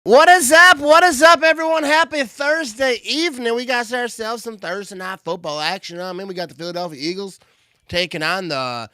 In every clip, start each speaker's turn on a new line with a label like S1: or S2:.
S1: What is up? What is up, everyone? Happy Thursday evening. We got ourselves some Thursday night football action. I mean, we got the Philadelphia Eagles taking on the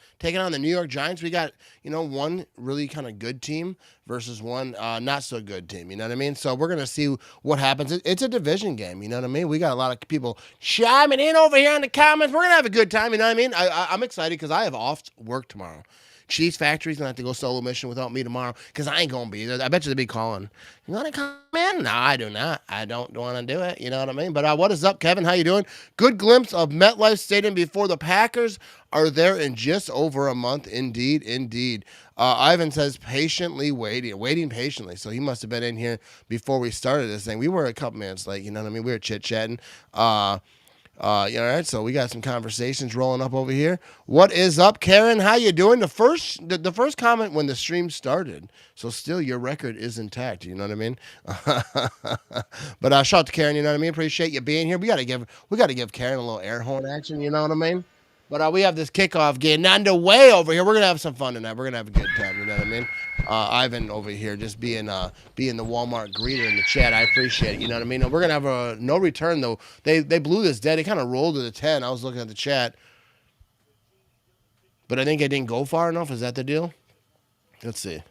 S1: New York Giants. We got one really kind of good team versus one not so good team. You know what I mean? So we're gonna see what happens. It's a division game. You know what I mean? We got a lot of people chiming in over here in the comments. We're gonna have a good time. You know what I mean? I'm excited because I have off work tomorrow. Cheese Factory's gonna have to go solo mission without me tomorrow because I ain't gonna be there. I bet you they'll be calling. You want to come in? No, I do not. I don't want to do it. You know what I mean? But what is up, Kevin? How you doing? Good glimpse of MetLife Stadium before the Packers are there in just over a month. Indeed, indeed. Ivan says patiently waiting patiently. So he must have been in here before we started this thing. We were a couple minutes late. You know what I mean? We were chit chatting. All right, so we got some conversations rolling up over here. What is up, Karen? How you doing? The first comment when the stream started, so still your record is intact. You know what I mean? But shout out to Karen. You know what I mean? Appreciate you being here. We gotta give Karen a little air horn action. You know what I mean? But we have this kickoff getting underway over here. We're gonna have some fun tonight. We're gonna have a good time. You know what I mean? Ivan over here just being the Walmart greeter in the chat. I appreciate it. You know what I mean? We're gonna have a no return though. They blew this dead. They kind of rolled to the 10. I was looking at the chat, but I think it didn't go far enough. Is that the deal? Let's see.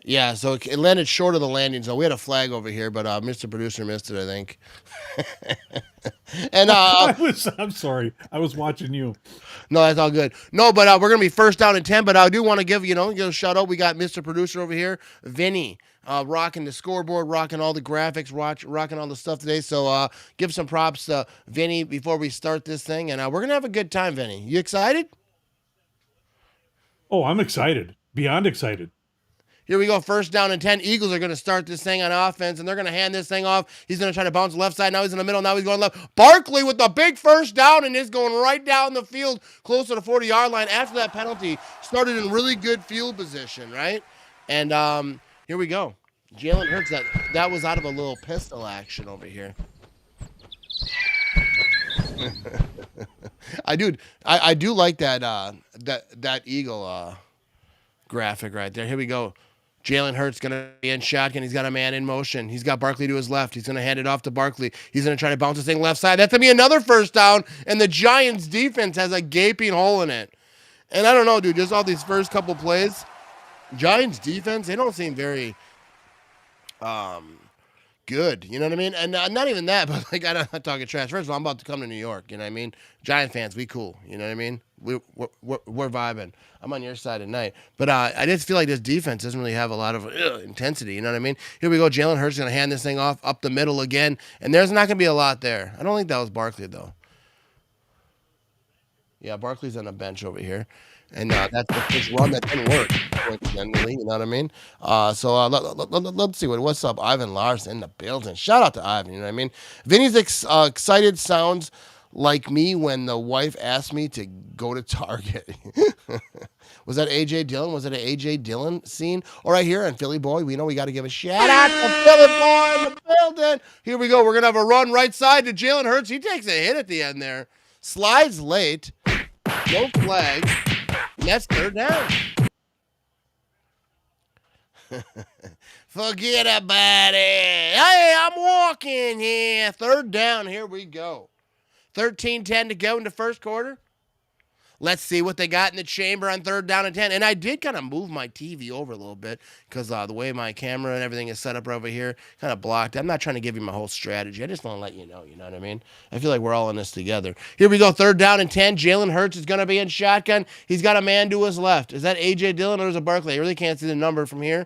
S1: Yeah, so it landed short of the landing zone. We had a flag over here, but Mr. Producer missed it, I think. And
S2: I'm sorry. I was watching you.
S1: no, that's all good. No, but we're gonna be first down and 10. But I do want to give a shout out. We got Mr. Producer over here, Vinny, rocking the scoreboard, rocking all the graphics, rocking all the stuff today. So give some props to Vinny before we start this thing, and we're gonna have a good time. Vinny, you excited?
S2: Oh, I'm excited. Beyond excited.
S1: Here we go, first down and 10. Eagles are going to start this thing on offense, and they're going to hand this thing off. He's going to try to bounce left side. Now he's in the middle. Now he's going left. Barkley with the big first down, and is going right down the field close to the 40-yard line. After that penalty, started in really good field position, right? And here we go. Jalen Hurts, that was out of a little pistol action over here. I do like that Eagle graphic right there. Here we go. Jalen Hurts going to be in shotgun. He's got a man in motion. He's got Barkley to his left. He's going to hand it off to Barkley. He's going to try to bounce this thing left side. That's going to be another first down, and the Giants' defense has a gaping hole in it. And I don't know, dude, just all these first couple plays, Giants' defense, they don't seem very good. You know what I mean? And not even that, but like, I'm not talking trash. First of all, I'm about to come to New York. You know what I mean? Giant fans, we cool. You know what I mean? We're vibing. I'm on your side tonight. But I just feel like this defense doesn't really have a lot of intensity. You know what I mean? Here we go. Jalen Hurts going to hand this thing off up the middle again. And there's not going to be a lot there. I don't think that was Barkley, though. Yeah, Barkley's on the bench over here. And that's the first run that didn't work, coincidentally. You know what I mean? So let's see what's up. Ivan Lars in the building. Shout out to Ivan. You know what I mean? Vinny's excited sounds like me when the wife asked me to go to Target. Was that AJ Dillon? Was it an AJ Dillon scene? All right, here on Philly Boy, we know we got to give a shout out to Philly Boy in the building. Here we go. We're going to have a run right side to Jalen Hurts. He takes a hit at the end there. Slides late. No flag. And that's third down. Forget about it. Hey, I'm walking here. Third down. Here we go. 13-10 to go in the first quarter. Let's see what they got in the chamber on third down and 10. And I did kind of move my TV over a little bit because the way my camera and everything is set up over here kind of blocked. I'm not trying to give you my whole strategy. I just want to let you know what I mean? I feel like we're all in this together. Here we go, third down and 10. Jalen Hurts is going to be in shotgun. He's got a man to his left. Is that A.J. Dillon or is it Barkley? I really can't see the number from here.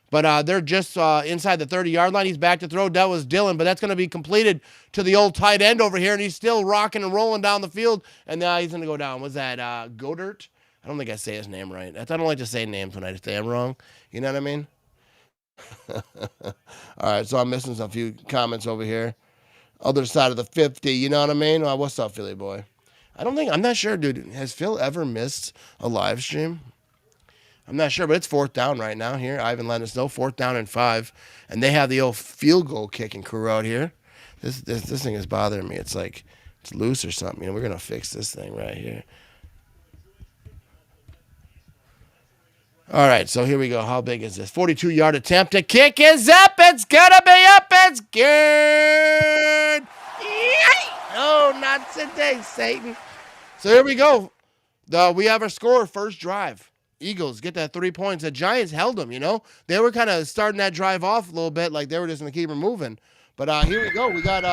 S1: But they're just inside the 30-yard line. He's back to throw. That was Dillon, but that's going to be completed to the old tight end over here, and he's still rocking and rolling down the field, and he's going to go down. Was that Godert? I don't think I say his name right. I don't like to say names when I say I'm wrong. You know what I mean? All right, so I'm missing some few comments over here. Other side of the 50, you know what I mean? What's up, Philly boy? I'm not sure, dude. Has Phil ever missed a live stream? I'm not sure, but it's fourth down right now here. Ivan let us know, fourth down and 5. And they have the old field goal kicking crew out here. This thing is bothering me. It's like it's loose or something. We're going to fix this thing right here. All right, so here we go. How big is this? 42-yard attempt to kick is up. It's gonna be up. It's good. Yay! Oh, not today, Satan. So here we go. We have our score, first drive. Eagles get that 3 points. The Giants held them, They were kind of starting that drive off a little bit, like they were just going to keep them moving. But here we go. We got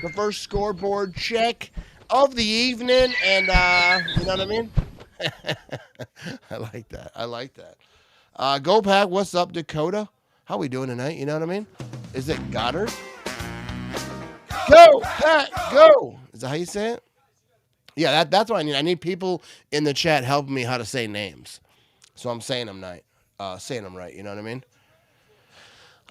S1: the first scoreboard check of the evening, and you know what I mean? I like that. I like that. Go Pack, what's up, Dakota? How we doing tonight? You know what I mean? Is it Goddard? Go, Pack, go! Is that how you say it? Yeah, that's what I need. I need people in the chat helping me how to say names. So I'm saying them right. You know what I mean?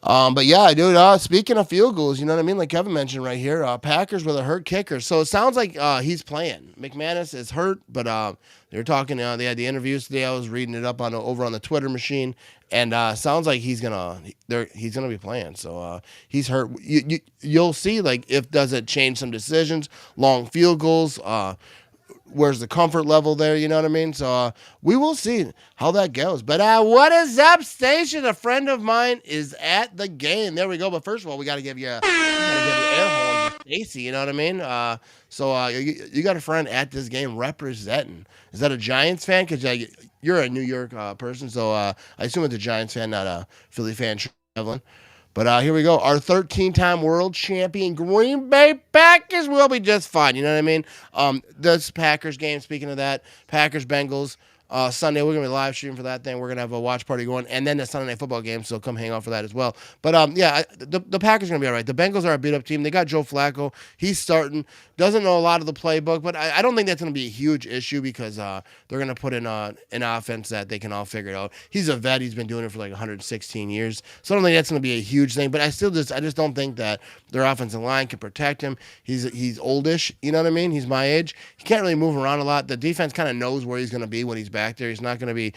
S1: But yeah, dude. Speaking of field goals, you know what I mean? Like Kevin mentioned right here, Packers with a hurt kicker. So it sounds like he's playing. McManus is hurt, but they're talking. They had the interviews today. I was reading it up over on the Twitter machine, and sounds like he's gonna be playing. So he's hurt. You'll see like if does it change some decisions, long field goals. Where's the comfort level there? You know what I mean? So we will see how that goes. But what is up, Station? A friend of mine is at the game. There we go. But first of all, we got to give you air horns, Stacy. You know what I mean? So you got a friend at this game representing. Is that a Giants fan? Because you're a New York person, so I assume it's a Giants fan, not a Philly fan traveling. But here we go. Our 13-time world champion Green Bay Packers will be just fine. You know what I mean? This Packers game, speaking of that, Packers-Bengals, Sunday, we're going to be live streaming for that thing. We're going to have a watch party going, and then the Sunday Night Football game, so come hang out for that as well. But, yeah, the Packers are going to be all right. The Bengals are a beat-up team. They got Joe Flacco. He's starting. Doesn't know a lot of the playbook, but I don't think that's going to be a huge issue because they're going to put in an offense that they can all figure it out. He's a vet. He's been doing it for like 116 years, so I don't think that's going to be a huge thing. But I just don't think that their offensive line can protect him. He's oldish, you know what I mean? He's my age. He can't really move around a lot. The defense kind of knows where he's going to be when he's back there. He's not going to be,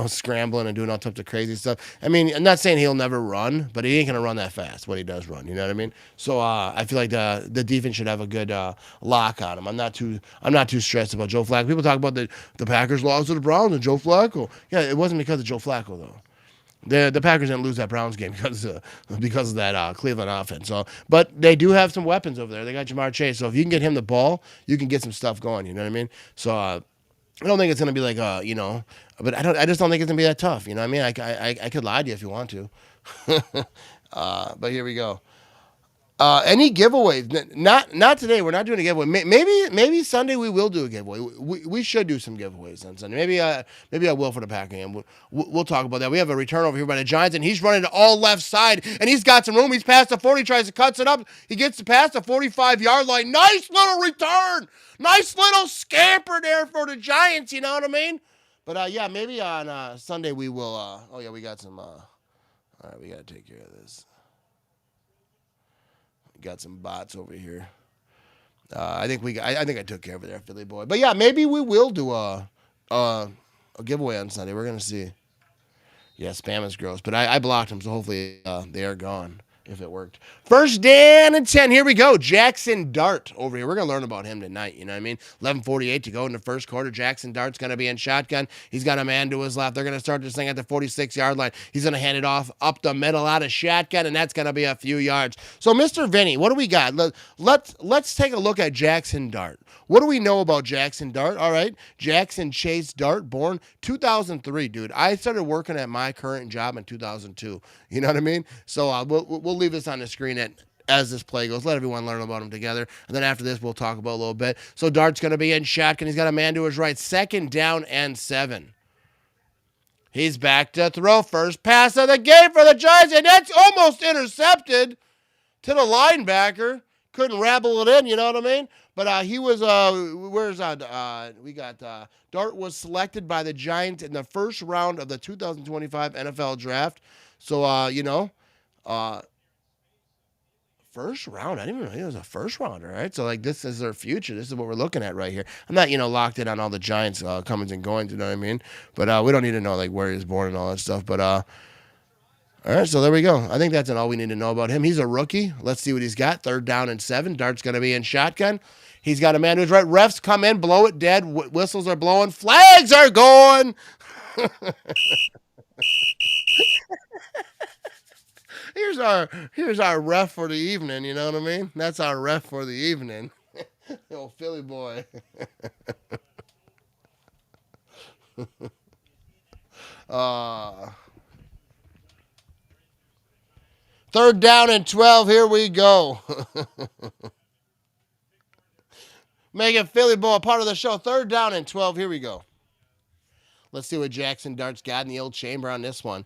S1: scrambling and doing all types of crazy stuff. I mean, I'm not saying he'll never run, but he ain't going to run that fast when he does run. You know what I mean? So I feel like the defense should have a good lock on him. I'm not too stressed about Joe Flacco. People talk about the Packers lost to the Browns and Joe Flacco. Yeah, it wasn't because of Joe Flacco though. The Packers didn't lose that Browns game because of that Cleveland offense. So, but they do have some weapons over there. They got Jamar Chase. So if you can get him the ball, you can get some stuff going. You know what I mean? So I don't think it's gonna be like but I just don't think it's gonna be that tough. You know what I mean? I could lie to you if you want to. But here we go. Any giveaways? Not today. We're not doing a giveaway. Maybe Sunday we will do a giveaway. We should do some giveaways on Sunday. Maybe I will for the Packer game. We'll talk about that. We have a return over here by the Giants, and he's running to all left side, and he's got some room. He's past the 40, tries to cut it up. He gets past the 45-yard line. Nice little return. Nice little scamper there for the Giants. You know what I mean? But yeah, maybe on Sunday we will. Oh yeah, we got some. All right, we got to take care of this. Got some bots over here. I think I took care of it there, Philly boy. But yeah, maybe we will do a giveaway on Sunday. We're gonna see. Yeah, spam is gross, but I blocked them, so hopefully they are gone if it worked. First down and 10. Here we go. Jackson Dart over here. We're going to learn about him tonight. You know what I mean? 11:48 to go in the first quarter. Jackson Dart's going to be in shotgun. He's got a man to his left. They're going to start this thing at the 46-yard line. He's going to hand it off up the middle out of shotgun, and that's going to be a few yards. So, Mr. Vinny, what do we got? Let's take a look at Jackson Dart. What do we know about Jackson Dart? All right. Jackson Chase Dart, born 2003, dude. I started working at my current job in 2002. You know what I mean? So we'll leave this on the screen as this play goes. Let everyone learn about him together. And then after this, we'll talk about a little bit. So Dart's going to be in shotgun. He's got a man to his right. 2nd down and 7. He's back to throw. First pass of the game for the Giants. And that's almost intercepted to the linebacker. Couldn't rabble it in, you know what I mean? But he was, we got, Dart was selected by the Giants in the first round of the 2025 NFL Draft. So, first round. I didn't even know he was a first rounder, right? So, like, this is their future. This is what we're looking at right here. I'm not, locked in on all the Giants comings and goings, you know what I mean? But we don't need to know, like, where he was born and all that stuff. But, all right, so there we go. I think that's all we need to know about him. He's a rookie. Let's see what he's got. 3rd down and 7. Dart's going to be in shotgun. He's got a man who's right. Refs come in, blow it dead. Whistles are blowing. Flags are going. here's our ref for the evening. You know what I mean? That's our ref for the evening. Old Philly boy. uh, Third down and 12. Here we go. Making Philly boy a part of the show. Third down and 12. Here we go. Let's see what Jackson Dart's got in the old chamber on this one.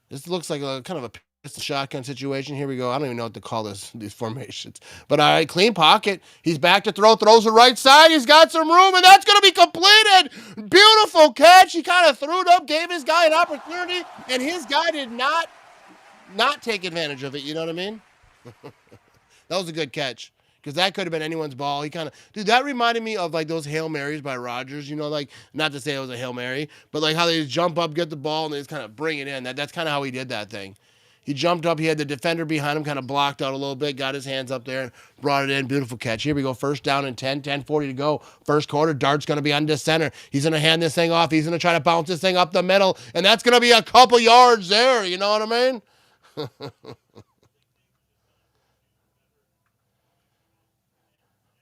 S1: This looks like a kind of a pistol shotgun situation. Here we go. I don't even know what to call these formations. But all right, clean pocket. He's back to throw. Throws the right side. He's got some room, and that's going to be completed. Beautiful catch. He kind of threw it up, gave his guy an opportunity, and his guy did not take advantage of it. You know what I mean? That was a good catch. Because that could have been anyone's ball. He kind of, dude, that reminded me of like those Hail Marys by Rodgers, you know, like not to say it was a Hail Mary, but like how they just jump up, get the ball, and they just kind of bring it in. That's kind of how he did that thing. He jumped up, he had the defender behind him, kind of blocked out a little bit, got his hands up there, and brought it in. Beautiful catch. Here we go. First down and 10:40 to go. First quarter. Dart's going to be under center. He's going to hand this thing off. He's going to try to bounce this thing up the middle, and that's going to be a couple yards there. You know what I mean?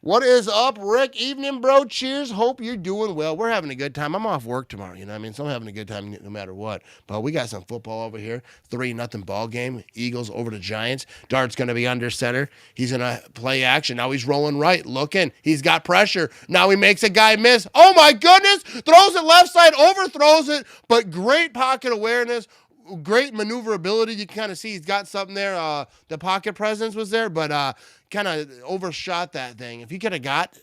S1: What is up, Rick? Evening, bro. Cheers. Hope you're doing well. We're having a good time. I'm off work tomorrow, you know what I mean? So I'm having a good time no matter what. But we got some football over here. 3-0 ball game. Eagles over the Giants. Dart's going to be under center. He's going to play action. Now he's rolling right, looking. He's got pressure. Now he makes a guy miss. Oh, my goodness. Throws it left side, overthrows it, but great pocket awareness. Great maneuverability. You can kind of see he's got something there. The pocket presence was there, but kind of overshot that thing. If he could have got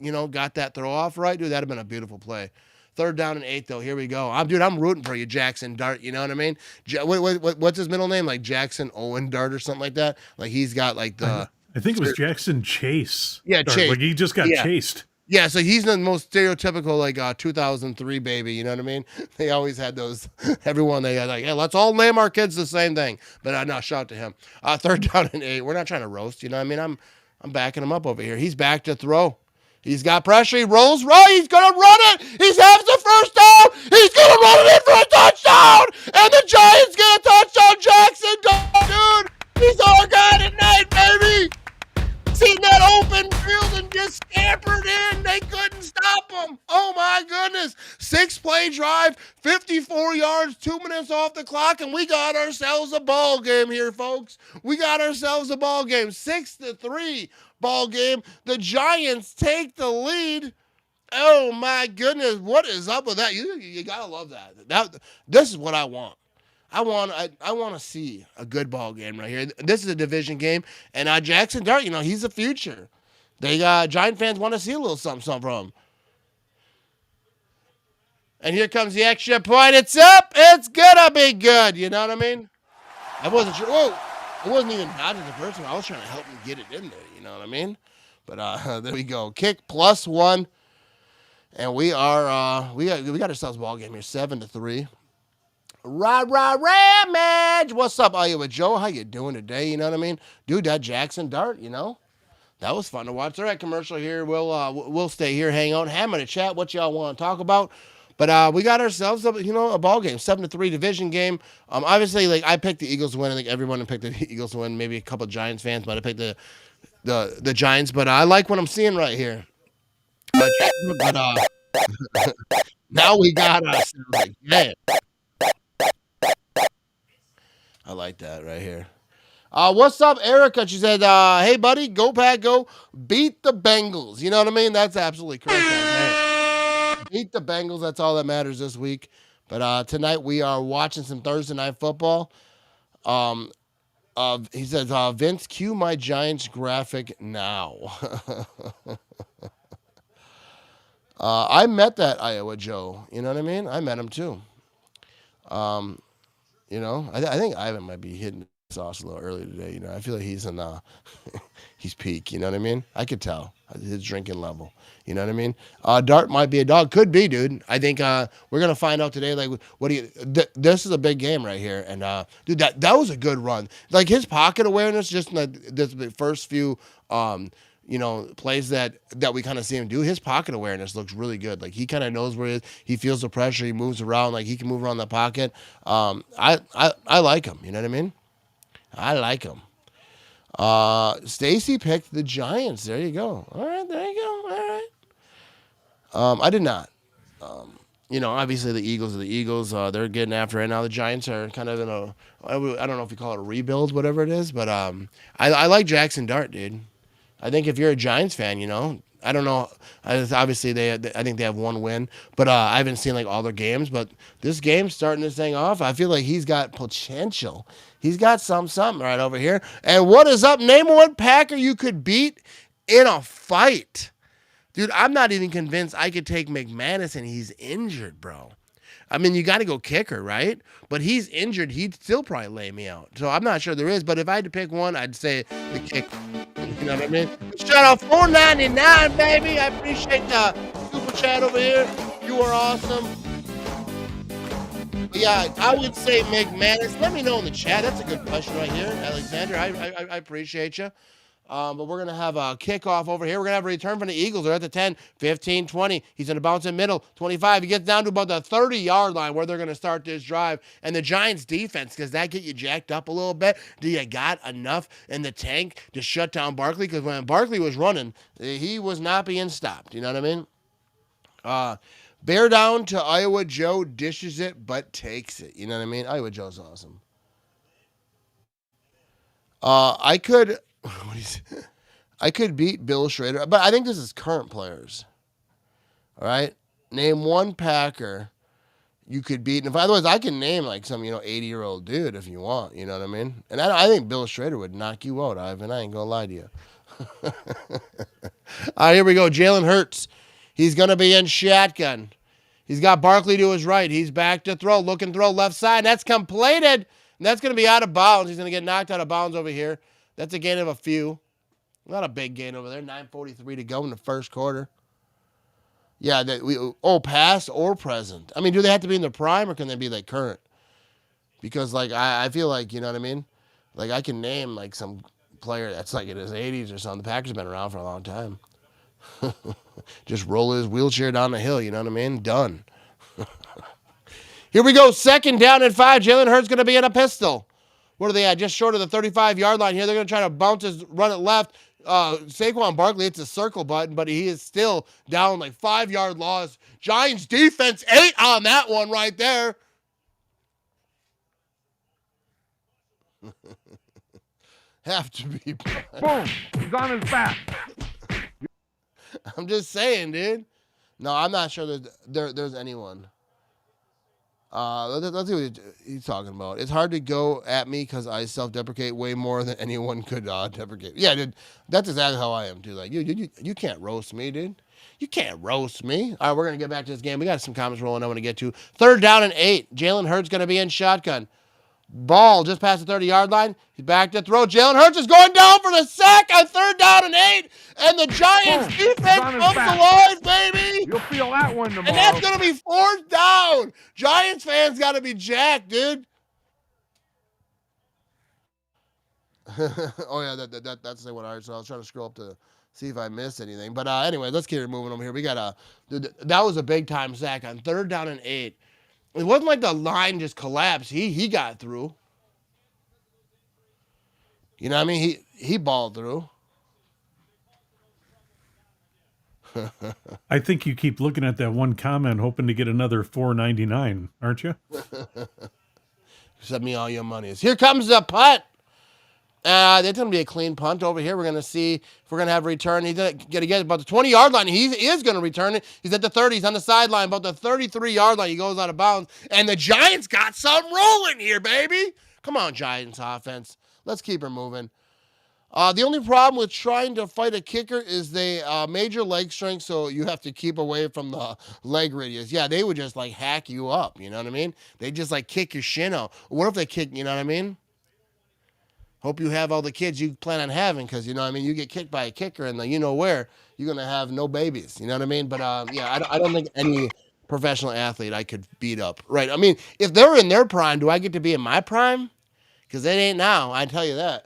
S1: that throw off right, dude, that'd have been a beautiful play. Third down and 8, though. Here we go. I'm rooting for you, Jackson Dart. You know what I mean? What's his middle name? Like Jackson Owen Dart or something like that? Like he's got like the...
S2: I think it was Jackson Chase.
S1: Yeah,
S2: Dart.
S1: Chase.
S2: Like he just got chased.
S1: Yeah, so he's the most stereotypical, like, 2003 baby, you know what I mean? They always had those, everyone, they had like, hey, let's all name our kids the same thing. But no, shout out to him. Third down and 8. We're not trying to roast, you know what I mean? I'm backing him up over here. He's back to throw. He's got pressure. He rolls right. He's going to run it. He's has the first down. He's going to run it in for a touchdown. And the Giants get a touchdown. Jackson, dude, he's our guy tonight, baby. Seen that open field and just scampered in. They couldn't stop him. Oh, my goodness. 6-play drive, 54 yards, 2 minutes off the clock, and we got ourselves a ball game here, folks. We got ourselves a ball game. 6-3 ball game. The Giants take the lead. Oh, my goodness. What is up with that? You got to love that. This is what I want. I want to see a good ball game right here. This is a division game, and Jackson Dart, he's the future. They Giant fans want to see a little something from him. And here comes the extra point. It's up. It's gonna be good. You know what I mean? I wasn't sure. Whoa! I wasn't even dodging the first one. I was trying to help him get it in there. You know what I mean? But there we go. Kick +1, and we are we got ourselves a ball game here. 7-3. Ramage. What's up, Iowa Joe? How you doing today? You know what I mean? Dude, that Jackson Dart, that was fun to watch. All right, commercial here. We'll stay here, hang out, have a chat. What y'all want to talk about? But we got ourselves a ball game, 7-3 division game. Obviously, like I picked the Eagles to win. I think everyone picked the Eagles to win. Maybe a couple of Giants fans might have picked the Giants. But I like what I'm seeing right here. But now we got ourselves a game. I like that right here. What's up, Erica? She said, hey, buddy, go Pack, go. Beat the Bengals. You know what I mean? That's absolutely correct. Beat the Bengals. That's all that matters this week. But tonight we are watching some Thursday Night Football. He says, Vince, cue my Giants graphic now. I met that Iowa Joe. You know what I mean? I met him too. I think Ivan might be hitting the sauce a little early today. I feel like he's in he's peak. You know what I mean? I could tell his drinking level. You know what I mean? Dart might be a dog. Could be, dude. I think we're gonna find out today. Like, this is a big game right here. And dude, that was a good run. Like his pocket awareness, just in this first few plays that we kind of see him do, his pocket awareness looks really good. Like he kind of knows where he is. He feels the pressure. He moves around. Like he can move around the pocket. I like him. You know what I mean? I like them. Stacy picked the Giants. There you go. All right, there you go. All right. I did not. Obviously the Eagles are the Eagles. They're getting after it now. The Giants are kind of in a, I don't know if you call it a rebuild, whatever it is, but I like Jackson Dart, dude. I think if you're a Giants fan, I don't know. Obviously, I think they have one win, but I haven't seen like all their games. But this game's starting this thing off. I feel like he's got potential. He's got something right over here. And what is up? Name one Packer you could beat in a fight. Dude, I'm not even convinced I could take McManus and he's injured, bro. I mean, you got to go kicker, right? But he's injured. He'd still probably lay me out. So I'm not sure there is. But if I had to pick one, I'd say the kicker. You know what I mean? Shout out $4.99, baby. I appreciate the super chat over here. You are awesome. But yeah, I would say McManus. Let me know in the chat. That's a good question right here, Alexander. I appreciate you. But we're going to have a kickoff over here. We're going to have a return from the Eagles. They're at the 10, 15, 20. He's going to bounce in middle, 25. He gets down to about the 30-yard line where they're going to start this drive. And the Giants' defense, does that get you jacked up a little bit? Do you got enough in the tank to shut down Barkley? Because when Barkley was running, he was not being stopped. You know what I mean? Bear down to Iowa Joe, dishes it, but takes it. You know what I mean? Iowa Joe's awesome. I could... I could beat Bill Schrader, but I think this is current players. All right? Name one Packer you could beat. And if otherwise, I can name like some, 80-year-old dude if you want. You know what I mean? And I think Bill Schrader would knock you out, Ivan. I ain't going to lie to you. All right, here we go. Jalen Hurts. He's going to be in shotgun. He's got Barkley to his right. He's back to throw. Looking throw left side. That's completed. And that's going to be out of bounds. He's going to get knocked out of bounds over here. That's a gain of a few. Not a big gain over there. 9:43 to go in the first quarter. Yeah, past or present. I mean, do they have to be in the prime or can they be like current? Because like I feel like, you know what I mean? Like I can name like some player that's like in his 80s or something. The Packers have been around for a long time. Just roll his wheelchair down the hill, you know what I mean? Done. Here we go. 2nd down and 5. Jalen Hurts going to be in a pistol. What are they at? Just short of the 35-yard line here. They're going to try to bounce his run it left. Saquon Barkley hits a circle button, but he is still down like 5-yard loss. Giants defense 8 on that one right there. Have to be.
S3: Boom. He's on his back.
S1: I'm just saying, dude. No, I'm not sure that there's anyone. Let's see what he's talking about. It's hard to go at me because I self-deprecate way more than anyone could deprecate. Yeah, dude, that's exactly how I am, dude. Like, you can't roast me, dude. You can't roast me. All right, we're going to get back to this game. We got some comments rolling I want to get to. 3rd down and 8. Jalen Hurts going to be in shotgun. Ball just past the 30-yard line. He's back to throw. Jalen Hurts is going down for the sack on 3rd down and 8. And the Giants defense comes alive, baby.
S3: You'll feel that one tomorrow.
S1: And that's going to be 4th down. Giants fans got to be jacked, dude. Oh, yeah, that's the one. All right, so I was trying to scroll up to see if I missed anything. But anyway, let's keep it moving over here. We got that was a big-time sack on 3rd down and 8. It wasn't like the line just collapsed. He got through. You know what I mean? He balled through.
S2: I think you keep looking at that one comment hoping to get another $4.99, aren't you?
S1: Send me all your monies. Here comes the punt. That's going to be a clean punt over here. We're going to see if we're going to have a return. He's going to get about the 20-yard line. He is going to return it. He's at the 30. He's on the sideline, about the 33-yard line. He goes out of bounds. And the Giants got some rolling here, baby. Come on, Giants offense. Let's keep her moving. The only problem with trying to fight a kicker is they major leg strength, so you have to keep away from the leg radius. Yeah, they would just, like, hack you up. You know what I mean? They just, like, kick your shin out. What if they kick, you know what I mean? Hope you have all the kids you plan on having because, you know what I mean, you get kicked by a kicker and you know where, you're going to have no babies. You know what I mean? But, yeah, I don't think any professional athlete I could beat up. Right. I mean, if they're in their prime, do I get to be in my prime? Because it ain't now. I tell you that.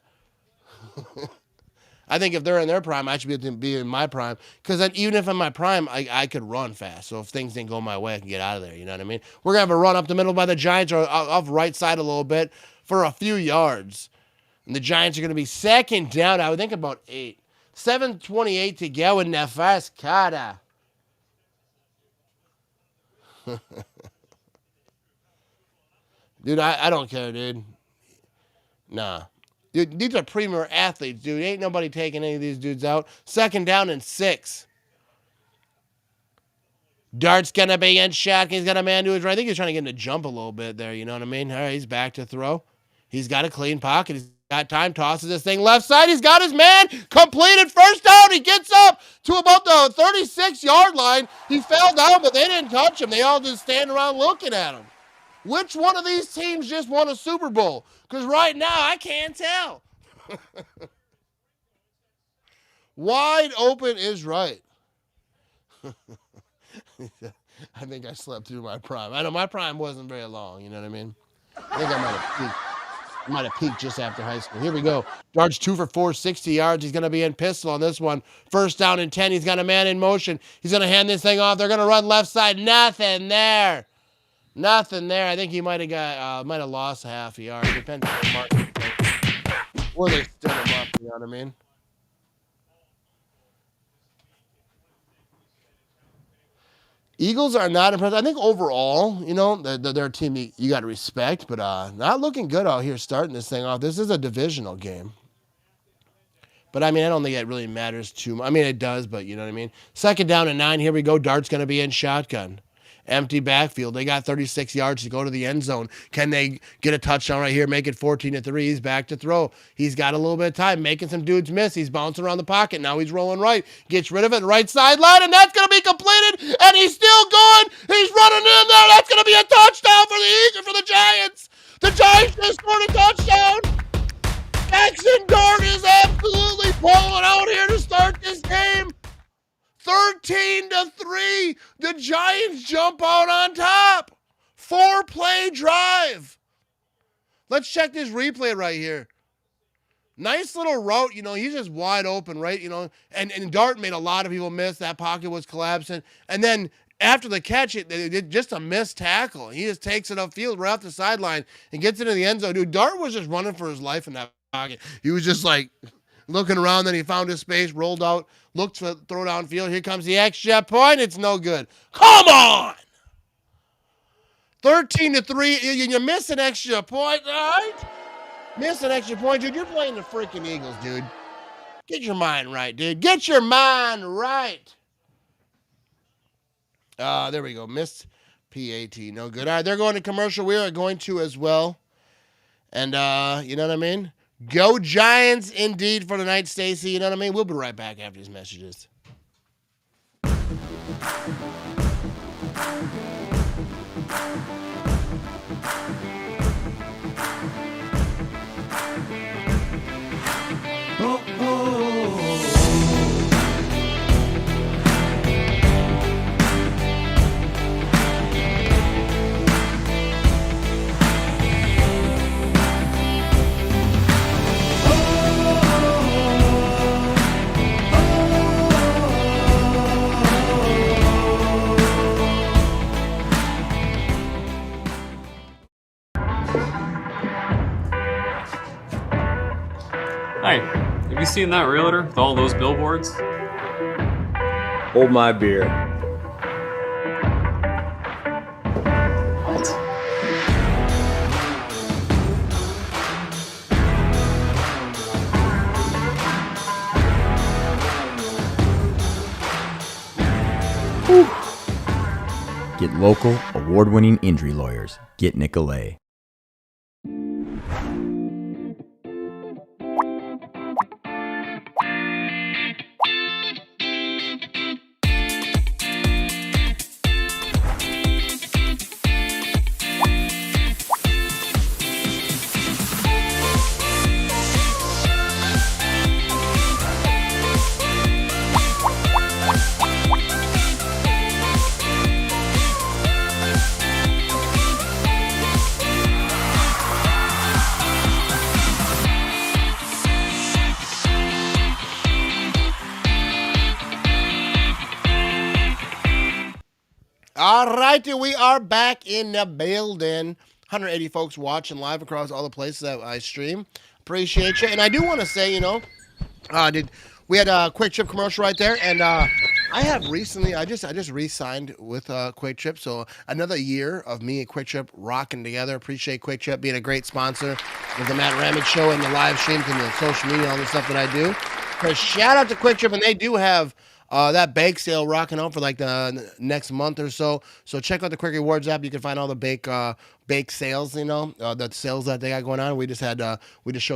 S1: I think if they're in their prime, I should be able to be in my prime. Because then even if I'm in my prime, I could run fast. So if things didn't go my way, I can get out of there. You know what I mean? We're going to have a run up the middle by the Giants or off right side a little bit for a few yards. And the Giants are going to be second down, I would think about 8. 7:28 to go in the first quarter. Dude, I don't care, dude. Nah. Dude, these are premier athletes, dude. Ain't nobody taking any of these dudes out. Second down and 6. Dart's going to be in shotgun. He's got a man to his right. I think he's trying to get him to jump a little bit there. You know what I mean? All right, he's back to throw. He's got a clean pocket. He's got time. Tosses this thing left side. He's got his man. Completed. First down. He gets up to about the 36-yard line. He fell down, but they didn't touch him. They all just stand around looking at him. Which one of these teams just won a Super Bowl? Because right now, I can't tell. Wide open is right. I think I slept through my prime. I know my prime wasn't very long, you know what I mean? I think I might have peaked just after high school. Here we go. Dart's 2 for 4, 60 yards. He's going to be in pistol on this one. First down and 10. He's got a man in motion. He's going to hand this thing off. They're going to run left side. Nothing there. Nothing there. I think he might have lost a half a yard. Depends on the market. Or they stood him up, you know what I mean? Eagles are not impressed. I think overall, you know, they're a team you got to respect, but not looking good out here starting this thing off. This is a divisional game. But, I mean, I don't think it really matters too much. I mean, it does, but you know what I mean? Second down and 9. Here we go. Dart's going to be in shotgun. Empty backfield. They got 36 yards to go to the end zone. Can they get a touchdown right here, make it 14-3? He's back to throw. He's got a little bit of time, making some dudes miss. He's bouncing around the pocket. Now he's rolling right. Gets rid of it, right sideline, and that's going to be completed, and he's still going. He's running in there. That's going to be a touchdown for the Giants. The Giants just scored a touchdown. Jackson Dart is absolutely pulling out here to start this game. 13-3. The Giants jump out on top. 4-play drive. Let's check this replay right here. Nice little route, you know, he's just wide open, right? You know, and Dart made a lot of people miss. That pocket was collapsing. And then after the catch, it did just a missed tackle. He just takes it upfield right off the sideline and gets into the end zone. Dude, Dart was just running for his life in that pocket. He was just like looking around, then he found his space, rolled out, looked to throw downfield. Here comes the extra point. It's no good. Come on! 13-3. You miss an extra point, all right? Miss an extra point, dude. You're playing the freaking Eagles, dude. Get your mind right, dude. Get your mind right. There we go. Missed PAT. No good. All right, they're going to commercial. We are going to as well. And, you know what I mean? Go Giants indeed for tonight, Stacy. You know what I mean? We'll be right back after these messages.
S4: Hi, have you seen that realtor with all those billboards?
S5: Hold my beer.
S4: What?
S6: Get local, award-winning injury lawyers. Get Nicolet.
S1: All righty, we are back in the building. 180 folks watching live across all the places that I stream. Appreciate you. And I do want to say, we had a Kwik Trip commercial right there, and I have recently, I just re-signed with Kwik Trip, so another year of me and Kwik Trip rocking together. Appreciate Kwik Trip being a great sponsor with the Matt Ramage show and the live streams and the social media, all the stuff that I do. But shout out to Kwik Trip, and they do have that bake sale rocking out for like the next month or so. So check out the Kwik Rewards app. You can find all the bake sales, the sales that they got going on. We just showed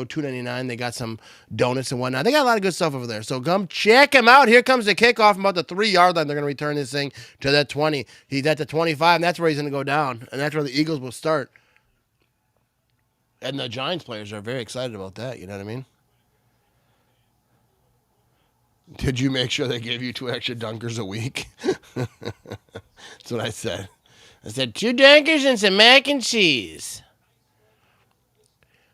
S1: $2.99. They got some donuts and whatnot. They got a lot of good stuff over there. So come check them out. Here comes the kickoff from about the 3-yard line. They're going to return this thing to that 20. He's at the 25, and that's where he's going to go down. And that's where the Eagles will start. And the Giants players are very excited about that. You know what I mean? Did you make sure they gave you 2 extra dunkers a week? That's what I said. I said 2 dunkers and some mac and cheese.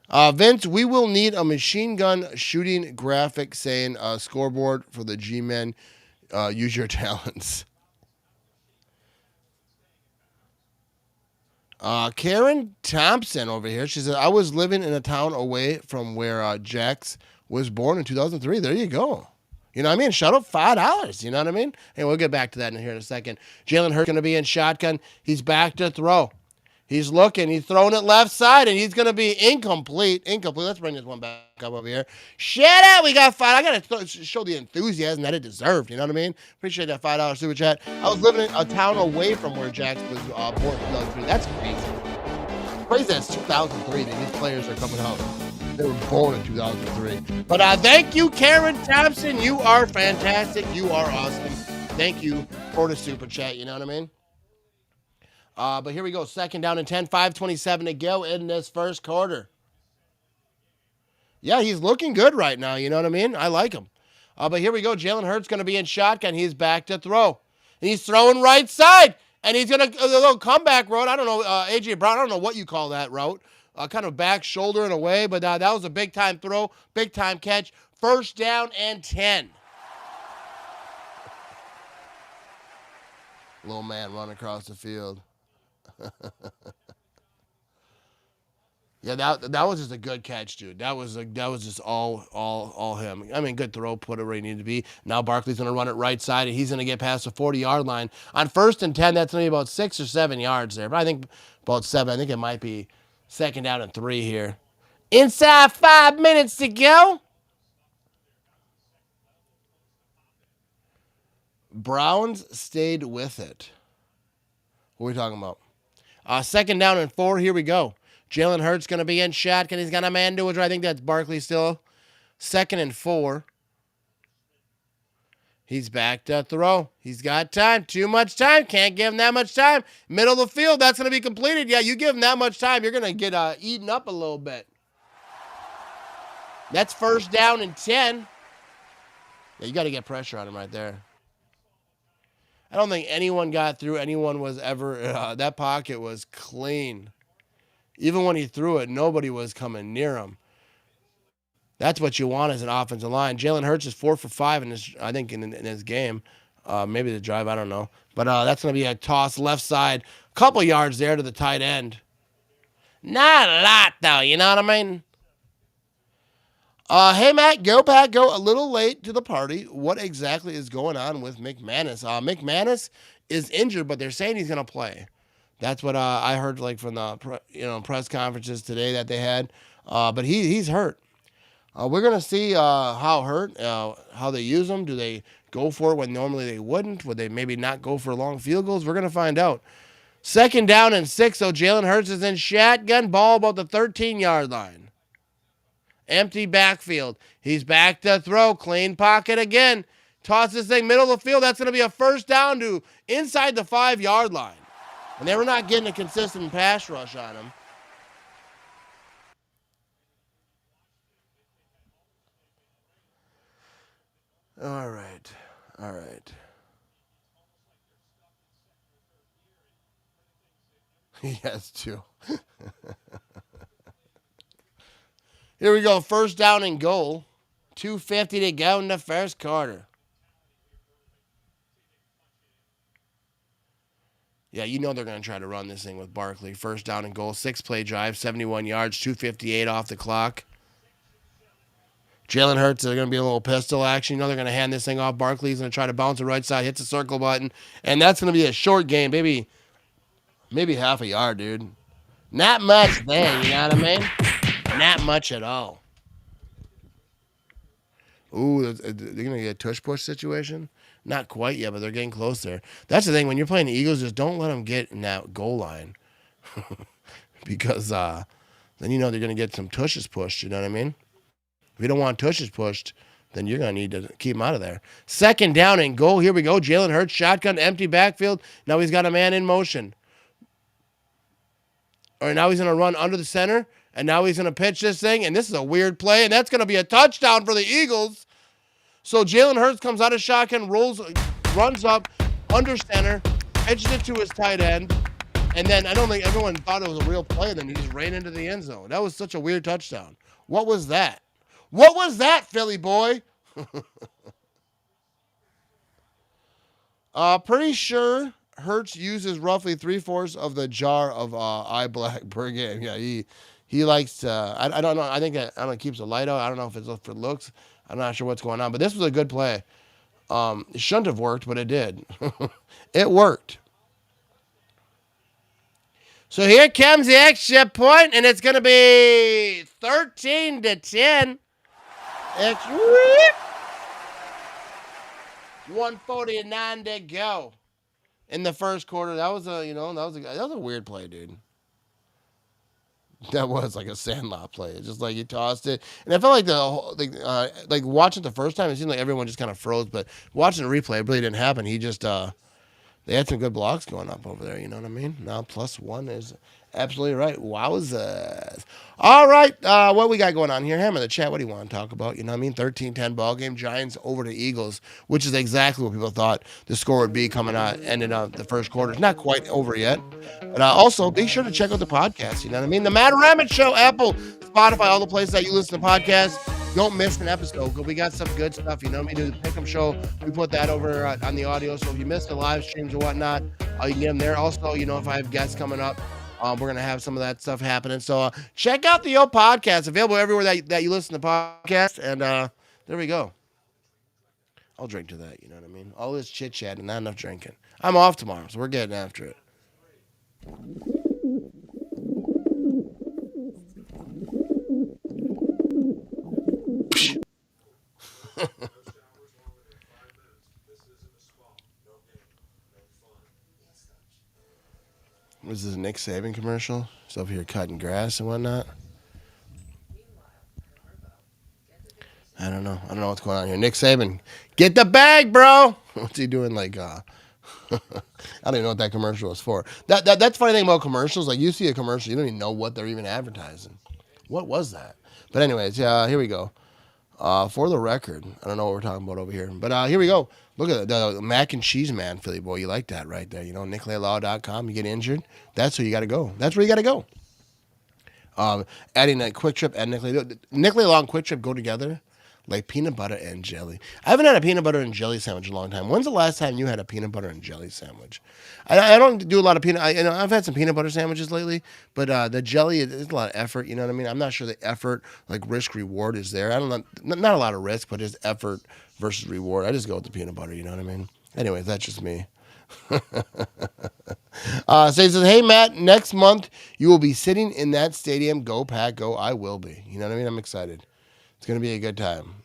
S1: Vince, we will need a machine gun shooting graphic saying scoreboard for the G-Men. Use your talents. Karen Thompson over here. She said, I was living in a town away from where Jax was born in 2003. There you go. You know what I mean? Shut up, $5. You know what I mean? Hey, we'll get back to that in here in a second. Jalen Hurts going to be in shotgun. He's back to throw. He's looking. He's throwing it left side, and he's going to be incomplete. Let's bring this one back up over here. Shut up. We got 5. I got to show the enthusiasm that it deserved. You know what I mean? Appreciate that $5 super chat. I was living in a town away from where Jax was born in 2003. That's crazy. Crazy that's 2003 that these players are coming out. They were born in 2003. But thank you, Karen Thompson. You are fantastic. You are awesome. Thank you for the super chat. You know what I mean? But here we go. 2nd down and 10. 5:27 to go in this first quarter. Yeah, he's looking good right now. You know what I mean? I like him. But here we go. Jalen Hurts going to be in shotgun. He's back to throw. And he's throwing right side. And he's going to a little comeback route. I don't know, A.J. Brown. I don't know what you call that route. Kind of back shoulder in a way, but that was a big-time throw, big-time catch. 1st down and 10. Little man running across the field. Yeah, that was just a good catch, dude. That was just all him. I mean, good throw, put it where he needed to be. Now Barkley's going to run it right side, and he's going to get past the 40-yard line. On 1st and 10, that's going to be about 6 or 7 yards there. But I think about 7. I think it might be 2nd down and 3 here. Inside 5 minutes to go. Browns stayed with it. What are we talking about? 2nd down and 4. Here we go. Jalen Hurts going to be in shotgun. He's got a man to it. I think that's Barkley still. 2nd and 4. He's back to throw. He's got time. Too much time. Can't give him that much time. Middle of the field. That's going to be completed. Yeah, you give him that much time, you're going to get eaten up a little bit. That's 1st down and 10. Yeah, you got to get pressure on him right there. I don't think anyone got through. Anyone was ever. That pocket was clean. Even when he threw it, nobody was coming near him. That's what you want as an offensive line. Jalen Hurts is 4 for 5 in his game. Maybe the drive, I don't know. But that's going to be a toss left side. Couple yards there to the tight end. Not a lot, though. You know what I mean? Hey, Matt, go Pat, go. A little late to the party. What exactly is going on with McManus? McManus is injured, but they're saying he's going to play. That's what I heard, like from the press conferences today that they had. But he's hurt. We're gonna see how they use him. Do they go for it when normally they wouldn't? Would they maybe not go for long field goals? We're gonna find out. 2nd down and 6. So Jalen Hurts is in shotgun, ball about the 13-yard line. Empty backfield. He's back to throw. Clean pocket again. Toss this thing middle of the field. That's gonna be a 1st down to inside the 5-yard line. And they were not getting a consistent pass rush on him. All right. He has to. Here we go. 1st down and goal. 2:50 to go in the first quarter. Yeah, you know they're going to try to run this thing with Barkley. First down and goal, 6-play drive, 71 yards, 2:58 off the clock. Jalen Hurts, they're going to be a little pistol action. You know they're going to hand this thing off. Barkley's going to try to bounce the right side, hits the circle button, and that's going to be a short game, maybe half a yard, dude. Not much there, you know what I mean? Not much at all. Ooh, they're going to get a tush-push situation? Not quite yet, but they're getting close there. That's the thing. When you're playing the Eagles, just don't let them get in that goal line. Because then you know they're going to get some tushes pushed, you know what I mean? If you don't want tushes pushed, then you're going to need to keep them out of there. Second down and goal. Here we go. Jalen Hurts, shotgun, empty backfield. Now he's got a man in motion. Or now he's going to run under the center, and now he's going to pitch this thing, and this is a weird play, and that's going to be a touchdown for the Eagles. So Jalen Hurts comes out of shotgun, runs up under center, pitches it to his tight end, and then I don't think everyone thought it was a real play, and then he just ran into the end zone. That was such a weird touchdown. What was that? What was that, Philly boy? Pretty sure Hurts uses roughly 3/4 of the jar of eye black per game. Yeah, he likes. I don't know. I think that keeps the light out. I don't know if it's for looks. I'm not sure what's going on, but this was a good play. It shouldn't have worked, but it did. It worked. So here comes the extra point, and it's going to be 13-10. Extra. 1:49 to go in the first quarter. That was a weird play, dude. That was like a Sandlot play. It's just like he tossed it, and I felt like like watching it the first time, it seemed like everyone just kind of froze. But watching the replay, it really didn't happen. He just they had some good blocks going up over there. You know what I mean? Now +1 is absolutely right. Wowzers! All right, what we got going on here? Hammer the chat. What do you want to talk about? You know what I mean? 13-10 ball game. Giants over to Eagles, which is exactly what people thought the score would be coming out, ending up the first quarter. It's not quite over yet. But also, be sure to check out the podcast. You know what I mean? The Matt Ramage Show, Apple, Spotify, all the places that you listen to podcasts. Don't miss an episode because we got some good stuff. You know what I mean? Do the Pick'em Show. We put that over on the audio. So if you missed the live streams or whatnot, you can get them there. Also, you know, if I have guests coming up, we're going to have some of that stuff happening. So check out the old podcast. Available everywhere that you listen to podcasts. And there we go. I'll drink to that. You know what I mean? All this chit-chat and not enough drinking. I'm off tomorrow, so we're getting after it. Was this a Nick Saban commercial? He's over here cutting grass and whatnot. I don't know what's going on here. Nick Saban, get the bag, bro. What's he doing? Like, I don't even know what that commercial was for. That's the funny thing about commercials. Like, you see a commercial, you don't even know what they're even advertising. What was that? But anyways, here we go. For the record, I don't know what we're talking about over here. But here we go. Look at the mac and cheese man, Philly boy. You like that right there. You know, NicoletLaw.com. You get injured. That's where you got to go. That's where you got to go. Adding a Kwik Trip and Nicolet Law and Kwik Trip go together like peanut butter and jelly. I haven't had a peanut butter and jelly sandwich in a long time. When's the last time you had a peanut butter and jelly sandwich? I don't do a lot of peanut. I've had some peanut butter sandwiches lately, but the jelly is a lot of effort. You know what I mean? I'm not sure the effort, like risk reward, is there. I don't know, not a lot of risk, but just effort versus reward. I just go with the peanut butter. You know what I mean? Anyway, that's just me. So he says, hey, Matt, next month you will be sitting in that stadium. Go, Pack, go. I will be. You know what I mean? I'm excited. It's going to be a good time.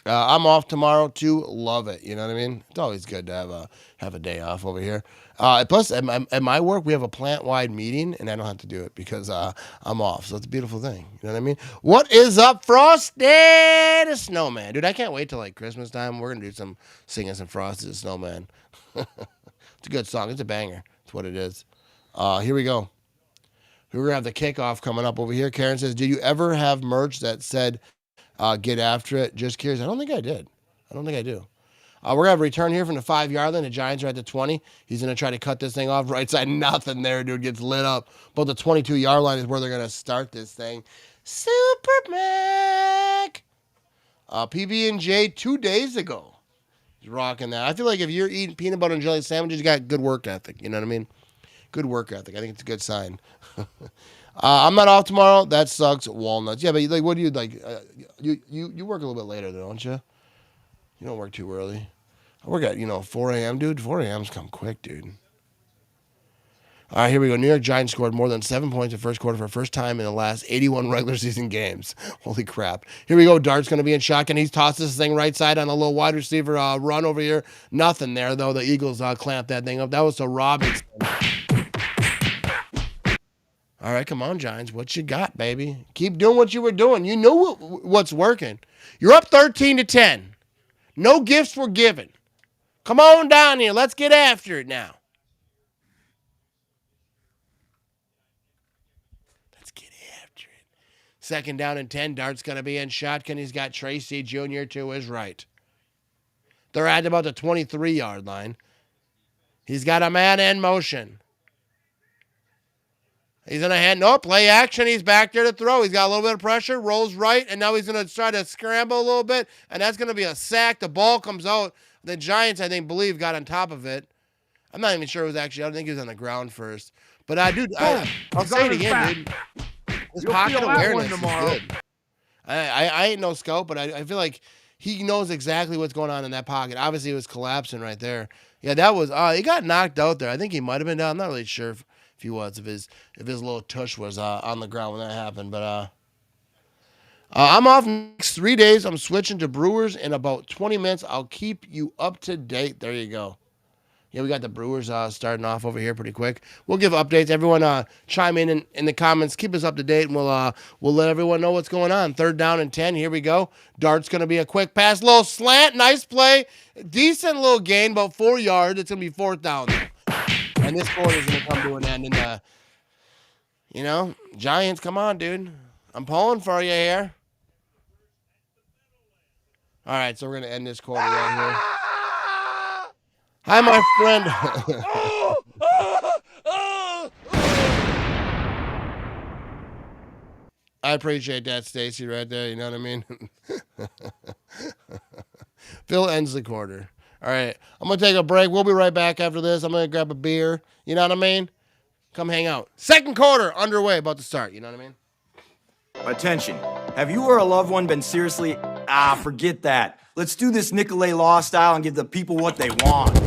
S1: I'm off tomorrow too. Love it. You know what I mean? It's always good to have a day off over here. Plus, at my work, we have a plant-wide meeting, and I don't have to do it because I'm off. So it's a beautiful thing. You know what I mean? What is up, Frosty the Snowman? Dude, I can't wait till like Christmas time. We're going to do some singing some Frosty the Snowman. It's a good song. It's a banger. It's what it is. Here we go. We're going to have the kickoff coming up over here. Karen says, did you ever have merch that said, get after it? Just curious. I don't think I did. I don't think I do. We're going to have a return here from the 5-yard line. The Giants are at the 20. He's going to try to cut this thing off. Right side, nothing there, dude. Gets lit up. But the 22-yard line is where they're going to start this thing. Super Mac. PB&J 2 days ago. He's rocking that. I feel like if you're eating peanut butter and jelly sandwiches, you got good work ethic. You know what I mean? Good work ethic. I think it's a good sign. I'm not off tomorrow. That sucks. Walnuts. Yeah, but like, what do you like? You work a little bit later, though, don't you? You don't work too early. I work at 4 a.m., dude. 4 a.m.'s come quick, dude. All right, here we go. New York Giants scored more than 7 points in the first quarter for the first time in the last 81 regular season games. Holy crap. Here we go. Dart's going to be in shotgun. He tosses this thing right side on a little wide receiver run over here. Nothing there, though. The Eagles clamped that thing up. That was to Robinson. All right, come on, Giants. What you got, baby? Keep doing what you were doing. You know what's working. You're up 13-10. No gifts were given. Come on down here. Let's get after it now. Let's get after it. 2nd down and 10. Dart's going to be in shotgun. He's got Tracy Jr. to his right. They're at about the 23-yard line. He's got a man in motion. He's in a hand. No, play action. He's back there to throw. He's got a little bit of pressure. Rolls right, and now he's going to try to scramble a little bit, and that's going to be a sack. The ball comes out. The Giants, I believe, got on top of it. I'm not even sure it was actually. I don't think he was on the ground first. But I'll say it again, dude. His pocket awareness is good. I ain't no scout, but I feel like he knows exactly what's going on in that pocket. Obviously, it was collapsing right there. Yeah, that was. He got knocked out there. I think he might have been down. I'm not really sure if he was, if his little tush was on the ground when that happened. But I'm off next 3 days. I'm switching to Brewers in about 20 minutes. I'll keep you up to date. There you go. Yeah, we got the Brewers starting off over here pretty quick. We'll give updates. Everyone chime in the comments. Keep us up to date, and we'll let everyone know what's going on. 3rd down and 10. Here we go. Dart's going to be a quick pass. Little slant. Nice play. Decent little gain, about 4 yards. It's going to be 4th down, though. And this quarter is going to come to an end. And, Giants, come on, dude. I'm pulling for you here. All right, so we're going to end this quarter right here. Hi, my friend. I appreciate that, Stacy, right there. You know what I mean? Phil ends the quarter. All right, I'm going to take a break. We'll be right back after this. I'm going to grab a beer. You know what I mean? Come hang out. 2nd quarter underway, about to start. You know what I mean?
S5: Attention. Have you or a loved one been seriously... forget that. Let's do this Nicolet Law style and give the people what they want.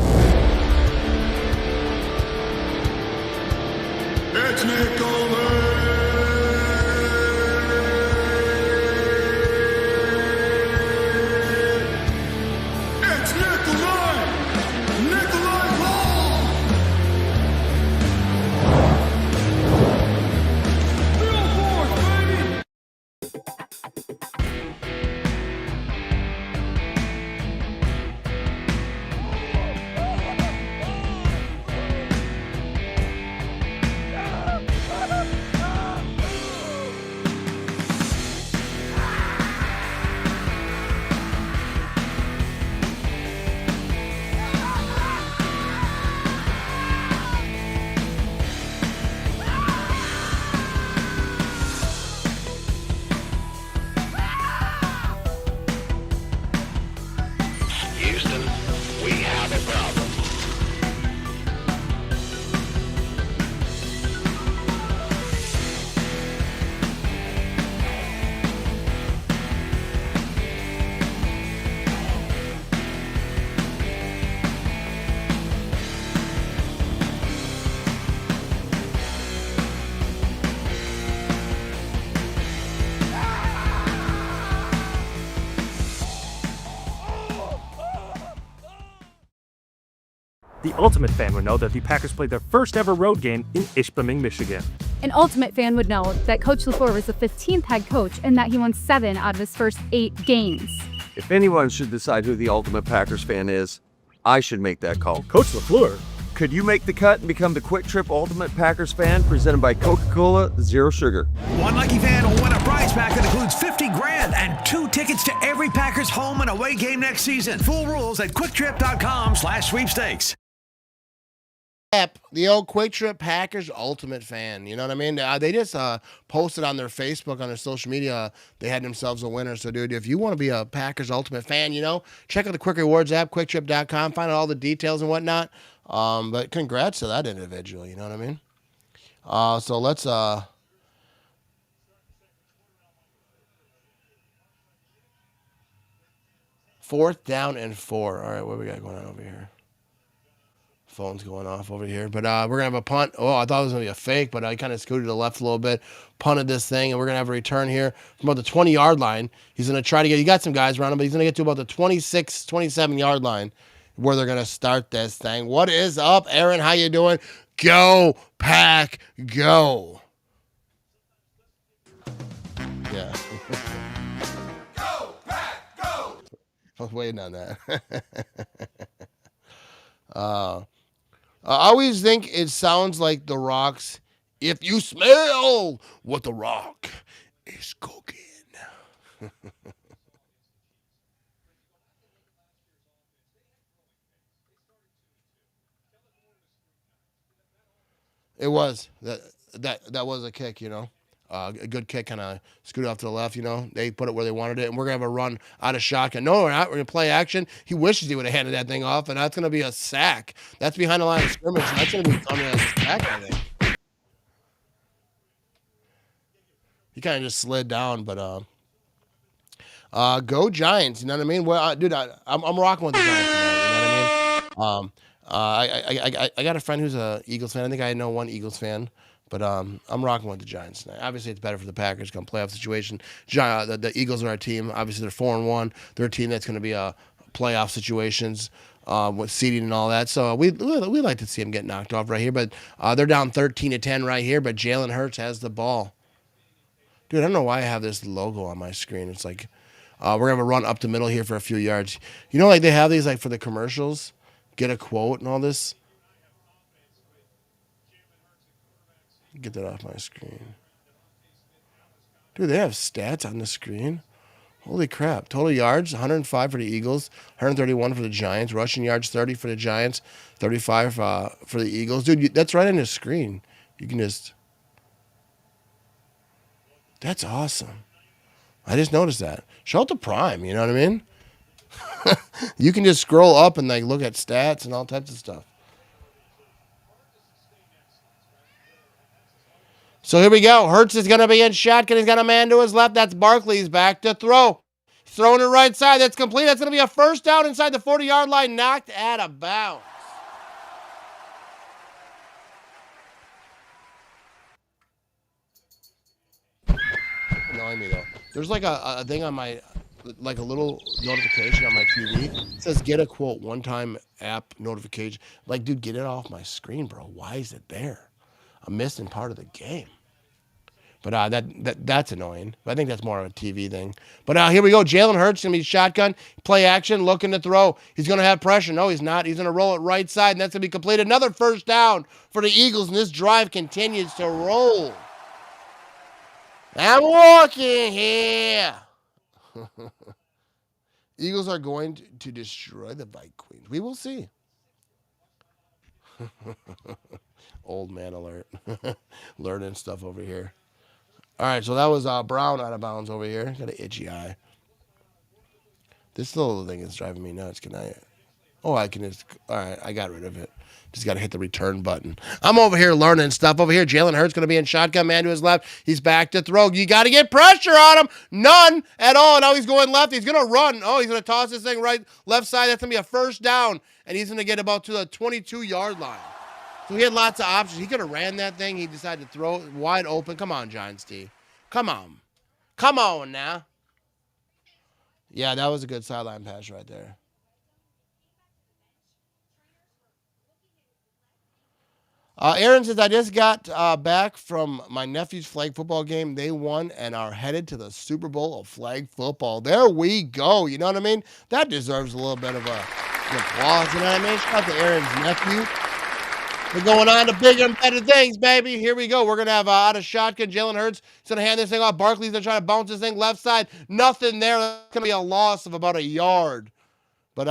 S7: It's Nicolet! It's Nicolet! Nicolet Law! Billboard, baby!
S8: The Ultimate fan would know that the Packers played their first ever road game in Ishpeming, Michigan.
S9: An Ultimate fan would know that Coach LaFleur was the 15th head coach and that he won 7 out of his first 8 games.
S10: If anyone should decide who the Ultimate Packers fan is, I should make that call.
S8: Coach LaFleur?
S10: Could you make the cut and become the Kwik Trip Ultimate Packers fan presented by Coca-Cola Zero Sugar?
S11: One lucky fan will win a prize pack that includes $50,000 and 2 tickets to every Packers home and away game next season. Full rules at quicktrip.com/sweepstakes.
S1: The old Kwik Trip Packers Ultimate Fan. You know what I mean? They just posted on their Facebook, on their social media, they had themselves a winner. So, dude, if you want to be a Packers Ultimate Fan, you know, check out the Quick Rewards app, quicktrip.com, find out all the details and whatnot. But congrats to that individual. You know what I mean? So let's... 4th down and 4. All right, what we got going on over here? Phone's going off over here. But we're going to have a punt. Oh, I thought it was going to be a fake, but I kind of scooted to the left a little bit, punted this thing, and we're going to have a return here from about the 20-yard line. He's going to try to get, he got some guys around him, but he's going to get to about the 26, 27-yard line where they're going to start this thing. What is up, Aaron? How you doing? Go, Pack, go. Yeah.
S7: Go, Pack, go!
S1: I was waiting on that. I always think it sounds like The Rock's "If You Smell What The Rock Is Cooking." It was. That was a kick, you know. A good kick, kind of scooted off to the left, you know. They put it where they wanted it, and we're going to have a run out of shotgun. No, we're not. We're going to play action. He wishes he would have handed that thing off, and that's going to be a sack. That's behind the line of scrimmage. That's going to be coming as a sack, I think. He kind of just slid down, but go Giants. You know what I mean? Well, dude, I'm rocking with the Giants tonight. You know what I mean? I got a friend who's a Eagles fan. I think I know one Eagles fan. But I'm rocking with the Giants tonight. Obviously, it's better for the Packers come playoff situation. The Eagles are our team. Obviously, they're 4-1. They're a team that's going to be playoff situations with seeding and all that. So we like to see them get knocked off right here. But they're down 13-10 right here. But Jalen Hurts has the ball. Dude, I don't know why I have this logo on my screen. It's like we're going to have a run up the middle here for a few yards. You know, like they have these like for the commercials, get a quote and all this. Get that off my screen. Dude, they have stats on the screen. Holy crap. Total yards, 105 for the Eagles, 131 for the Giants. Rushing yards, 30 for the Giants, 35 for the Eagles. Dude, that's right on the screen. You can just... That's awesome. I just noticed that. Show it to Prime, you know what I mean? You can just scroll up and like look at stats and all types of stuff. So here we go. Hurts is going to be in shotgun. He's got a man to his left. That's Barkley's back to throw. Throwing it right side. That's complete. That's going to be a first down inside the 40-yard line. Knocked out of bounds. Annoying me, though. There's like a thing on my, like a little notification on my TV. It says get a quote one-time app notification. Like, dude, get it off my screen, bro. Why is it there? I'm missing part of the game. But that's annoying. But I think that's more of a TV thing. But here we go. Jalen Hurts going to be shotgun. Play action. Looking to throw. He's going to have pressure. No, he's not. He's going to roll it right side. And that's going to be complete. Another first down for the Eagles. And this drive continues to roll. I'm walking here. Eagles are going to destroy the Vikings. We will see. Old man alert. Learning stuff over here. All right, so that was Brown out of bounds over here. Got an itchy eye. This little thing is driving me nuts. Can I? Oh, I can just. All right, I got rid of it. Just got to hit the return button. I'm over here learning stuff. Over here, Jalen Hurts going to be in shotgun, man to his left. He's back to throw. You got to get pressure on him. None at all. Now he's going left. He's going to run. Oh, he's going to toss this thing right, left side. That's going to be a first down, and he's going to get about to the 22-yard line. So he had lots of options. He could have ran that thing. He decided to throw it wide open. Come on, Giants D. Come on. Come on now. Yeah, that was a good sideline pass right there. Aaron says, I just got back from my nephew's flag football game. They won and are headed to the Super Bowl of flag football. There we go. You know what I mean? That deserves a little bit of an applause. You know what I mean? Shout out to Aaron's nephew. We're going on to bigger and better things, baby. Here we go. We're going to have out of shotgun. Jalen Hurts is going to hand this thing off. Barkley's going to try to bounce this thing left side. Nothing there. That's going to be a loss of about a yard. But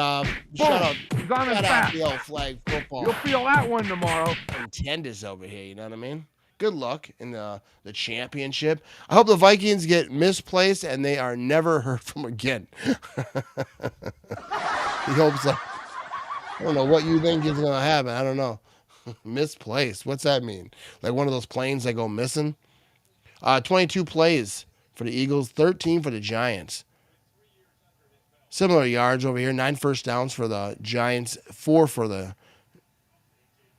S1: shout out.
S3: He's on his
S1: Shut
S3: back.
S1: up, the old flag football.
S3: You'll feel that one tomorrow.
S1: Contenders over here, you know what I mean? Good luck in the championship. I hope the Vikings get misplaced and they are never heard from again. He hopes so. I don't know what you think is going to happen. I don't know. Misplaced. What's that mean? Like one of those planes that go missing? 22 plays for the Eagles, 13 for the Giants. Similar yards over here. 9 first downs for the Giants, 4 for the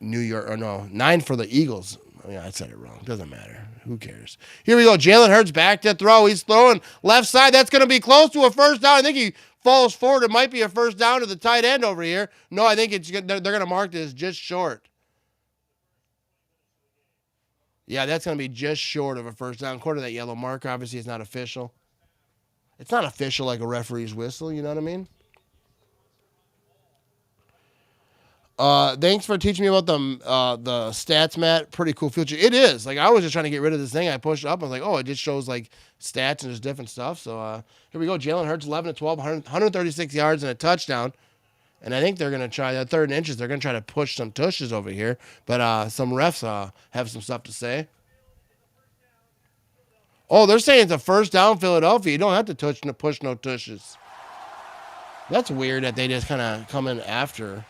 S1: 9 for the Eagles. Oh, yeah, I said it wrong. Doesn't matter. Who cares? Here we go. Jalen Hurts back to throw. He's throwing left side. That's going to be close to a first down. I think he falls forward. It might be a first down to the tight end over here. No, I think they're going to mark this just short. Yeah, that's going to be just short of a first down. According to that yellow mark, obviously it's not official. It's not official like a referee's whistle. You know what I mean? Thanks for teaching me about the stats, Matt. Pretty cool feature. It is. Like, I was just trying to get rid of this thing. I pushed it up. I was like, oh, it just shows like stats and there's different stuff. So here we go. Jalen Hurts, 11 to 12, 136 yards and a touchdown. And I think they're going to try that 3rd and inches. They're going to try to push some tushes over here. But some refs have some stuff to say. Oh, they're saying it's a first down, Philadelphia. You don't have to push no tushes. That's weird that they just kind of come in after.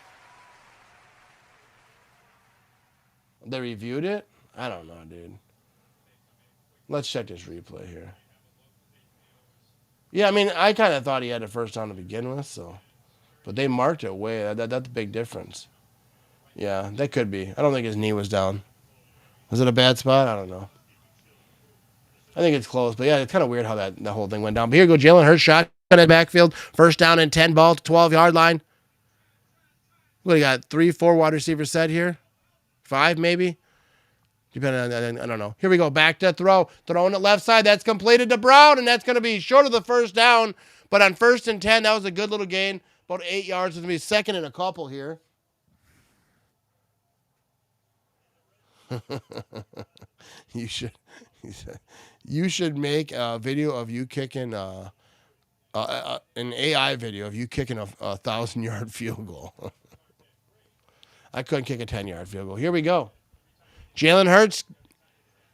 S1: They reviewed it? I don't know, dude. Let's check this replay here. Yeah, I mean, I kind of thought he had a first down to begin with, so. But they marked it way. That's a big difference. Yeah, that could be. I don't think his knee was down. Was it a bad spot? I don't know. I think it's close. But yeah, it's kind of weird how that whole thing went down. But here we go. Jalen Hurts shot in the backfield. First down and 10, ball to 12-yard line. What do you got? 3, 4 wide receivers set here? 5 maybe? Depending on, I don't know. Here we go. Back to throw. Throwing it left side. That's completed to Brown, and that's going to be short of the first down. But on 1st and 10, that was a good little gain. About 8 yards. It's going to be 2nd and a couple here. You should make a video of you kicking an AI video of you kicking a 1,000-yard field goal. I couldn't kick a 10-yard field goal. Here we go. Jalen Hurts.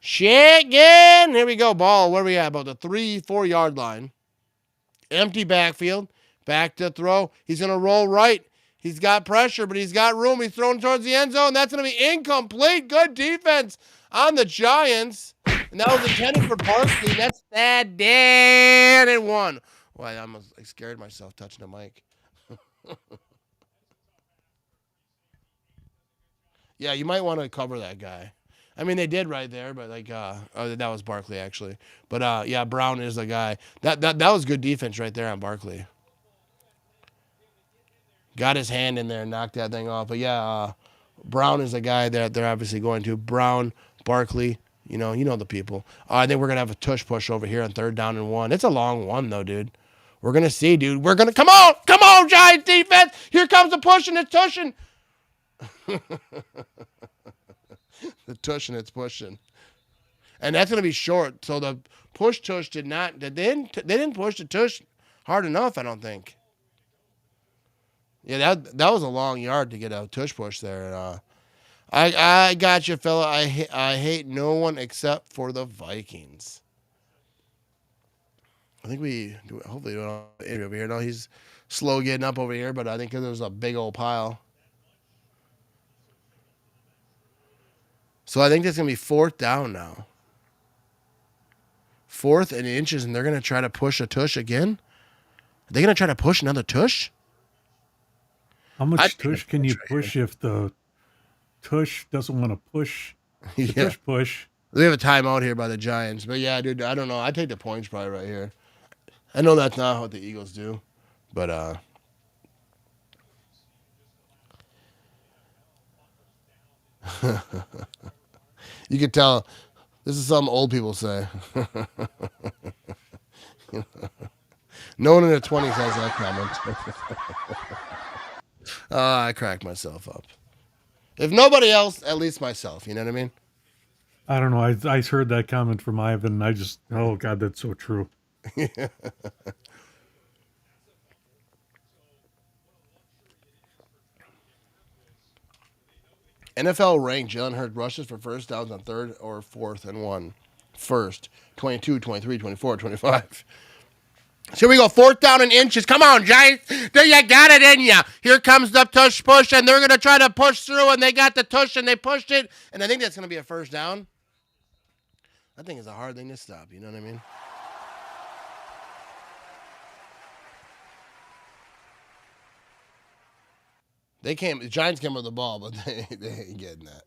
S1: Shaking. Here we go. Ball. Where are we at? About the 3-4 yard line. Empty backfield. Back to throw. He's going to roll right. He's got pressure, but he's got room. He's throwing towards the end zone. That's going to be incomplete. Good defense on the Giants. And that was intended for Barkley. That's that dead and 1. Well, I almost scared myself touching the mic. Yeah, you might want to cover that guy. I mean, they did right there, but like, that was Barkley actually. But yeah, Brown is the guy. That was good defense right there on Barkley. Got his hand in there and knocked that thing off. But yeah, Brown is the guy that they're obviously going to. Brown, Barkley, you know the people. I think we're gonna have a tush push over here on 3rd down and 1. It's a long one though, dude. We're gonna see, dude. We're gonna come on, Giants defense. Here comes the push and the tushing. The tush and it's pushing, and that's gonna be short. So the push tush did not. They didn't push the tush hard enough. I don't think. Yeah, that was a long yard to get a tush push there. I got you, fella. I hate no one except for the Vikings. I think we hopefully don't have an interview over here. No, he's slow getting up over here, but I think there was a big old pile. So I think that's going to be 4th down now. 4th and inches, and they're going to try to push a tush again? Are they going to try to push another tush?
S2: How much tush can you push if the tush doesn't want to push the tush push?
S1: They have a timeout here by the Giants. But yeah, dude, I don't know. I'd take the points probably right here. I know that's not what the Eagles do. But you could tell this is something old people say. No one in their 20s has that comment. I crack myself up. If nobody else, at least myself. You know what I mean?
S2: I don't know. I heard that comment from Ivan. And I just, oh God, that's so true.
S1: NFL ranked Jalen Hurts rushes for first downs on 3rd or 4th and 1. First, 22, 23, 24, 25. So here we go, 4th down and inches. Come on, Giants. There you got it in ya. Here comes the tush push, and they're going to try to push through, and they got the tush, and they pushed it, and I think that's going to be a first down. I think it's a hard thing to stop, you know what I mean? The Giants came with the ball, but they ain't getting that.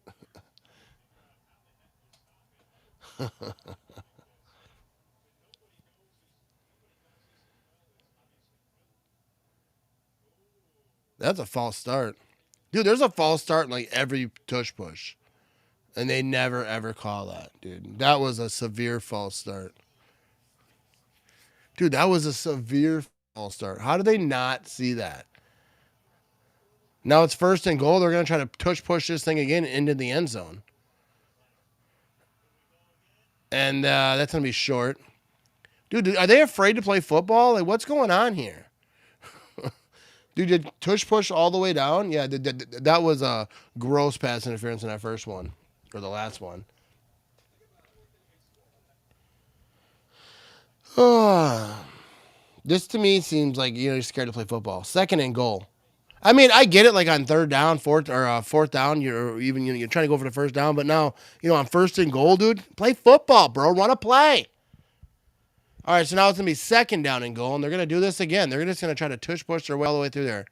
S1: That's a false start. Dude, there's a false start in like every tush push. And they never, ever call that, dude. That was a severe false start. Dude, that was a severe false start. How did they not see that? Now it's 1st and goal. They're going to try to tush push this thing again into the end zone. And that's going to be short. Dude, are they afraid to play football? Like, what's going on here? Dude, did tush push all the way down? Yeah, that was a gross pass interference in that first one. Or the last one. This to me seems like, you're scared to play football. 2nd and goal. I mean, I get it, like on 3rd down, 4th down, you're trying to go for the first down, but now, on 1st and goal, dude, play football, bro. Run a play. All right, so now it's going to be 2nd down and goal, and they're going to do this again. They're just going to try to tush push their way all the way through there.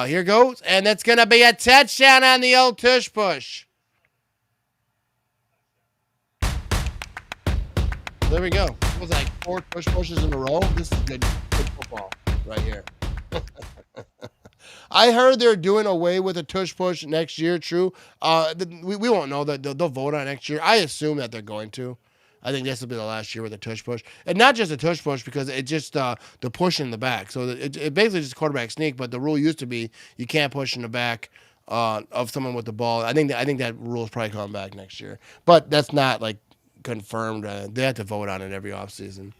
S1: Here goes, and that's going to be a touchdown on the old tush push. There we go. It was like 4 tush pushes in a row. This is good football right here. I heard they're doing away with a tush push next year, true. We won't know that. They'll vote on it next year. I assume that they're going to. I think this will be the last year with a tush push. And not just a tush push, because it's just the push in the back. So it basically just quarterback sneak, but the rule used to be you can't push in the back of someone with the ball. I think that rule is probably coming back next year. But that's not like confirmed. They have to vote on it every offseason.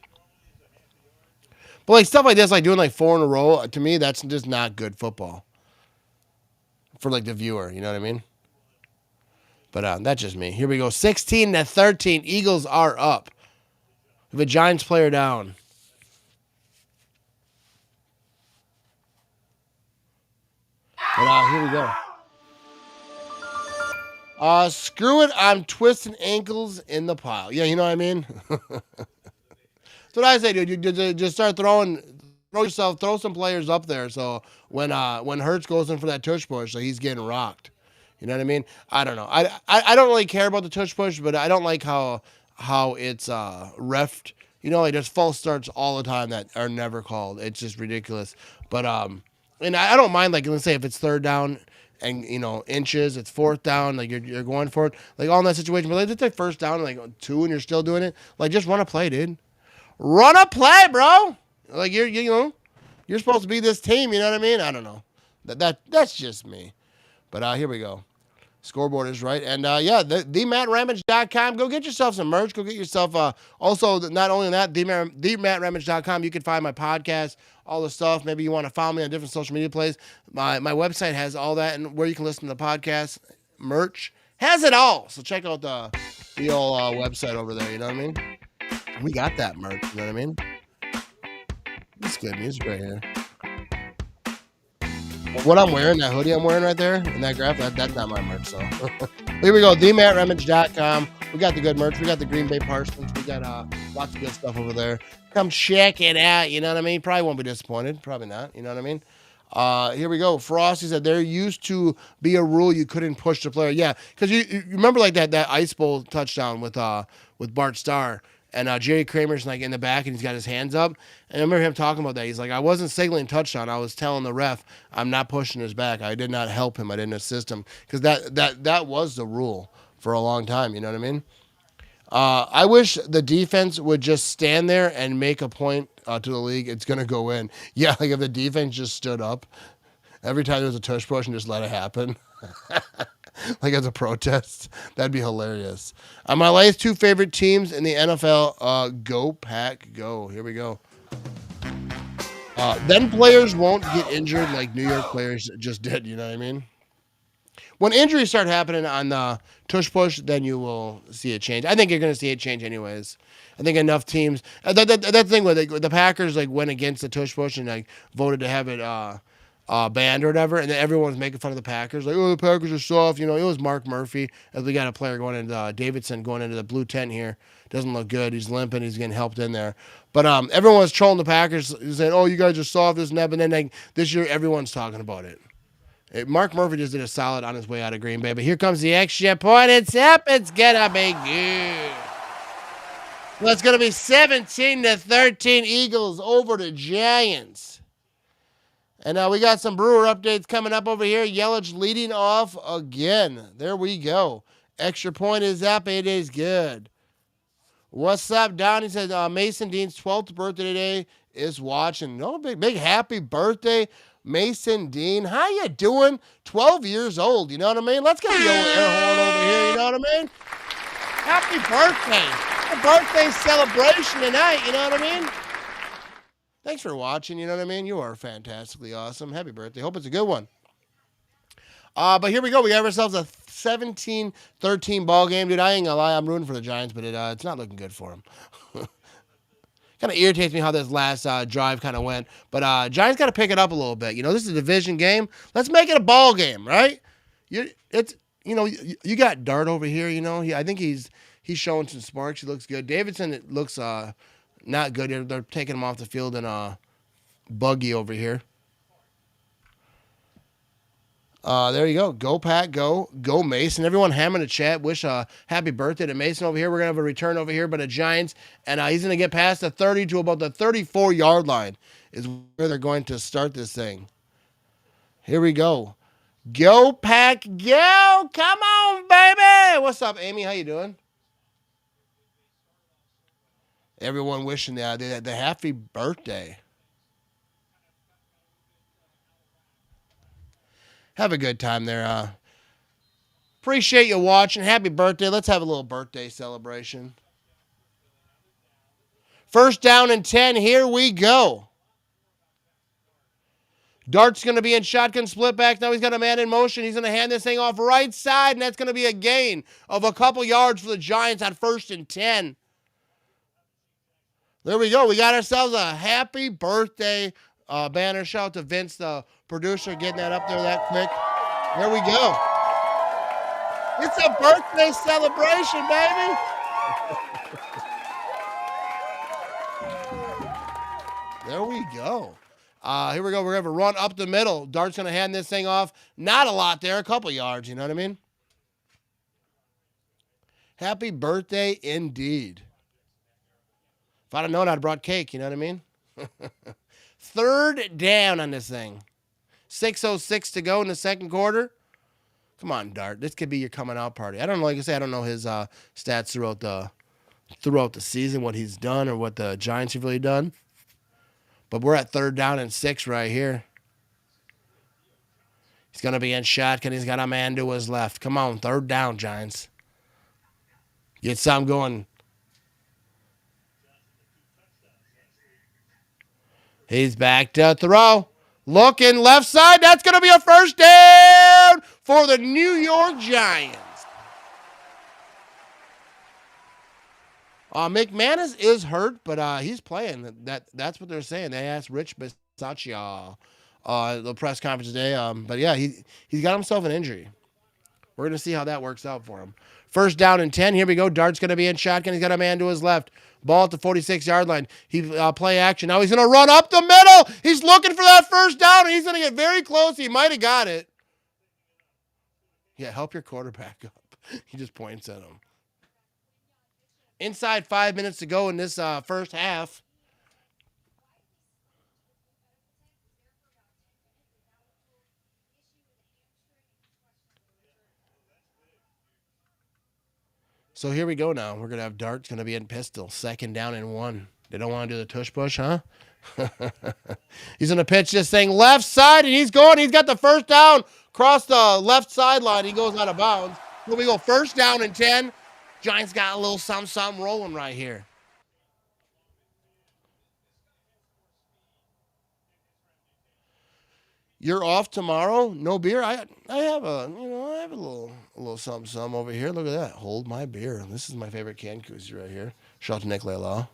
S1: But like stuff like this, like doing like 4 in a row, to me, that's just not good football. For like the viewer, you know what I mean? But that's just me. Here we go. 16-13. Eagles are up. We have a Giants player down. But here we go. Screw it. I'm twisting ankles in the pile. Yeah, you know what I mean? That's what I say, dude. You just start throw some players up there. So when Hurts goes in for that tush push, so he's getting rocked. You know what I mean? I don't know. I don't really care about the tush push, but I don't like how it's reffed. Like there's false starts all the time that are never called. It's just ridiculous. But and I don't mind, like, let's say if it's 3rd down and inches, it's 4th down, like you're going for it, like all in that situation. But like it's like 1st down, like 2, and you're still doing it. Like just run a play, dude. Run a play, bro. Like you're supposed to be this team. You know what I mean? I don't know. That's just me. But here we go. Scoreboard is right. And themattramage.com. Go get yourself some merch. Go get yourself also, not only that, themattramage.com. You can find my podcast, all the stuff. Maybe you want to follow me on different social media plays. My website has all that, and where you can listen to the podcast. Merch has it all. So check out the old website over there. You know what I mean? We got that merch. You know what I mean? It's good music right here. What I'm wearing, that hoodie I'm wearing right there, in that graph, that's not my merch, so. Here we go, themattramage.com. We got the good merch. We got the Green Bay Parsons. We got lots of good stuff over there. Come check it out, you know what I mean? Probably won't be disappointed. Probably not, you know what I mean? Here we go. Frosty said there used to be a rule you couldn't push the player. Yeah, because you remember like that Ice Bowl touchdown with Bart Starr. And Jerry Kramer's like in the back, and he's got his hands up. And I remember him talking about that. He's like, I wasn't signaling touchdown. I was telling the ref I'm not pushing his back. I did not help him. I didn't assist him, because that was the rule for a long time. You know what I mean? I wish the defense would just stand there and make a point to the league. It's gonna go in. Yeah, like if the defense just stood up every time there was a tush push and just let it happen. Like as a protest, that'd be hilarious. My last 2 favorite teams in the NFL, go Pack, go. Here we go. Then players won't get injured like New York players just did. You know what I mean? when injuries start happening on the tush push, then you will see a change. I think you're going to see a change anyways. I think enough teams. That thing where the Packers like went against the tush push and like voted to have it banned or whatever, and then everyone was making fun of the Packers, like, oh, the Packers are soft. You know, it was Mark Murphy. As we got a player going into Davidson going into the blue tent here. Doesn't look good. He's limping. He's getting helped in there. But everyone was trolling the Packers, saying, oh, you guys are soft, this and that. But then like, this year, everyone's talking about it. Mark Murphy just did a solid on his way out of Green Bay. But here comes the extra point. It's up. It's going to be good. Well, it's going to be 17-13 Eagles over the Giants. And we got some Brewer updates coming up over here. Yelich leading off again. There we go. Extra point is up. It is good. What's up, Don? He says Mason Dean's 12th birthday today is watching. Oh, big happy birthday, Mason Dean. How you doing? 12 years old, you know what I mean? Let's get the old air horn over here, you know what I mean? Happy birthday. A birthday celebration tonight, you know what I mean? Thanks for watching, you know what I mean? You are fantastically awesome. Happy birthday. Hope it's a good one. But here we go. We have ourselves a 17-13 ball game. Dude, I ain't gonna lie. I'm rooting for the Giants, but it's not looking good for them. Kind of irritates me how this last drive kind of went. But Giants got to pick it up a little bit. You know, this is a division game. Let's make it a ball game, right? You got Dart over here, you know. I think he's showing some sparks. He looks good. Davidson, it looks not good. They're taking him off the field in buggy over here. There you go. Go Pack, go Mason. Everyone hammering the chat. Wish happy birthday to Mason over here. We're going to have a return over here, but a Giants. And he's going to get past the 30 to about the 34-yard line is where they're going to start this thing. Here we go. Go Pack, go. Come on, baby. What's up, Amy? How you doing? Everyone wishing the happy birthday. Have a good time there. Appreciate you watching. Happy birthday. Let's have a little birthday celebration. First down and 10. Here we go. Dart's going to be in shotgun split back. Now he's got a man in motion. He's going to hand this thing off right side, and that's going to be a gain of a couple yards for the Giants on 1st and 10. There we go. We got ourselves a happy birthday banner. Shout out to Vince, the producer, getting that up there that quick. There we go. It's a birthday celebration, baby. There we go. Here we go. We're going to have a run up the middle. Dart's going to hand this thing off. Not a lot there. A couple yards. You know what I mean? Happy birthday indeed. If I'd have known, I'd have brought cake. You know what I mean? Third down on this thing. 6:06 to go in the second quarter. Come on, Dart. This could be your coming out party. I don't know. Like I say, I don't know his stats throughout the season, what he's done or what the Giants have really done. But we're at 3rd down and 6 right here. He's going to be in shotgun. He's got a man to his left. Come on, 3rd down, Giants. Get some going. He's back to throw. Looking left side. That's going to be a first down for the New York Giants. McManus is hurt, but he's playing. That's what they're saying. They asked Rich Bisaccia the press conference today. But yeah, he's got himself an injury. We're going to see how that works out for him. 1st down and 10. Here we go. Dart's going to be in shotgun. He's got a man to his left. Ball at the 46-yard line. He play action. Now he's going to run up the middle. He's looking for that 1st down, and he's going to get very close. He might have got it. Yeah, help your quarterback up. He just points at him. Inside 5 minutes to go in this first half. So here we go now. We're going to have Dart's going to be in pistol. 2nd down and 1. They don't want to do the tush push, huh? He's going to pitch this thing left side, and he's going. He's got the 1st down across the left sideline. He goes out of bounds. Here we go. 1st down and 10. Giants got a little something rolling right here. You're off tomorrow? No beer? I have have a little something over here. Look at that. Hold my beer. This is my favorite can koozie right here. Shout out to Nicolet Law.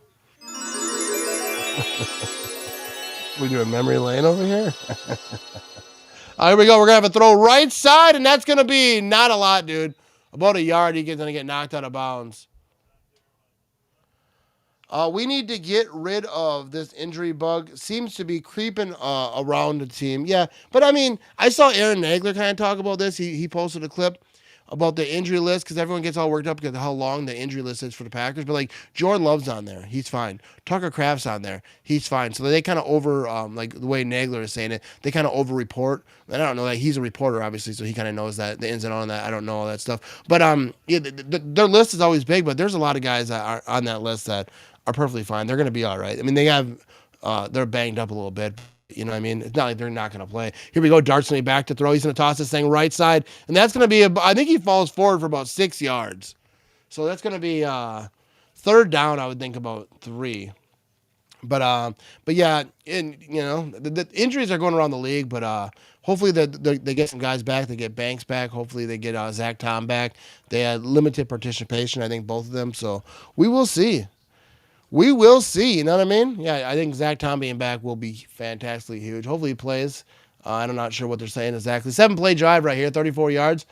S1: We do a memory lane over here. All right, here we go. We're going to have a throw right side, and that's going to be not a lot, dude. About a yard, he's going to get knocked out of bounds. We need to get rid of this injury bug. Seems to be creeping around the team. Yeah, but I mean, I saw Aaron Nagler kind of talk about this. He posted a clip about the injury list because everyone gets all worked up because of how long the injury list is for the Packers. But like Jordan Love's on there, he's fine. Tucker Kraft's on there, he's fine. So they kind of like the way Nagler is saying it, they kind of over-report. And I don't know that he's a reporter, obviously, so he kind of knows that the ins and outs on that. I don't know all that stuff. But yeah, their list is always big. But there's a lot of guys that are on that list that are perfectly fine. They're going to be all right. I mean, they're banged up a little bit. You know what I mean? It's not like they're not going to play. Here we go. Dart's going to be back to throw. He's going to toss this thing right side. And that's going to be, I think he falls forward for about 6 yards. So that's going to be third down, I would think about 3. But yeah, the injuries are going around the league, but hopefully they get some guys back. They get Banks back. Hopefully they get Zach Tom back. They had limited participation, I think, both of them. So we will see. We will see, you know what I mean? Yeah, I think Zach Tom being back will be fantastically huge. Hopefully he plays. I'm not sure what they're saying exactly. 7-play drive right here, 34 yards.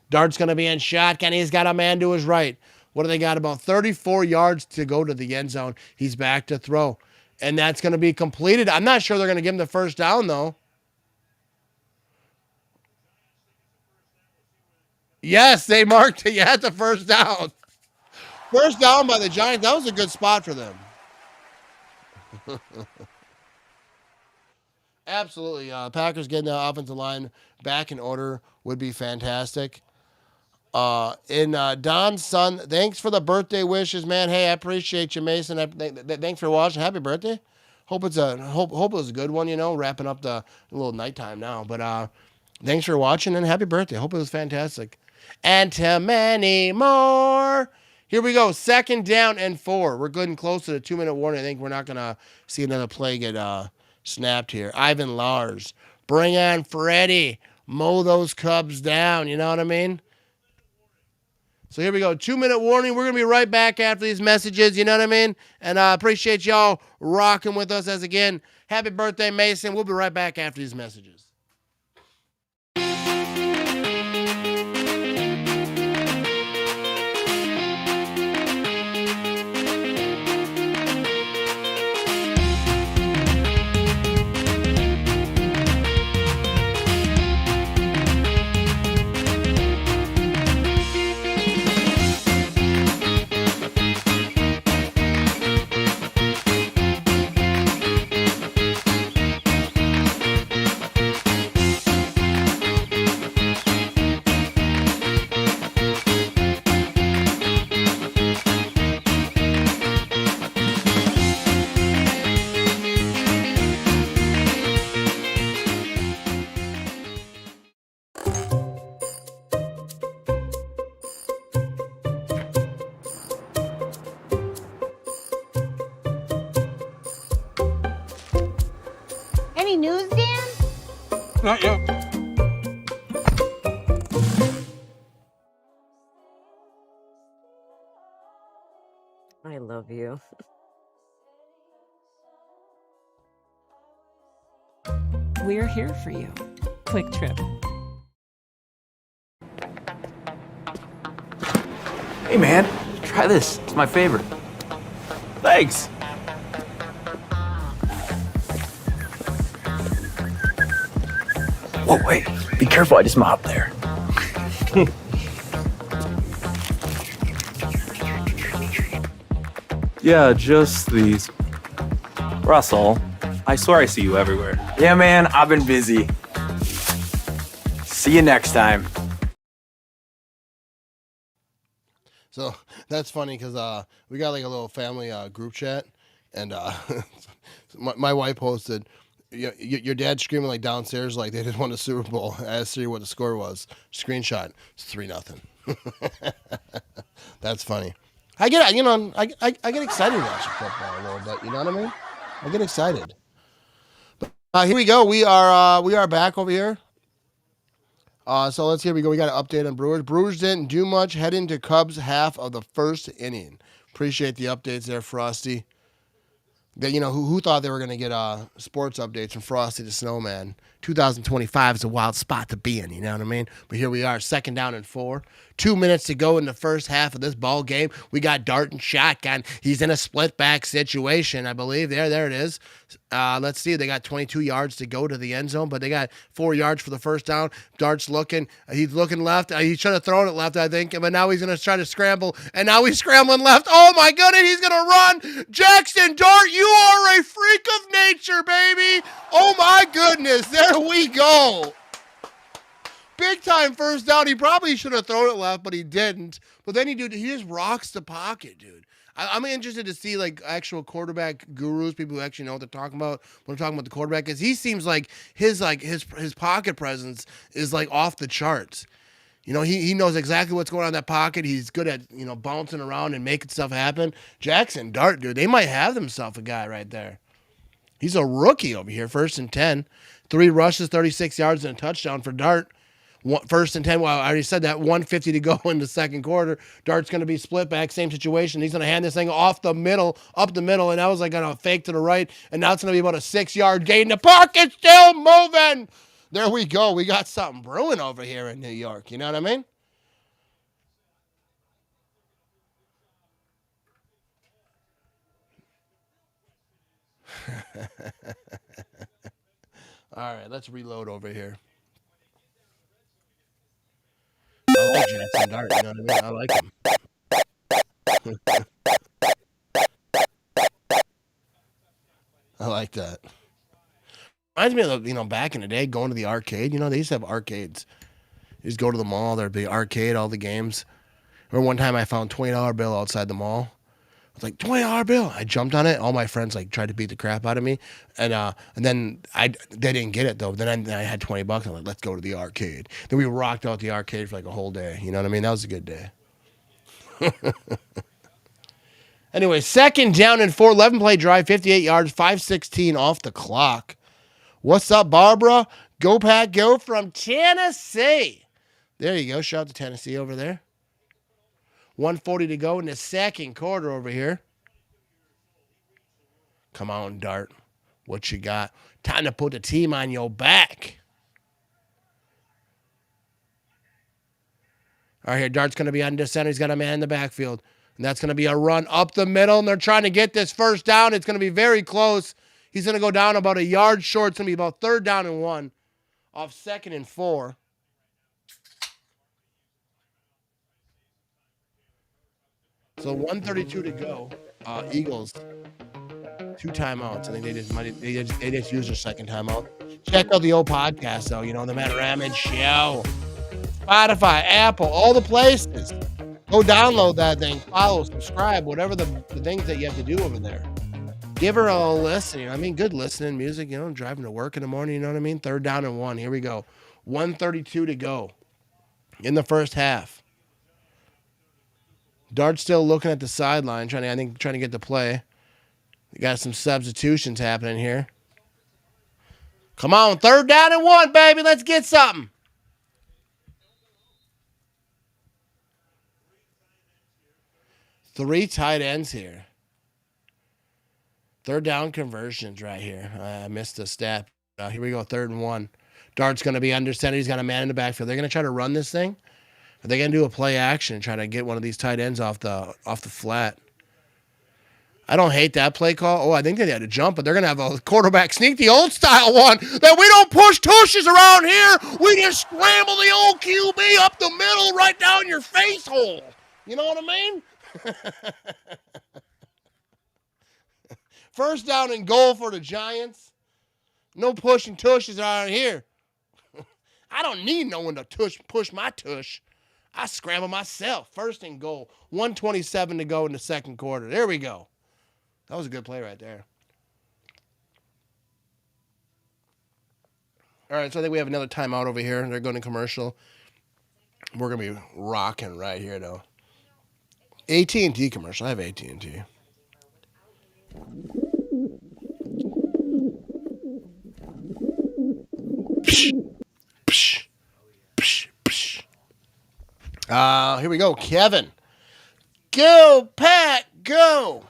S1: Dart's going to be in shotgun. He's got a man to his right. What do they got? About 34 yards to go to the end zone. He's back to throw. And that's going to be completed. I'm not sure they're going to give him the first down, though. Yes, they marked it. Yeah, the first down. First down by the Giants. That was a good spot for them. Absolutely. Packers getting the offensive line back in order would be fantastic. Don's son, thanks for the birthday wishes, man. Hey, I appreciate you, Mason. Thanks for watching. Happy birthday. Hope it was a good one, wrapping up the little nighttime now. But thanks for watching and happy birthday. Hope it was fantastic. And to many more. Here we go. 2nd down and 4. We're good and close to the 2-minute warning. I think we're not going to see another play get snapped here. Ivan Lars. Bring on Freddie. Mow those Cubs down. You know what I mean? So here we go. 2-minute warning. We're going to be right back after these messages. You know what I mean? And I appreciate y'all rocking with us as again. Happy birthday, Mason. We'll be right back after these messages.
S12: Any news, Dan?
S2: Not yet.
S12: I love you.
S13: We're here for you. Kwik Trip.
S5: Hey man, try this. It's my favorite. Thanks. Whoa, wait. Be careful, I just mopped there.
S8: Yeah, just these. Russell, I swear I see you everywhere.
S5: Yeah, man, I've been busy. See you next time.
S1: So that's funny because we got like a little family group chat, and my wife posted, your dad screaming like downstairs like they just won the Super Bowl. I asked Siri what the score was. Screenshot. It's 3-0. That's funny. I get I get excited watching football a little bit. You know what I mean? I get excited. But here we go. We are back over here. So let's here we go. We got an update on Brewers. Brewers didn't do much. Head into Cubs half of the first inning. Appreciate the updates there, Frosty. That who thought they were going to get sports updates from Frosty the Snowman. 2025 is a wild spot to be in, you know what I mean? But here we are, 2nd down and 4. 2 minutes to go in the first half of this ball game. We got Dart and shotgun. He's in a split back situation, I believe. There it is. Let's see. They got 22 yards to go to the end zone, but they got 4 yards for the first down. Dart's looking. He's looking left. He should have thrown it left, I think, but now he's going to try to scramble, and now he's scrambling left. Oh, my goodness, he's going to run. Jackson Dart, you are a freak of nature, baby. Oh, my goodness. There we go. Big time first down. He probably should have thrown it left, but he didn't. But then he just rocks the pocket, dude. I'm interested to see like actual quarterback gurus, people who actually know what they're talking about when they're talking about the quarterback, because he seems like his pocket presence is like off the charts. He knows exactly what's going on in that pocket. He's good at bouncing around and making stuff happen. Jackson Dart, dude, they might have themselves a guy right there. He's a rookie over here. 1st and 10, 3 rushes, 36 yards, and a touchdown for Dart. 1st and 10. Well, I already said that. 1:50 to go in the second quarter. Dart's going to be split back, same situation. He's going to hand this thing off the middle, up the middle, and that was like going to fake to the right. And now it's going to be about a 6-yard gain. The pocket's still moving. There we go. We got something brewing over here in New York. You know what I mean? All right, let's reload over here. I like Jackson Dart, you know what I mean? I like him. I like that. Reminds me of, back in the day, going to the arcade. They used to have arcades. You just go to the mall, there'd be arcade, all the games. Remember one time I found a $20 bill outside the mall. I was like, $20 bill. I jumped on it. All my friends tried to beat the crap out of me. And then they didn't get it though. Then I had $20. I'm like, let's go to the arcade. Then we rocked out the arcade for like a whole day. You know what I mean? That was a good day. Anyway, 2nd down and 4, 11-play drive, 58 yards, 5:16 off the clock. What's up, Barbara? Go Pack, go from Tennessee. There you go. Shout out to Tennessee over there. 1:40 to go in the second quarter over here. Come on, Dart. What you got? Time to put the team on your back. All right, here, Dart's going to be under center. He's got a man in the backfield. And that's going to be a run up the middle, and they're trying to get this first down. It's going to be very close. He's going to go down about a yard short. It's going to be about 3rd down and 1 off 2nd and 4. So 1:32 to go. Eagles, 2 timeouts. I think they just used their second timeout. Check out the old podcast, though. The Matt Ramage Show. Spotify, Apple, all the places. Go download that thing. Follow, subscribe, whatever the things that you have to do over there. Give her a listen. Good listening music. Driving to work in the morning. You know what I mean? 3rd down and 1. Here we go. 1:32 to go in the first half. Dart's still looking at the sideline, trying to get the play. We got some substitutions happening here. Come on, 3rd down and 1, baby. Let's get something. Three tight ends here. 3rd down conversions right here. I missed the stat. Here we go, 3rd and 1. Dart's going to be under center. He's got a man in the backfield. They're going to try to run this thing. Are they going to do a play action and try to get one of these tight ends off the flat? I don't hate that play call. Oh, I think they had to jump, but they're going to have a quarterback sneak, the old style one, that we don't push tushes around here. We just scramble the old QB up the middle right down your face hole. You know what I mean? 1st down and goal for the Giants. No pushing tushes around here. I don't need no one to push my tush. I scramble myself. 1st and goal. 1:27 to go in the second quarter. There we go. That was a good play right there. All right, so I think we have another timeout over here. They're going to commercial. We're going to be rocking right here, though. AT&T commercial. I have AT&T. Psh, psh, psh. Here we go. Kevin. Go, Pat, go.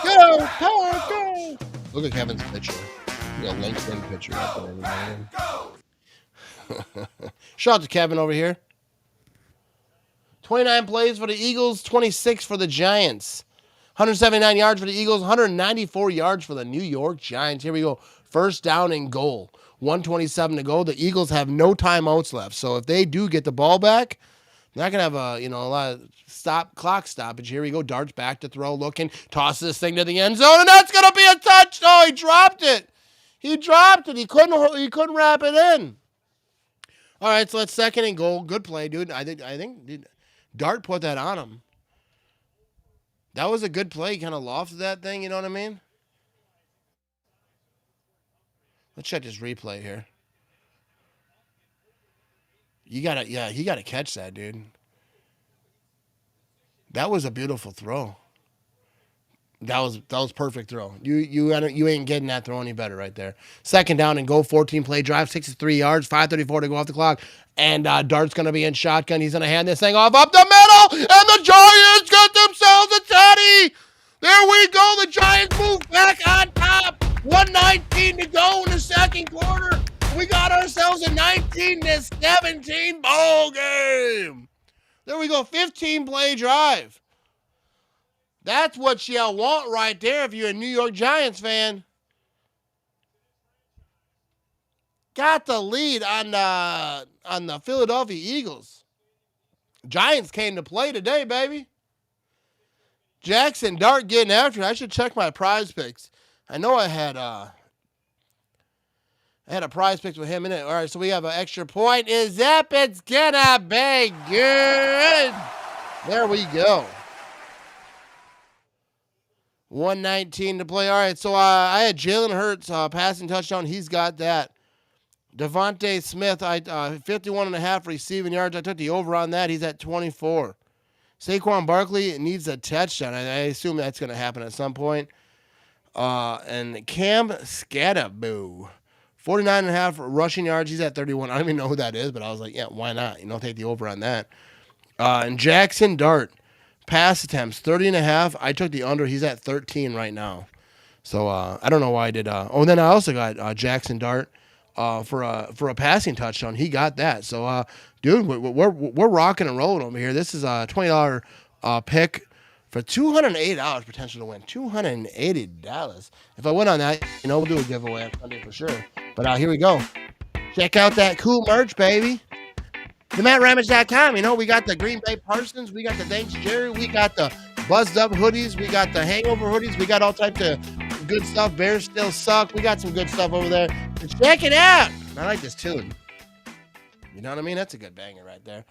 S1: Go, Pat, go. Look at Kevin's picture. A LinkedIn picture right there. Shout out to Kevin over here. 29 plays for the Eagles, 26 for the Giants. 179 yards for the Eagles, 194 yards for the New York Giants. Here we go. First down and goal. 127 to go. The Eagles have no timeouts left. So if they do get the ball back, they're not going to have a lot of clock stoppage. Here we go. Darts back to throw, looking, tosses this thing to the end zone, and that's going to be a touch. Oh, he dropped it. He dropped it. He couldn't wrap it in. All right, so that's second and goal. Good play, dude. I think dude, Dart put that on him. That was a good play. He kind of lofted that thing, you know what I mean? Let's check this replay here. He gotta catch that, dude. That was a beautiful throw. That was perfect throw. You ain't getting that throw any better right there. Second down and go, 14 play drive, 63 yards, 5:34 to go off the clock. And Dart's going to be in shotgun. He's going to hand this thing off up the middle. And the Giants get themselves a teddy. There we go. The Giants move back on top. 1:19 to go in the second quarter. We got ourselves a 19-17 ball game. There we go. 15 play drive. That's what you want right there if you're a New York Giants fan. Got the lead on the Philadelphia Eagles. Giants came to play today, baby. Jackson Dart getting after it. I should check my prize picks. I know I had a prize picks with him in it. All right, so we have an extra point. Is up. It's gonna be good. There we go. 1:19 to play. All right, so I had Jalen Hurts passing touchdown. He's got that. Devontae Smith, 51.5 receiving yards. I took the over on that. He's at 24. Saquon Barkley needs a touchdown. I assume that's going to happen at some point. And Cam Scatterboo, 49.5 rushing yards. He's at 31. I don't even know who that is, but I was like, yeah, why not? Take the over on that. And Jackson Dart, pass attempts, 30.5. I took the under. He's at 13 right now. So I don't know why I did. Then I also got Jackson Dart for a passing touchdown. He got that. So, dude, we're rocking and rolling over here. This is a $20 pick for $280 potential to win. $280. If I win on that, we'll do a giveaway on Sunday for sure. But here we go. Check out that cool merch, baby. TheMattRamage.com. We got the Green Bay Parsons. We got the Thanks Jerry. We got the Buzzed Up hoodies. We got the Hangover hoodies. We got all types of good stuff. Bears still suck. We got some good stuff over there. So check it out. I like this tune. You know what I mean? That's a good banger right there.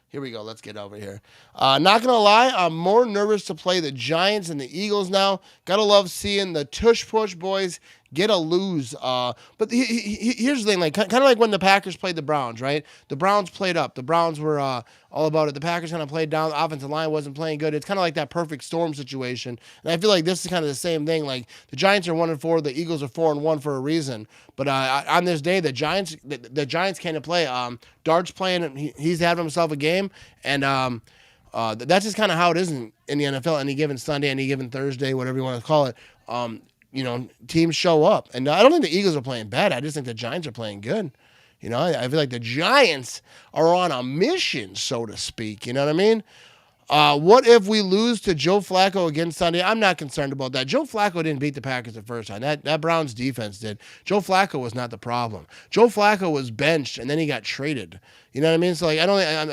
S1: Here we go. Let's get over here. Not going to lie, I'm more nervous to play the Giants and the Eagles now. Got to love seeing the Tush Push boys get a lose. But here's the thing, kind of like when the Packers played the Browns, right? The Browns played up. The Browns were all about it. The Packers kind of played down. The offensive line wasn't playing good. It's kind of like that perfect storm situation. And I feel like this is kind of the same thing. Like the Giants are 1-4. The Eagles are 4-1 for a reason. But on this day, the Giants came to play. Dart's playing. He's having himself a game. And that's just kind of how it is in the NFL. Any given Sunday, any given Thursday, whatever you want to call it. Teams show up. And I don't think the Eagles are playing bad. I just think the Giants are playing good. I feel like the Giants are on a mission, so to speak. You know what I mean? What if we lose to Joe Flacco again Sunday? I'm not concerned about that. Joe Flacco didn't beat the Packers the first time. That Browns defense did. Joe Flacco was not the problem. Joe Flacco was benched, and then he got traded. You know what I mean? So,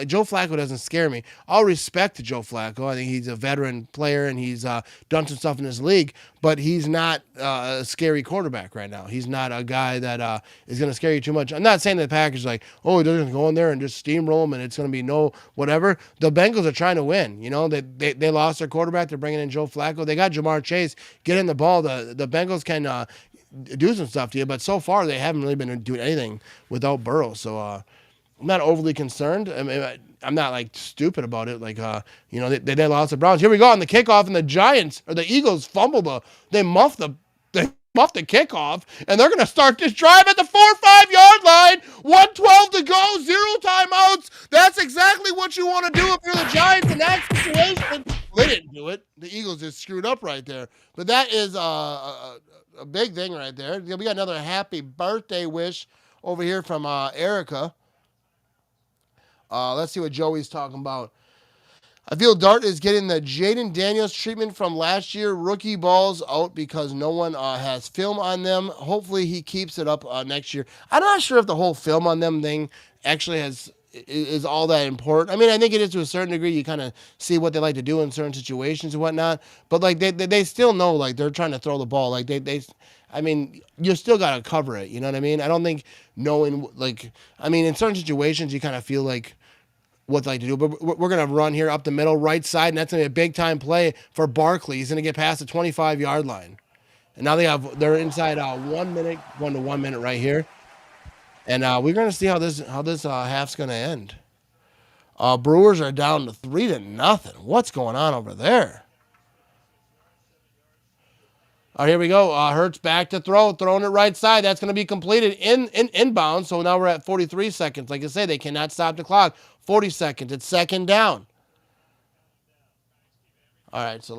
S1: Joe Flacco doesn't scare me. All respect to Joe Flacco. I think he's a veteran player, and he's done some stuff in this league, but he's not a scary quarterback right now. He's not a guy that is going to scare you too much. I'm not saying that the Packers they're going to go in there and just steamroll them, and it's going to be no whatever. The Bengals are trying to win. They lost their quarterback. They're bringing in Joe Flacco. They got Jamar Chase. Get in the ball. The Bengals can do some stuff to you, but so far they haven't really been doing anything without Burrow. So I'm not overly concerned. I mean, I'm not stupid about it. They lost the Browns. Here we go on the kickoff, and the Giants or the Eagles fumbled. They muffed muff the kickoff, and they're going to start this drive at the 4 or 5 yard line. 1:12 to go, 0 timeouts. That's exactly what you want to do if you're the Giants in that situation. They didn't do it. The Eagles just screwed up right there. But that is a big thing right there. We got another happy birthday wish over here from Erica. Let's see what Joey's talking about. I feel Dart is getting the Jaden Daniels treatment from last year. Rookie balls out because no one has film on them. Hopefully he keeps it up next year. I'm not sure if the whole film on them thing actually is all that important. I mean, I think it is to a certain degree. You kind of see what they like to do in certain situations and whatnot. But like they still know like they're trying to throw the ball. Like I mean, you still got to cover it. You know what I mean? I don't think knowing like, I mean, in certain situations you kind of feel like what they like to do. But we're going to run here up the middle, right side, and that's going to be a big-time play for Barkley. He's going to get past the 25-yard line. And now they're inside 1 minute, 1 to 1 minute right here. And we're going to see how this half's going to end. Brewers are down to 3-0. What's going on over there? All right, here we go. Hurts back to throw, throwing it right side. That's going to be completed inbound. So now we're at 43 seconds. Like I say, they cannot stop the clock. 40 seconds. It's second down. All right, so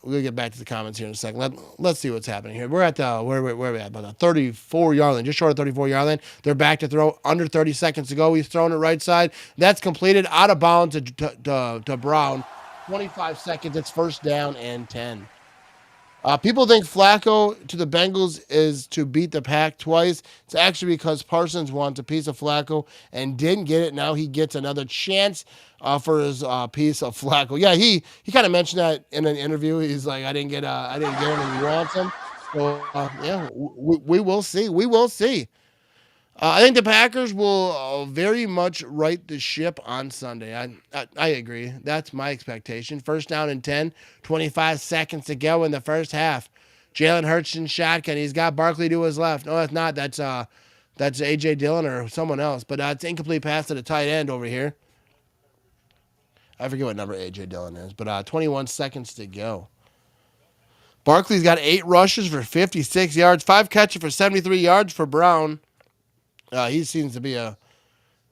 S1: we'll get back to the comments here in a second. Let's see what's happening here. We're at where are we at? About the 34-yard line, just short of 34-yard line. They're back to throw under 30 seconds to go. He's throwing it right side. That's completed out of bounds to Brown. 25 seconds. It's first down and 10. People think Flacco to the Bengals is to beat the pack twice. It's actually because Parsons wants a piece of Flacco and didn't get it. Now he gets another chance for his piece of Flacco. Yeah, he kind of mentioned that in an interview. He's like, I didn't get him, and he wants him. So yeah, we will see. We will see. I think the Packers will very much right the ship on Sunday. I agree. That's my expectation. First down and 10, 25 seconds to go in the first half. Jalen Hurts in shotgun. He's got Barkley to his left. No, that's not. That's A.J. Dillon or someone else. But it's incomplete pass to the tight end over here. I forget what number A.J. Dillon is. But 21 seconds to go. Barkley's got 8 rushes for 56 yards, 5 catches for 73 yards for Brown. He seems to be a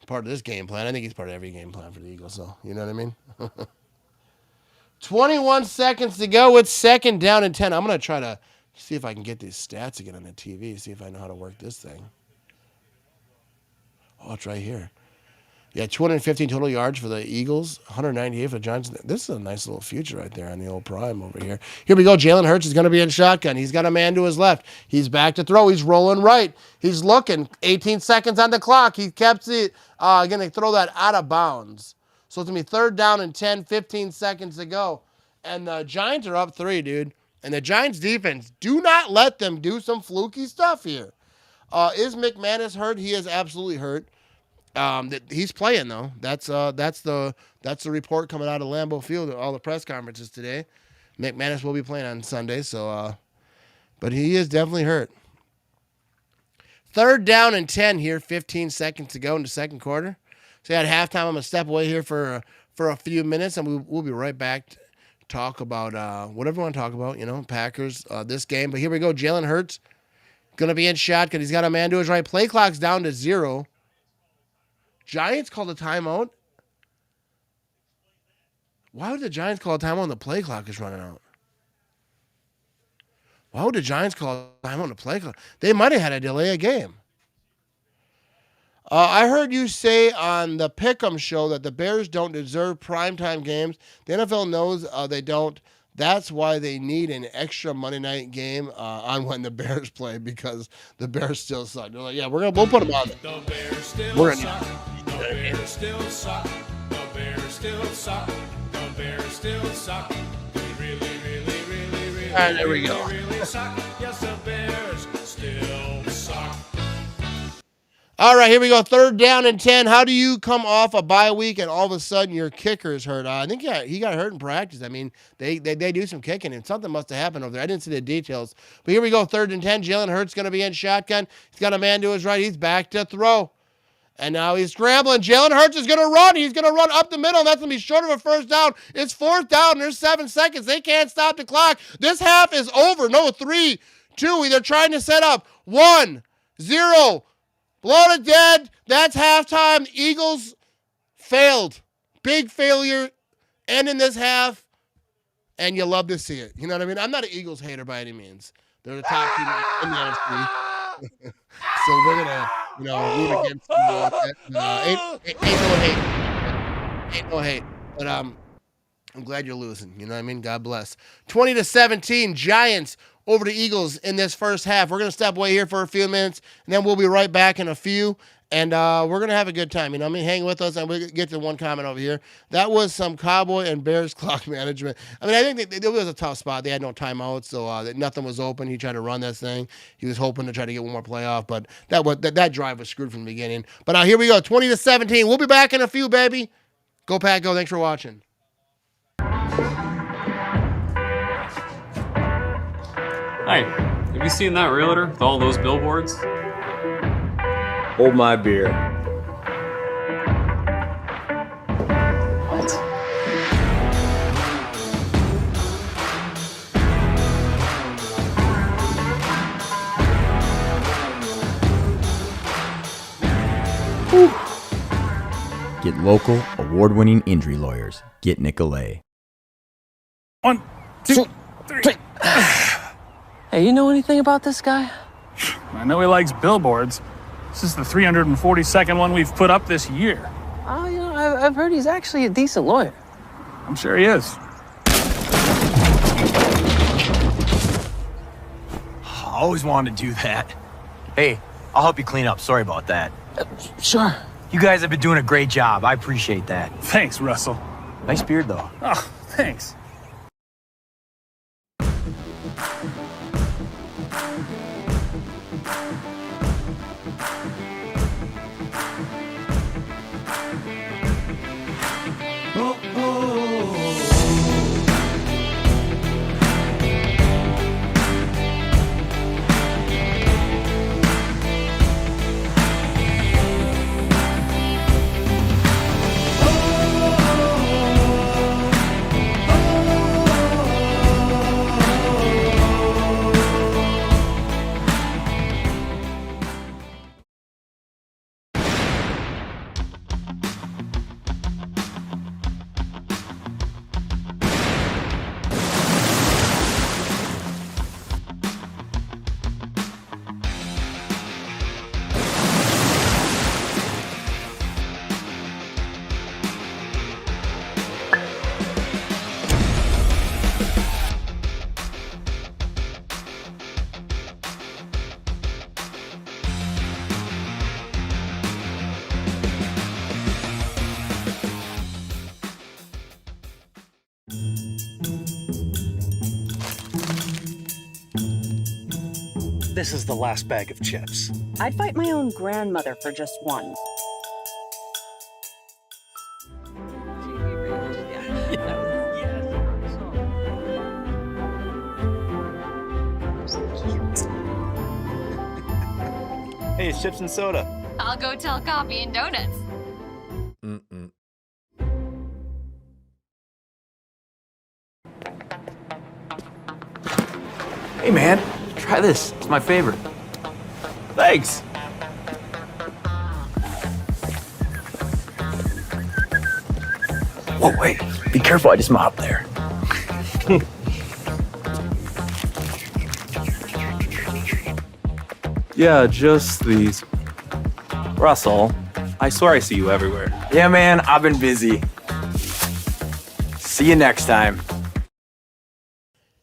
S1: part of this game plan. I think he's part of every game plan for the Eagles, so you know what I mean? 21 seconds to go. It's second down and 10. I'm going to try to see if I can get these stats again on the TV, see if I know how to work this thing. Oh, it's right here. Yeah, 215 total yards for the Eagles, 198 for the Giants. This is a nice little future right there on the old prime over here. Here we go. Jalen Hurts is going to be in shotgun. He's got a man to his left. He's back to throw. He's rolling right. He's looking. 18 seconds on the clock. He kept it. Going to throw that out of bounds. So it's going to be third down and 10, 15 seconds to go. And the Giants are up 3, dude. And the Giants defense, do not let them do some fluky stuff here. Is McManus hurt? He is absolutely hurt. He's playing though. That's the report coming out of Lambeau Field at all the press conferences today. McManus will be playing on Sunday, so but he is definitely hurt. Third down and 10 here, 15 seconds to go in the second quarter. So at halftime, I'm gonna step away here for a few minutes, and we'll be right back to talk about whatever we want to talk about. You know, Packers this game. But here we go. Jalen Hurts gonna be in shotgun. He's got a man to his right. Play clock's down to 0. Giants called a timeout. Why would the Giants call a timeout when the play clock is running out? Why would the Giants call a timeout when the play clock? They might have had to delay a game. I heard you say on the Pick'em show that the Bears don't deserve primetime games. The NFL knows they don't. That's why they need an extra Monday night game on when the Bears play, because the Bears still suck. They're like, yeah, we'll put them on.
S7: The Bears still suck. The Bears still suck. The Bears still suck. The Bears still suck. They really, really, really, really,
S1: all right, there we go.
S7: really suck. Yes, the Bears still suck.
S1: All right, here we go. Third down and 10. How do you come off a bye week and all of a sudden your kicker is hurt? I think he got hurt in practice. I mean, they do some kicking, and something must have happened over there. I didn't see the details. But here we go. Third and 10. Jalen Hurts going to be in shotgun. He's got a man to his right. He's back to throw. And now he's scrambling. Jalen Hurts is going to run. He's going to run up the middle. That's going to be short of a first down. It's fourth down. There's 7 seconds. They can't stop the clock. This half is over. No, 3, 2. They're trying to set up. 1-0. Blow to dead. That's halftime. The Eagles failed. Big failure ending this half. And you love to see it. You know what I mean? I'm not an Eagles hater by any means. They're the top team in the NFC. So we're going to, root against them. Ain't no hate. But I'm glad you're losing. You know what I mean? God bless. 20-17, Giants over the Eagles in this first half. We're going to step away here for a few minutes, and then we'll be right back in a few. And we're going to have a good time. You know what I mean? Hang with us, and we'll get to one comment over here. That was some Cowboy and Bears clock management. I mean, I think it was a tough spot. They had no timeouts, so nothing was open. He tried to run this thing. He was hoping to try to get one more playoff, but that drive was screwed from the beginning. But here we go, 20-17. We'll be back in a few, baby. Go Pack, go. Thanks for watching.
S4: Hi, have you seen that realtor with all those billboards?
S10: Hold my beer.
S4: What?
S6: Get local, award-winning injury lawyers. Get Nicolet.
S11: 1, 2, 3.
S14: Hey, you know anything about this guy?
S11: I know he likes billboards. This is the 342nd one we've put up this year.
S14: Oh, I've heard he's actually a decent lawyer.
S11: I'm sure he is.
S5: I always wanted to do that. Hey, I'll help you clean up. Sorry about that.
S14: Sure.
S5: You guys have been doing a great job. I appreciate that.
S11: Thanks, Russell.
S5: Nice beard, though.
S11: Oh, thanks. This is the last bag of chips.
S13: I'd fight my own grandmother for just one.
S15: Hey, it's chips and soda.
S16: I'll go tell coffee and donuts.
S5: Hey, man, try this. It's my favorite. Thanks. Whoa, wait. Be careful, I just mopped there.
S15: Yeah, just these. Russell, I swear I see you everywhere.
S5: Yeah, man, I've been busy. See you next time.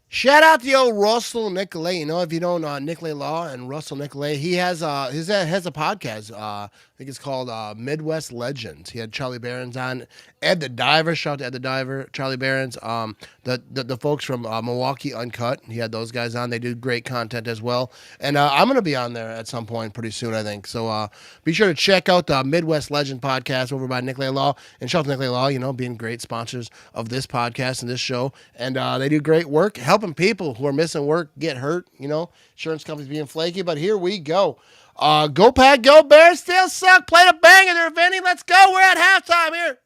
S1: Shout out to the old Russell Nicolet. You know, if you don't know Nicolet Law and Russell Nicolet, he has a podcast. I think it's called Midwest Legends. He had Charlie Barons on. Ed the Diver, shout out to Ed the Diver, Charlie Barons. The folks from Milwaukee Uncut, he had those guys on. They do great content as well. And I'm going to be on there at some point pretty soon, I think. So be sure to check out the Midwest Legend podcast over by Nicolet Law. And shout out to Nicolet Law, you know, being great sponsors of this podcast and this show. And they do great work helping people who are missing work get hurt, you know, insurance companies being flaky. But here we go. Go Pack, go Bears, still suck. Play the banger there, Vinny. Let's go. We're at halftime here.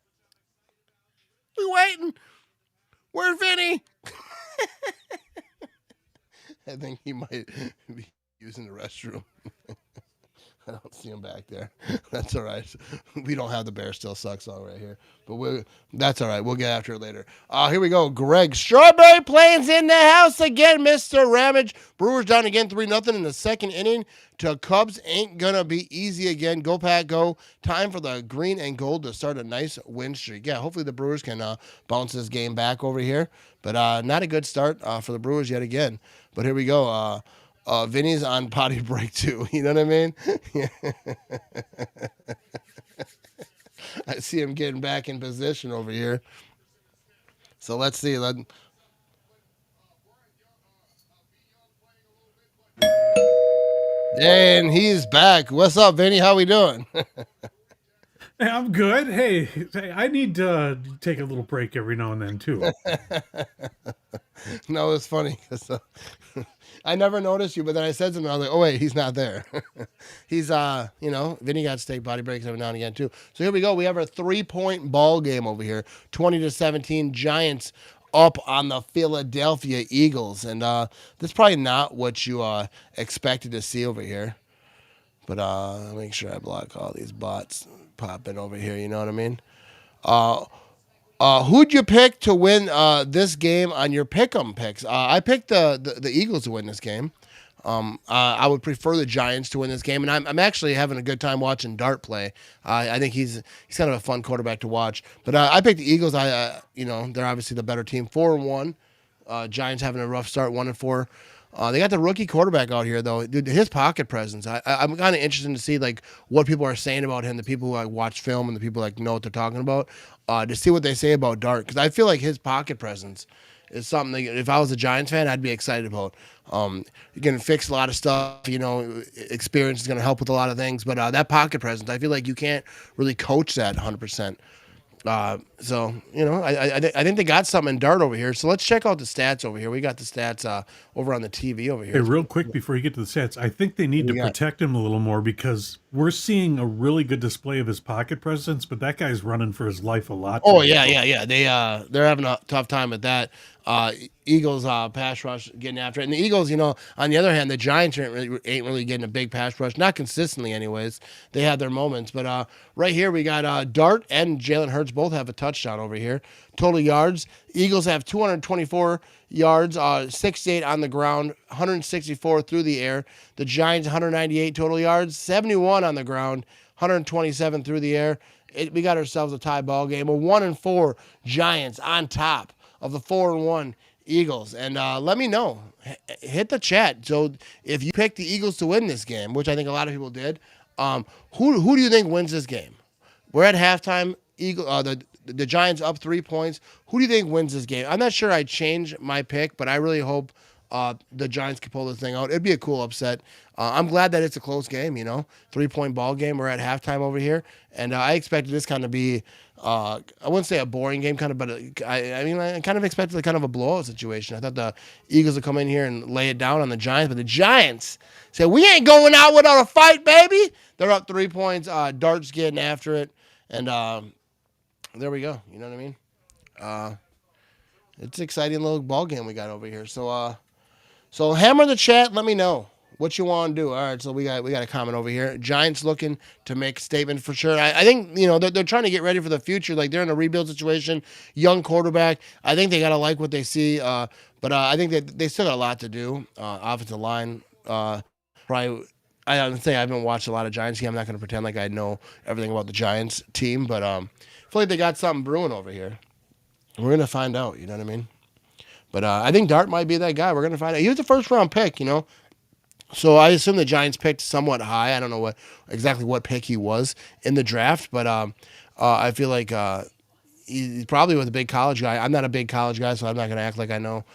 S1: We waiting. Where's Vinny? I think he might be using the restroom. I don't see him back there. That's all right. We don't have the Bear Still Sucks song right here, but that's all right. We'll get after it later. Here we go. Greg Strawberry Plains in the house again, Mr. Ramage. Brewers down again 3-0 in the second inning to Cubs. Ain't gonna be easy again. Go Pack, go. Time for the green and gold to start a nice win streak. Yeah, hopefully the Brewers can bounce this game back over here, but not a good start for the Brewers yet again. But here we go. Vinny's on potty break too. You know what I mean? I see him getting back in position over here. So let's see. And he's back. What's up, Vinny? How we doing?
S2: Hey, I'm good. Hey, I need to take a little break every now and then too.
S1: No, it's funny because I never noticed you, but then I said something. I was like, oh wait, he's not there. He's Vinny got to take body breaks every now and again too. So here we go. We have a 3-point ball game over here. 20-17 Giants up on the Philadelphia Eagles. And this is probably not what you expected to see over here. But make sure I block all these bots popping over here. You know what I mean? Who'd you pick to win this game on your pick'em picks? I picked the Eagles to win this game. I would prefer the Giants to win this game, and I'm actually having a good time watching Dart play. I think he's kind of a fun quarterback to watch. But I picked the Eagles. They're obviously the better team. 4-1. Giants having a rough start, 1-4. They got the rookie quarterback out here, though. Dude, his pocket presence. I'm kind of interested to see like what people are saying about him, the people who watch film and the people know what they're talking about, to see what they say about Dart. Because I feel like his pocket presence is something that if I was a Giants fan, I'd be excited about. You can fix a lot of stuff. Experience is going to help with a lot of things. But that pocket presence, I feel like you can't really coach that 100%. I think they got something in Dart over here. So let's check out the stats over here. We got the stats over on the TV over here.
S2: Hey, real quick before you get to the stats, I think they need to protect him a little more because we're seeing a really good display of his pocket presence, but that guy's running for his life a lot.
S1: Oh yeah. They're having a tough time with that. Eagles pass rush getting after it, and the Eagles, on the other hand, the Giants ain't really getting a big pass rush, not consistently, anyways. They have their moments, but right here we got Dart and Jalen Hurts both have a touchdown over here. Total yards, Eagles have 224 yards, 68 on the ground, 164 through the air. The Giants 198 total yards, 71 on the ground, 127 through the air. We got ourselves a tie ball game. A 1-4 Giants on top of the 4-1 Eagles. And let me know. Hit the chat. So if you picked the Eagles to win this game, which I think a lot of people did, who do you think wins this game? We're at halftime. The Giants up 3 points. Who do you think wins this game? I'm not sure I'd change my pick, but I really hope the Giants can pull this thing out. It'd be a cool upset. I'm glad that it's a close game, 3-point ball game. We're at halftime over here. And I expected this kind of be, I wouldn't say a boring game, but I kind of expected kind of a blowout situation. I thought the Eagles would come in here and lay it down on the Giants, but the Giants said, we ain't going out without a fight, baby. They're up 3 points. Dart's getting after it. And there we go. You know what I mean? It's an exciting little ball game we got over here. So hammer the chat. Let me know what you want to do. All right, so we got a comment over here. Giants looking to make a statement for sure. I think they're trying to get ready for the future. Like they're in a rebuild situation. Young quarterback. I think they gotta like what they see. But I think that they still got a lot to do. Offensive line. Probably. I would say I haven't watched a lot of Giants game. I'm not going to pretend like I know everything about the Giants team, but I feel like they got something brewing over here. We're going to find out, you know what I mean? But I think Dart might be that guy. We're going to find out. He was the first round pick, So I assume the Giants picked somewhat high. I don't know exactly what pick he was in the draft, but I feel like he's probably with a big college guy. I'm not a big college guy, so I'm not going to act like I know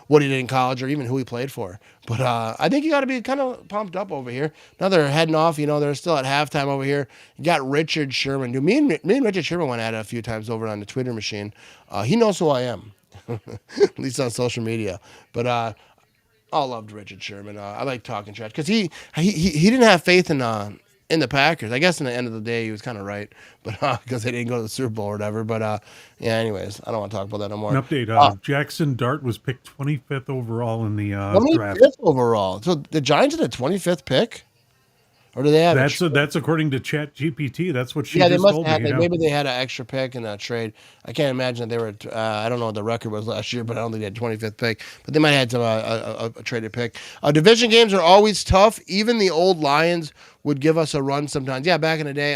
S1: what he did in college or even who he played for. But I think you got to be kind of pumped up over here. Now they're heading off. They're still at halftime over here. You got Richard Sherman. Dude, me and Richard Sherman went at it a few times over on the Twitter machine. He knows who I am, at least on social media. But I loved Richard Sherman. I like talking trash because he didn't have faith in in the Packers. I guess in the end of the day, he was kind of right, but because they didn't go to the Super Bowl or whatever. But yeah, anyways, I don't want to talk about that no more.
S2: An update: Jackson Dart was picked 25th overall in the draft.
S1: 25th overall. So the Giants had a 25th pick, or do they have?
S2: That's according to ChatGPT. That's what she
S1: they
S2: just
S1: must
S2: told
S1: have.
S2: me.
S1: Maybe they had an extra pick in that trade. I can't imagine that they were. I don't know what the record was last year, but I don't think they had 25th pick. But they might have had some a traded pick. Division games are always tough. Even the old Lions would give us a run sometimes. Yeah, back in the day.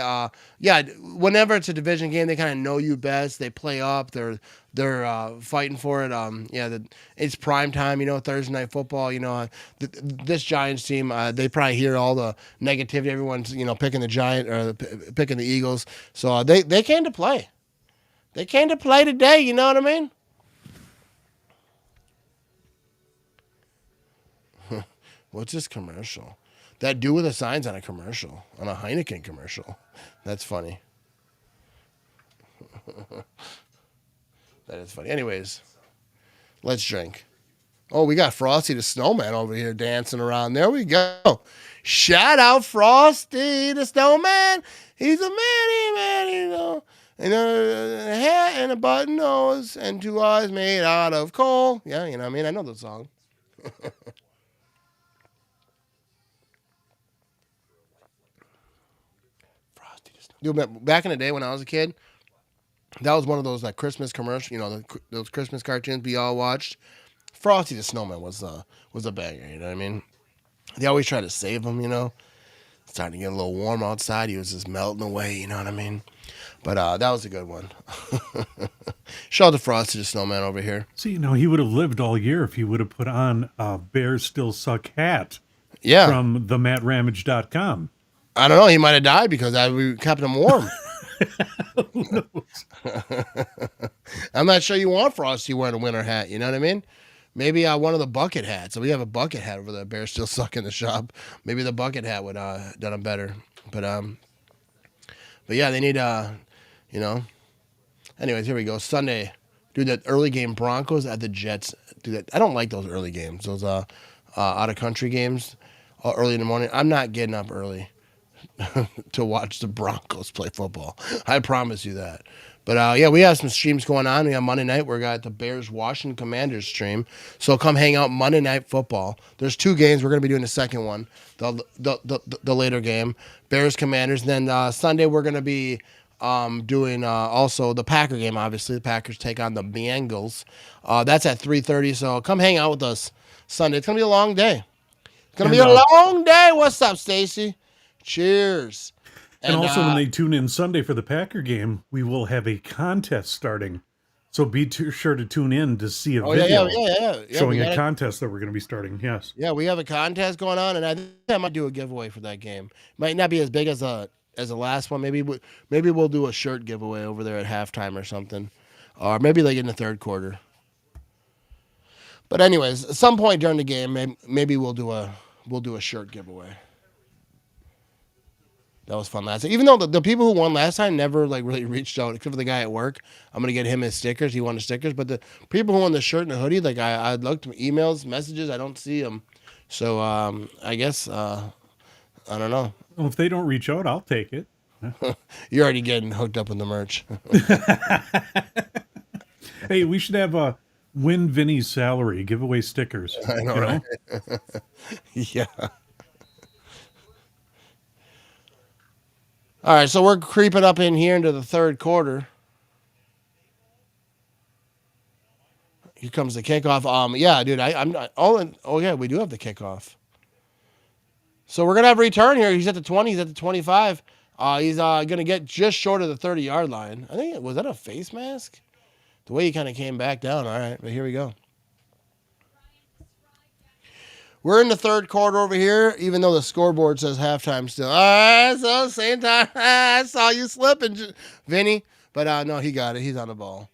S1: Yeah, whenever it's a division game, they kind of know you best. They play up. They're fighting for it. It's prime time. Thursday night football. This Giants team. They probably hear all the negativity. Everyone's picking the Giant or picking the Eagles. So they came to play. They came to play today. You know what I mean? What's this commercial? That dude with the signs on a commercial, on a Heineken commercial. That's funny. That is funny. Anyways, let's drink. Oh, we got Frosty the Snowman over here dancing around. There we go. Shout out Frosty the Snowman. He's a man, and a hat and a button nose and 2 eyes made out of coal. Yeah, you know what I mean? I know the song. Dude, back in the day when I was a kid, that was one of those like Christmas commercials, those Christmas cartoons we all watched. Frosty the Snowman was a banger, you know what I mean? They always try to save him, It's starting to get a little warm outside. He was just melting away, you know what I mean? But that was a good one. Shout out to Frosty the Snowman over here.
S2: See, he would have lived all year if he would have put on a Bears Still Suck hat.
S1: Yeah.
S2: From the MattRamage.com.
S1: I don't know. He might have died because we kept him warm. I'm not sure you want Frosty wearing a winter hat. You know what I mean? Maybe one of the bucket hats. So we have a bucket hat over there. Bears Still Suck in the shop. Maybe the bucket hat would have done him better. But yeah, they need Anyways, here we go. Sunday, dude. That early game Broncos at the Jets. Dude, I don't like those early games. Those out of country games early in the morning. I'm not getting up early to watch the Broncos play football. I promise you that. But yeah, we have some streams going on. We have Monday night. We're got the Bears Washington Commanders stream. So come hang out Monday Night Football. There's 2 games. We're going to be doing the second one, the later game, Bears Commanders. And then Sunday we're going to be doing also the Packer game. Obviously, the Packers take on the Bengals. That's at 3:30. So come hang out with us Sunday. It's gonna be a long day. It's gonna be a long day. What's up, Stacy? Cheers.
S2: And also, when they tune in Sunday for the Packer game, we will have a contest starting. So be sure to tune in to see a video showing a contest that we're going to be starting. Yes.
S1: Yeah, we have a contest going on, and I think I might do a giveaway for that game. Might not be as big as the last one. Maybe we'll do a shirt giveaway over there at halftime or something, or maybe like in the third quarter. But anyways, at some point during the game, maybe we'll do a shirt giveaway. That was fun last time. Even though the people who won last time never like really reached out, except for the guy at work. I'm gonna get him his stickers. He wanted stickers, but the people who won the shirt and the hoodie, like I looked emails, messages, I don't see them. So I guess I don't know.
S2: Well, if they don't reach out, I'll take it.
S1: You're already getting hooked up with the merch.
S2: Hey, we should have a win Vinny's salary giveaway stickers.
S1: I know, right? Yeah. All right, so we're creeping up in here into the third quarter. Here comes the kickoff. Yeah, dude, I'm not. Oh yeah, we do have the kickoff. So we're gonna have a return here. He's at the 20. He's at the 25. He's gonna get just short of the 30-yard line. I think was that a face mask? The way he kind of came back down. All right, but here we go. We're in the third quarter over here, even though the scoreboard says halftime still. All right, so same time. I saw you slipping, Vinny. But no, he got it. He's on the ball.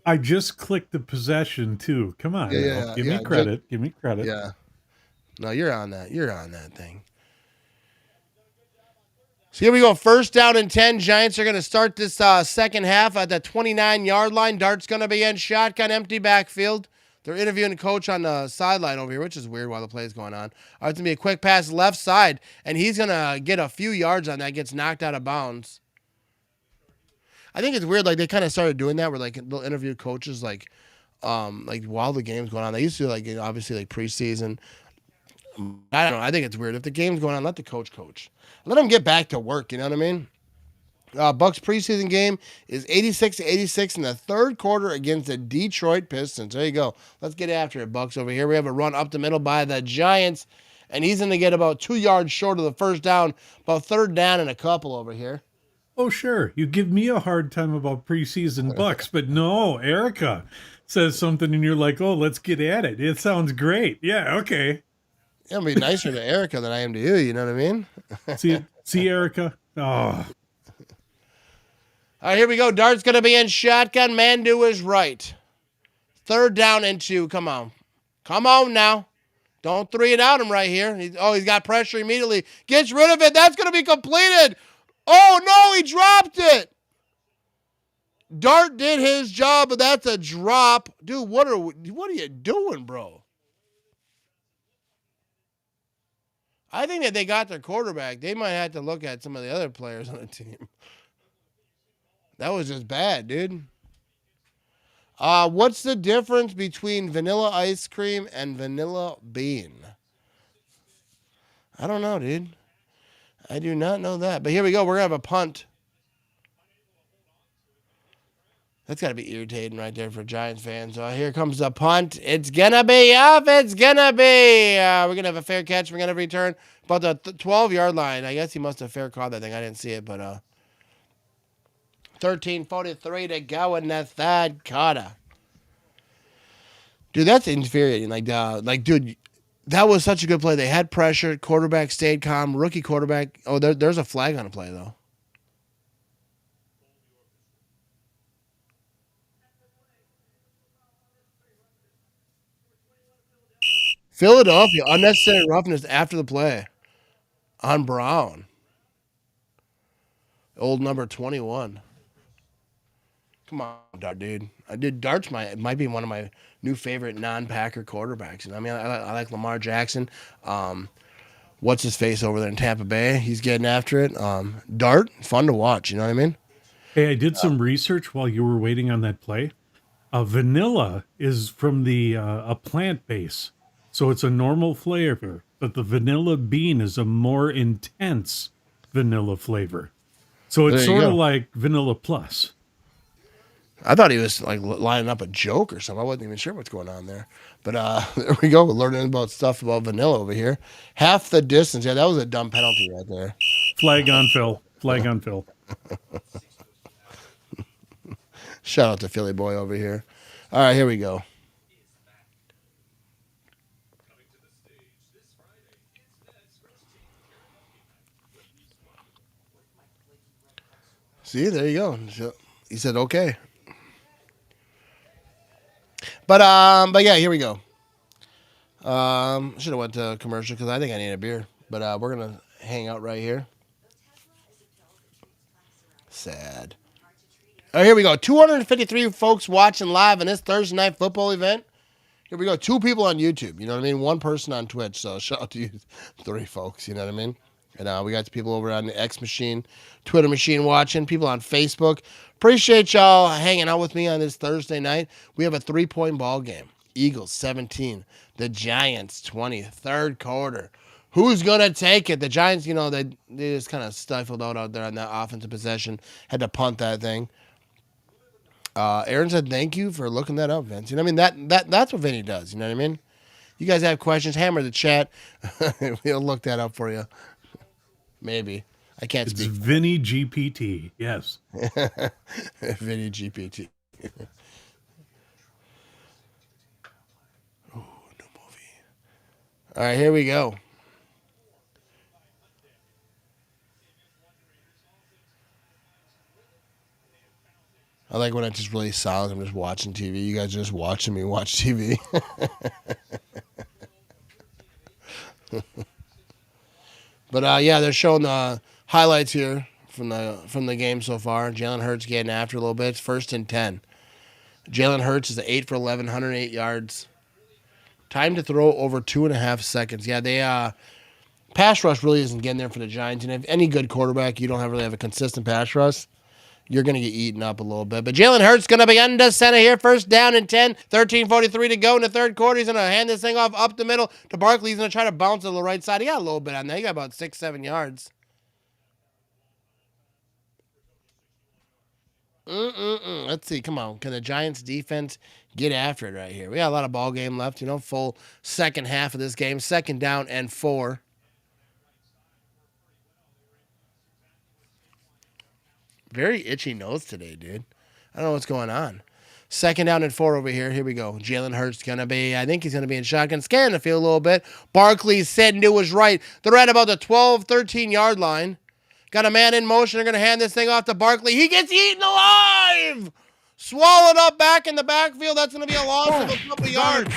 S2: I just clicked the possession, too. Come on.
S1: Yeah,
S2: Give me credit. Give me credit.
S1: Yeah. No, you're on that. You're on that thing. So here we go. 1st down and 10. Giants are going to start this second half at the 29-yard line. Dart's going to be in shotgun, empty backfield. They're interviewing the coach on the sideline over here, which is weird while the play is going on. All right, it's going to be a quick pass left side, and he's going to get a few yards on that, gets knocked out of bounds. I think it's weird, like, they kind of started doing that where, like, they'll interview coaches, like while the game's going on. They used to, like, obviously, like, preseason. I don't know. I think it's weird. If the game's going on, let the coach. Let them get back to work, you know what I mean? Bucks preseason game is 86-86 in the third quarter against the Detroit Pistons. There you go. Let's get after it, Bucks. Over here, we have a run up the middle by the Giants, and he's going to get about 2 yards short of the first down, about third down and a couple over here.
S2: Oh, sure. You give me a hard time about preseason Bucks, but no, Erica says something, and you're like, oh, let's get at it. It sounds great. Yeah, okay.
S1: I'll be nicer to Erica than I am to you, you know what I mean?
S2: See, Erica? Oh.
S1: All right, here we go. Dart's going to be in shotgun. Man to his right. Third down and 2. Come on. Come on now. Don't 3 it out him right here. He's got pressure immediately. Gets rid of it. That's going to be completed. Oh, no, he dropped it. Dart did his job, but that's a drop. Dude, what are you doing, bro? I think that they got their quarterback. They might have to look at some of the other players on the team. That was just bad, dude. What's the difference between vanilla ice cream and vanilla bean? I don't know, dude. I do not know that. But here we go. We're going to have a punt. That's got to be irritating right there for Giants fans. So here comes the punt. It's going to be up. It's going to be. We're going to have a fair catch. We're going to return about the 12-yard line. I guess he must have fair caught that thing. I didn't see it, but 13:43 to go in the third quarter. Dude, that's infuriating. Dude, that was such a good play. They had pressure. Quarterback stayed calm. Rookie quarterback. Oh, there's a flag on the play, though. Philadelphia, unnecessary roughness after the play on Brown. Old number 21. Come on, Dart, dude. Dart's might be one of my new favorite non-Packer quarterbacks. And I mean, I like Lamar Jackson. What's his face over there in Tampa Bay? He's getting after it. Dart, fun to watch. You know what I mean?
S2: Hey, I did some research while you were waiting on that play. Vanilla is from a plant base, so it's a normal flavor. But the vanilla bean is a more intense vanilla flavor. So it's sort of like Vanilla Plus.
S1: I thought he was like lining up a joke or something. I wasn't even sure what's going on there. But there we go. We're learning about stuff about vanilla over here. Half the distance. Yeah, that was a dumb penalty right there.
S2: Flag on Phil. Flag on Phil.
S1: Shout out to Philly boy over here. All right, here we go. See, there you go. He said okay. But yeah, here we go. Should have went to commercial because I think I need a beer. But we're gonna hang out right here. Sad. All right, here we go. 253 folks watching live in this Thursday night football event. Here we go. 2 people on YouTube. You know what I mean? 1 person on Twitch. So shout out to you 3 folks. You know what I mean? And we got the people over on the X machine, Twitter machine watching, people on Facebook. Appreciate y'all hanging out with me on this Thursday night. We have a 3-point ball game. Eagles 17, the Giants 20, third quarter. Who's going to take it? The Giants, you know, they just kind of stifled out there on that offensive possession. Had to punt that thing. Aaron said thank you for looking that up, Vince. You know what I mean? That's what Vinny does. You know what I mean? You guys have questions, hammer the chat. We'll look that up for you. Maybe. I can't speak.
S2: It's Vinny GPT. Yes.
S1: Vinny GPT. Oh, no movie. All right, here we go. I like when it's just really solid. I'm just watching TV. You guys are just watching me watch TV. But yeah, they're showing the highlights here from the game so far. Jalen Hurts getting after a little bit. It's 1st and 10. Jalen Hurts is 8 for 11, 108 yards. Time to throw over 2.5 seconds. Yeah, they pass rush really isn't getting there for the Giants. And if any good quarterback, you don't really have a consistent pass rush, you're going to get eaten up a little bit. But Jalen Hurts going to be under center here. First down and 10. 13:43 to go in the third quarter. He's going to hand this thing off up the middle to Barkley. He's going to try to bounce to the right side. He got a little bit on there. He got about 6-7 yards. Let's see. Come on. Can the Giants defense get after it right here? We got a lot of ball game left. Full second half of this game. Second down and 4. Very itchy nose today, dude. I don't know what's going on. Second down and 4 over here. Here we go. Jalen Hurts going to be, I think he's going to be in shotgun. Scanning the field a little bit. Barkley's sitting to his right. They're at about the 12, 13-yard line. Got a man in motion. They're going to hand this thing off to Barkley. He gets eaten alive! Swallowed up back in the backfield. That's going to be a loss of a couple of yards.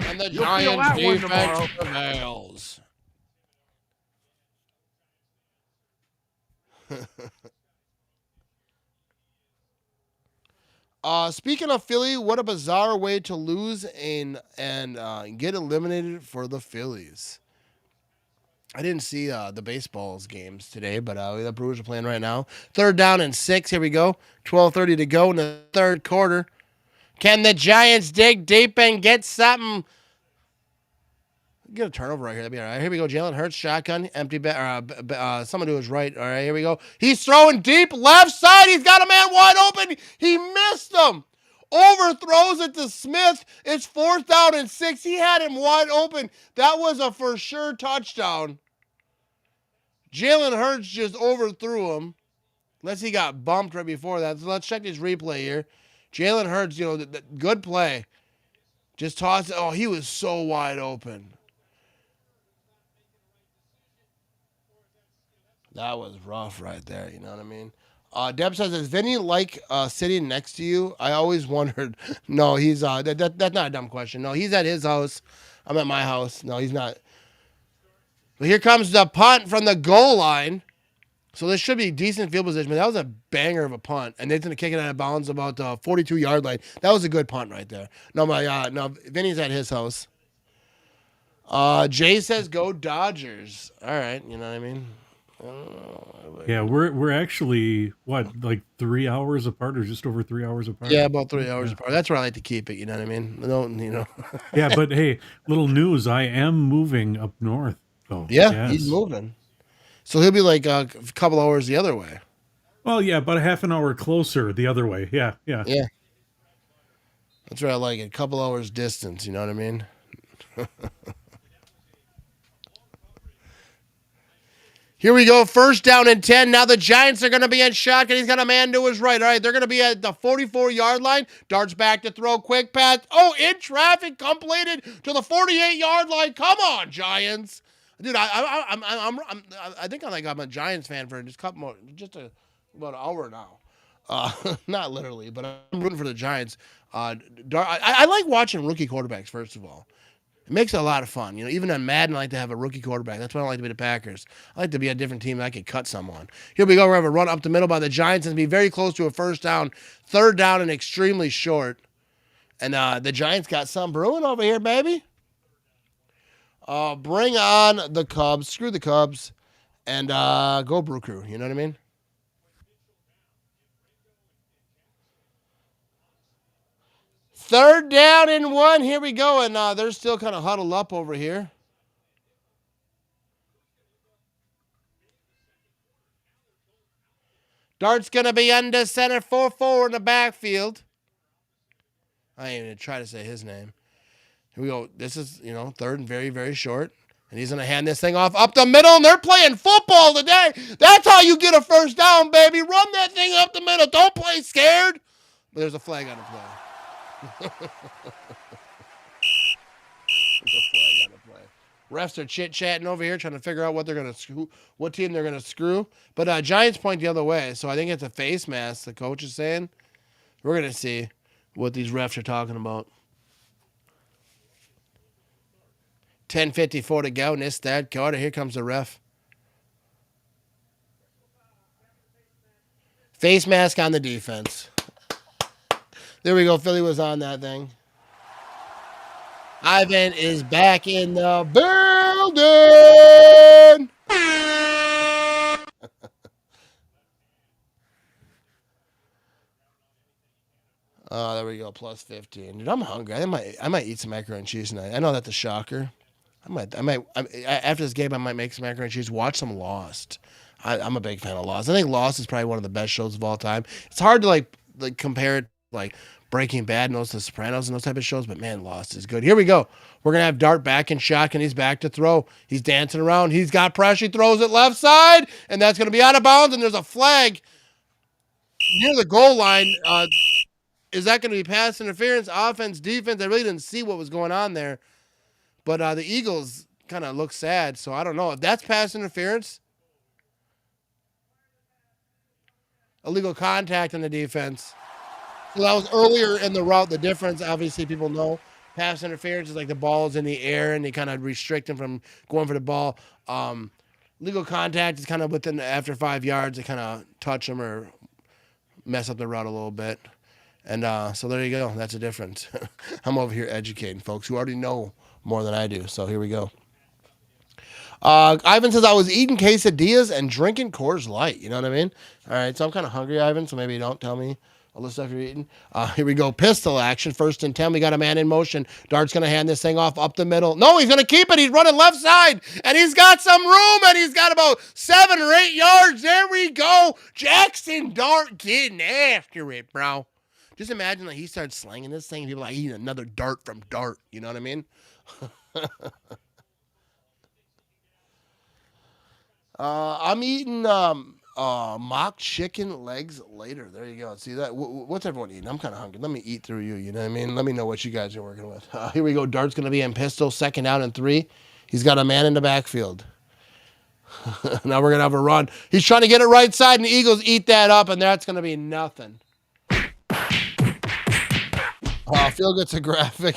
S1: And the Giants defense prevails. Speaking of Philly, what a bizarre way to lose and get eliminated for the Phillies. I didn't see the baseball's games today, but the Brewers are playing right now. Third down and 6. Here we go. 12:30 to go in the third quarter. Can the Giants dig deep and get something? Get a turnover right here. That'd be all right. Here we go. Jalen Hurts, shotgun, empty. Someone to his right. All right, here we go. He's throwing deep left side. He's got a man wide open. He missed him. Overthrows it to Smith. It's 4th down and 6. He had him wide open. That was a for sure touchdown. Jalen Hurts just overthrew him. Unless he got bumped right before that. So let's check his replay here. Jalen Hurts, good play. Just tossed it. Oh, he was so wide open. That was rough right there. You know what I mean? Deb says, is Vinny like sitting next to you? I always wondered. No, he's that's not a dumb question. No, he's at his house. I'm at my house. No, he's not. But here comes the punt from the goal line. So this should be decent field position. But that was a banger of a punt. And they're going to kick it out of bounds about the 42-yard line. That was a good punt right there. No, Vinny's at his house. Jay says, go Dodgers. All right, you know what I mean?
S2: Yeah, we're actually like 3 hours apart, or just over 3 hours apart.
S1: Yeah, about 3 hours apart. That's where I like to keep it. You know what I mean?
S2: Yeah, but hey, little news. I am moving up north. though.
S1: Yeah,
S2: Yes.
S1: he's moving. So he'll be like a couple hours the other way.
S2: Well, yeah, about a half an hour closer the other way. Yeah.
S1: Yeah. That's where I like it. A couple hours distance, you know what I mean? Here we go. First down and 10. Now the Giants are going to be in shotgun. He's got a man to his right. All right, they're going to be at the 44-yard line. Darts back to throw. Quick pass. Oh, in traffic. Completed to the 48-yard line. Come on, Giants. Dude, I think I'm a Giants fan for about an hour now. Not literally, but I'm rooting for the Giants. I like watching rookie quarterbacks, first of all. It makes it a lot of fun. You know, even on Madden, I like to have a rookie quarterback. That's why I like to be the Packers. I like to be a different team that I could cut someone. Here we go. We have a run up the middle by the Giants and be very close to a first down. Third down and extremely short. And the Giants got some brewing over here, baby. Bring on the Cubs. Screw the Cubs. And go Brew Crew. You know what I mean? Third down and 1. Here we go. And they're still kind of huddled up over here. Dart's going to be under center. 4-4 in the backfield. I ain't even try to say his name. Here we go. This is, third and very, very short. And he's going to hand this thing off up the middle. And they're playing football today. That's how you get a first down, baby. Run that thing up the middle. Don't play scared. But there's a flag on the play. There's a flag on the play. Refs are chit-chatting over here trying to figure out what they're going to screw, what team they're going to screw. But Giants point the other way, so I think it's a face mask, the coach is saying. We're going to see what these refs are talking about. 10:54 to go in this third quarter. Here comes the ref. Face mask on the defense. There we go. Philly was on that thing. Ivan is back in the building. Oh, there we go. Plus 15. Dude, I'm hungry. I might eat some macaroni and cheese tonight. I know that's a shocker. After this game, I might make some macaroni and cheese. Watch some Lost. I'm a big fan of Lost. I think Lost is probably one of the best shows of all time. It's hard to like compare it like Breaking Bad and those The Sopranos and those type of shows, but man, Lost is good. Here we go. We're gonna have Dart back in shotgun. He's back to throw. He's dancing around. He's got pressure. He throws it left side, and that's gonna be out of bounds. And there's a flag near the goal line. Is that going to be pass interference, offense, defense? I really didn't see what was going on there, but the Eagles kind of look sad. So I don't know if that's pass interference. Illegal contact on the defense. So that was earlier in the route. The difference, obviously, people know pass interference is like the ball's in the air and they kind of restrict him from going for the ball. Legal contact is kind of within after 5 yards. They kind of touch him or mess up the route a little bit. And so there you go. That's a difference. I'm over here educating folks who already know more than I do. So here we go. Ivan says, I was eating quesadillas and drinking Coors Light. You know what I mean? All right. So I'm kind of hungry, Ivan. So maybe don't tell me all the stuff you're eating. Here we go. Pistol action. 1st and 10. We got a man in motion. Dart's going to hand this thing off up the middle. No, he's going to keep it. He's running left side. And he's got some room. And he's got about 7 or 8 yards. There we go. Jackson Dart getting after it, bro. Just imagine like he starts slanging this thing and people are like eating another dart from Dart. You know what I mean? I'm eating mock chicken legs later. There you go. See that? What's everyone eating? I'm kind of hungry. Let me eat through you. You know what I mean? Let me know what you guys are working with. Here we go. Dart's going to be in pistol. 2nd down and 3. He's got a man in the backfield. Now we're going to have a run. He's trying to get it right side and the Eagles eat that up and that's going to be nothing. Phil gets a graphic.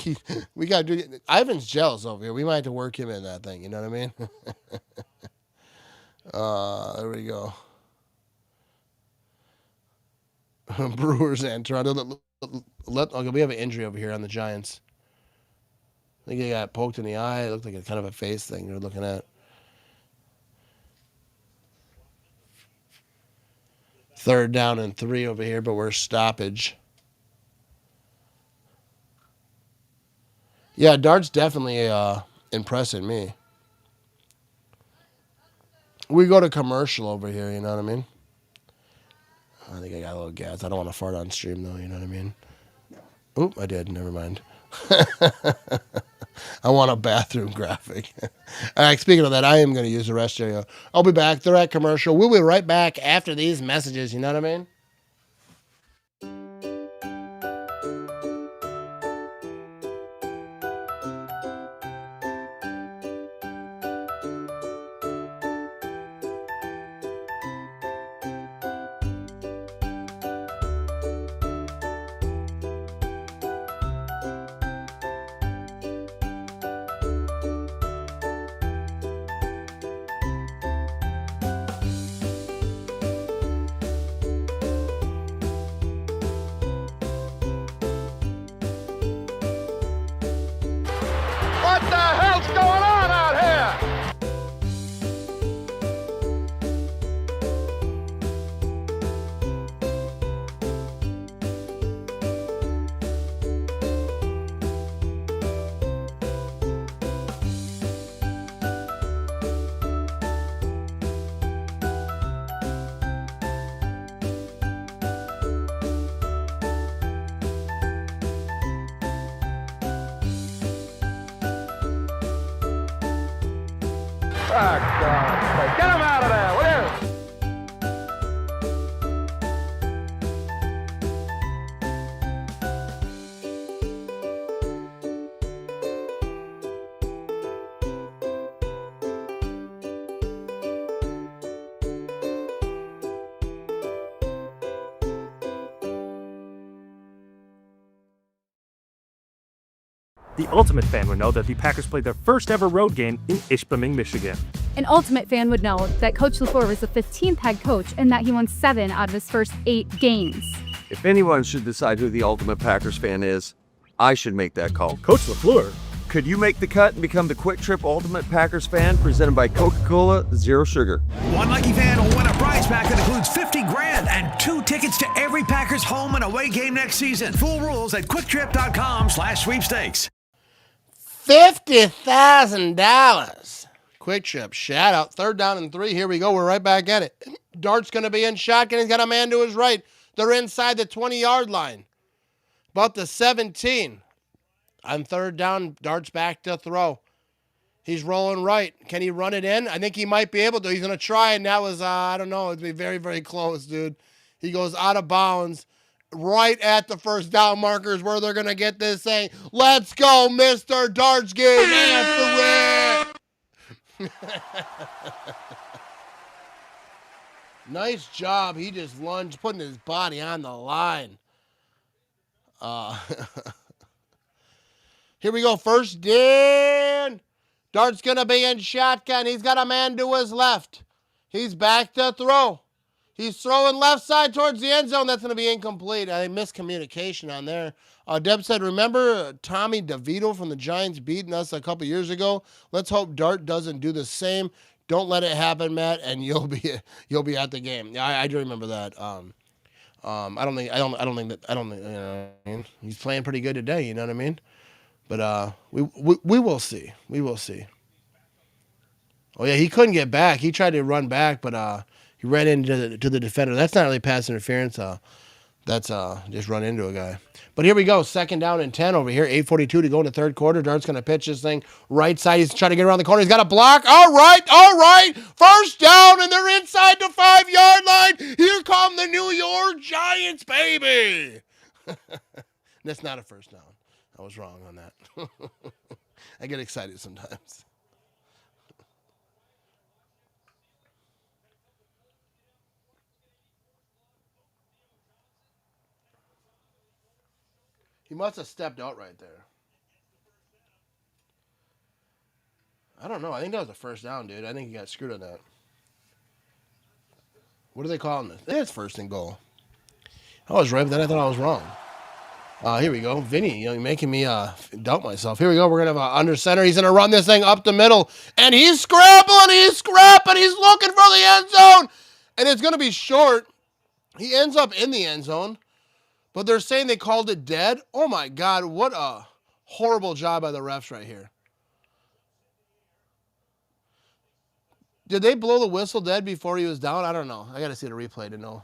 S1: We got to do. Ivan's jealous over here. We might have to work him in that thing. You know what I mean? There we go. Brewers and Toronto. Okay, we have an injury over here on the Giants. I think he got poked in the eye. It looked like a kind of a face thing you're looking at. 3rd down and 3 over here, but we're stoppage. Yeah, Dart's definitely impressing me. We go to commercial over here, you know what I mean? I think I got a little gas. I don't want to fart on stream, though, you know what I mean? Oop, I did. Never mind. I want a bathroom graphic. All right, speaking of that, I am going to use the rest area. I'll be back. They're at commercial. We'll be right back after these messages, you know what I mean?
S3: What the hell's going on out here? Oh, God. Get him out of there, will you?
S8: The Ultimate fan would know that the Packers played their first ever road game in Ishpeming, Michigan.
S9: An Ultimate fan would know that Coach LaFleur was the 15th head coach and that he won 7 out of his first 8 games.
S10: If anyone should decide who the Ultimate Packers fan is, I should make that call.
S8: Coach LaFleur?
S10: Could you make the cut and become the Kwik Trip Ultimate Packers fan presented by Coca-Cola Zero Sugar?
S11: One lucky fan will win a prize pack that includes 50 grand and 2 tickets to every Packers home and away game next season. Full rules at quicktrip.com/sweepstakes.
S1: $50,000. Kwik Trip, shout out. 3rd down and 3. Here we go. We're right back at it. Dart's going to be in shotgun. He's got a man to his right. They're inside the 20-yard line. About the 17. On 3rd down, Dart's back to throw. He's rolling right. Can he run it in? I think he might be able to. He's going to try, and that was, I don't know. It'd be very, very close, dude. He goes out of bounds right at the 1st down markers where they're going to get this thing. Let's go, Mr. Dart's game after it. Nice job. He just lunged, putting his body on the line. Here we go. 1st down. Dart's going to be in shotgun. He's got a man to his left. He's back to throw. He's throwing left side towards the end zone. That's going to be incomplete. I miscommunication on there. Deb said, remember Tommy DeVito from the Giants beating us a couple years ago? Let's hope Dart doesn't do the same. Don't let it happen, Matt, and you'll be at the game. Yeah, I do remember that. I don't think you know what I mean? He's playing pretty good today, you know what I mean? But we will see. We will see. Oh yeah, he couldn't get back. He tried to run back, but he ran into the defender. That's not really pass interference. That's just run into a guy. But here we go. 2nd down and 10 over here. 8:42 to go in the 3rd quarter. Dart's going to pitch this thing right side. He's trying to get around the corner. He's got a block. All right. 1st down, and they're inside the 5-yard line. Here come the New York Giants, baby. That's not a 1st down. I was wrong on that. I get excited sometimes. He must have stepped out right there. I don't know. I think that was a 1st down, dude. I think he got screwed on that. What are they calling this? It's 1st and goal. I was right, but then I thought I was wrong. Here we go. Vinny, you're making me doubt myself. Here we go. We're going to have under center. He's going to run this thing up the middle. And he's scrambling. He's scrapping. He's looking for the end zone. And it's going to be short. He ends up in the end zone. But they're saying they called it dead. Oh, my God. What a horrible job by the refs right here. Did they blow the whistle dead before he was down? I don't know. I got to see the replay to know.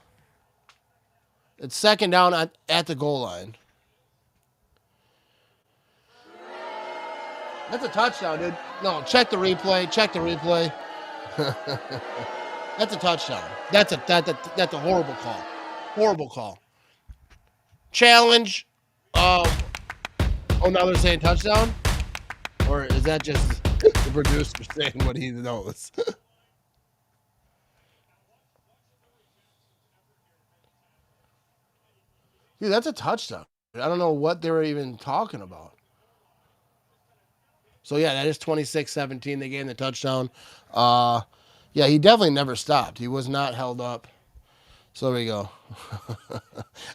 S1: It's 2nd down at the goal line. That's a touchdown, dude. No, check the replay. Check the replay. That's a touchdown. That's a horrible call. Horrible call. Challenge. Oh, now they're saying touchdown? Or is that just the producer saying what he knows? Dude, that's a touchdown. I don't know what they were even talking about. So, yeah, that is 26-17. They gave him the touchdown. Yeah, he definitely never stopped. He was not held up. So, there we go.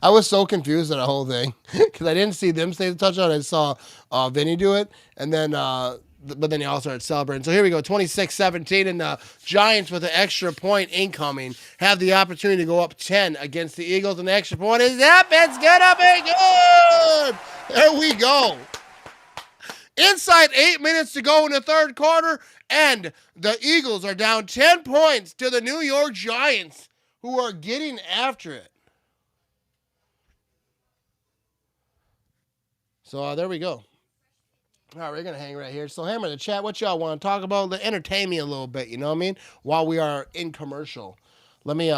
S1: I was so confused at the whole thing because I didn't see them say the touchdown. I saw Vinny do it, and then but then he all started celebrating. So, here we go, 26-17, and the Giants with an extra point incoming have the opportunity to go up 10 against the Eagles, and the extra point is up. It's going to be good. There we go. Inside 8 minutes to go in the 3rd quarter, and the Eagles are down 10 points to the New York Giants, who are getting after it. So there we go. All right, we're going to hang right here. So hammer in the chat. What y'all want to talk about? Entertain me a little bit, you know what I mean? While we are in commercial. Let me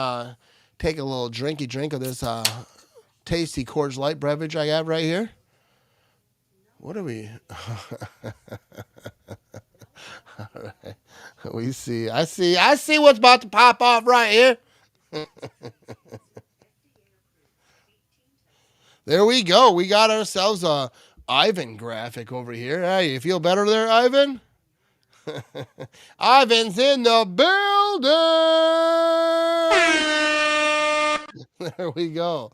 S1: take a little drink of this tasty Coors Light beverage I got right here. What are we? All right. We see. I see what's about to pop off right here. There we go. We got ourselves a Ivan graphic over here. Hey, you feel better there, Ivan? Ivan's in the building. There we go.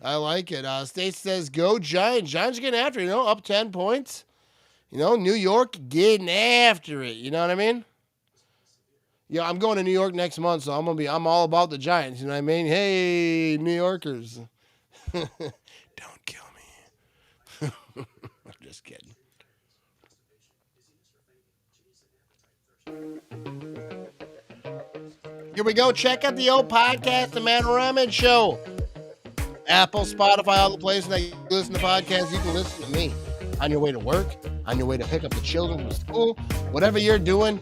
S1: I like it. Stace says, go Giants. Giants are getting after, up 10 points. You know, New York getting after it. You know what I mean? Yeah, I'm going to New York next month, so I'm all about the Giants. You know what I mean? Hey, New Yorkers. Don't kill me. I'm just kidding. Here we go. Check out the old podcast, The Man Ramage Show. Apple, Spotify, all the places that you listen to podcasts, you can listen to me on your way to work, on your way to pick up the children from school, whatever you're doing,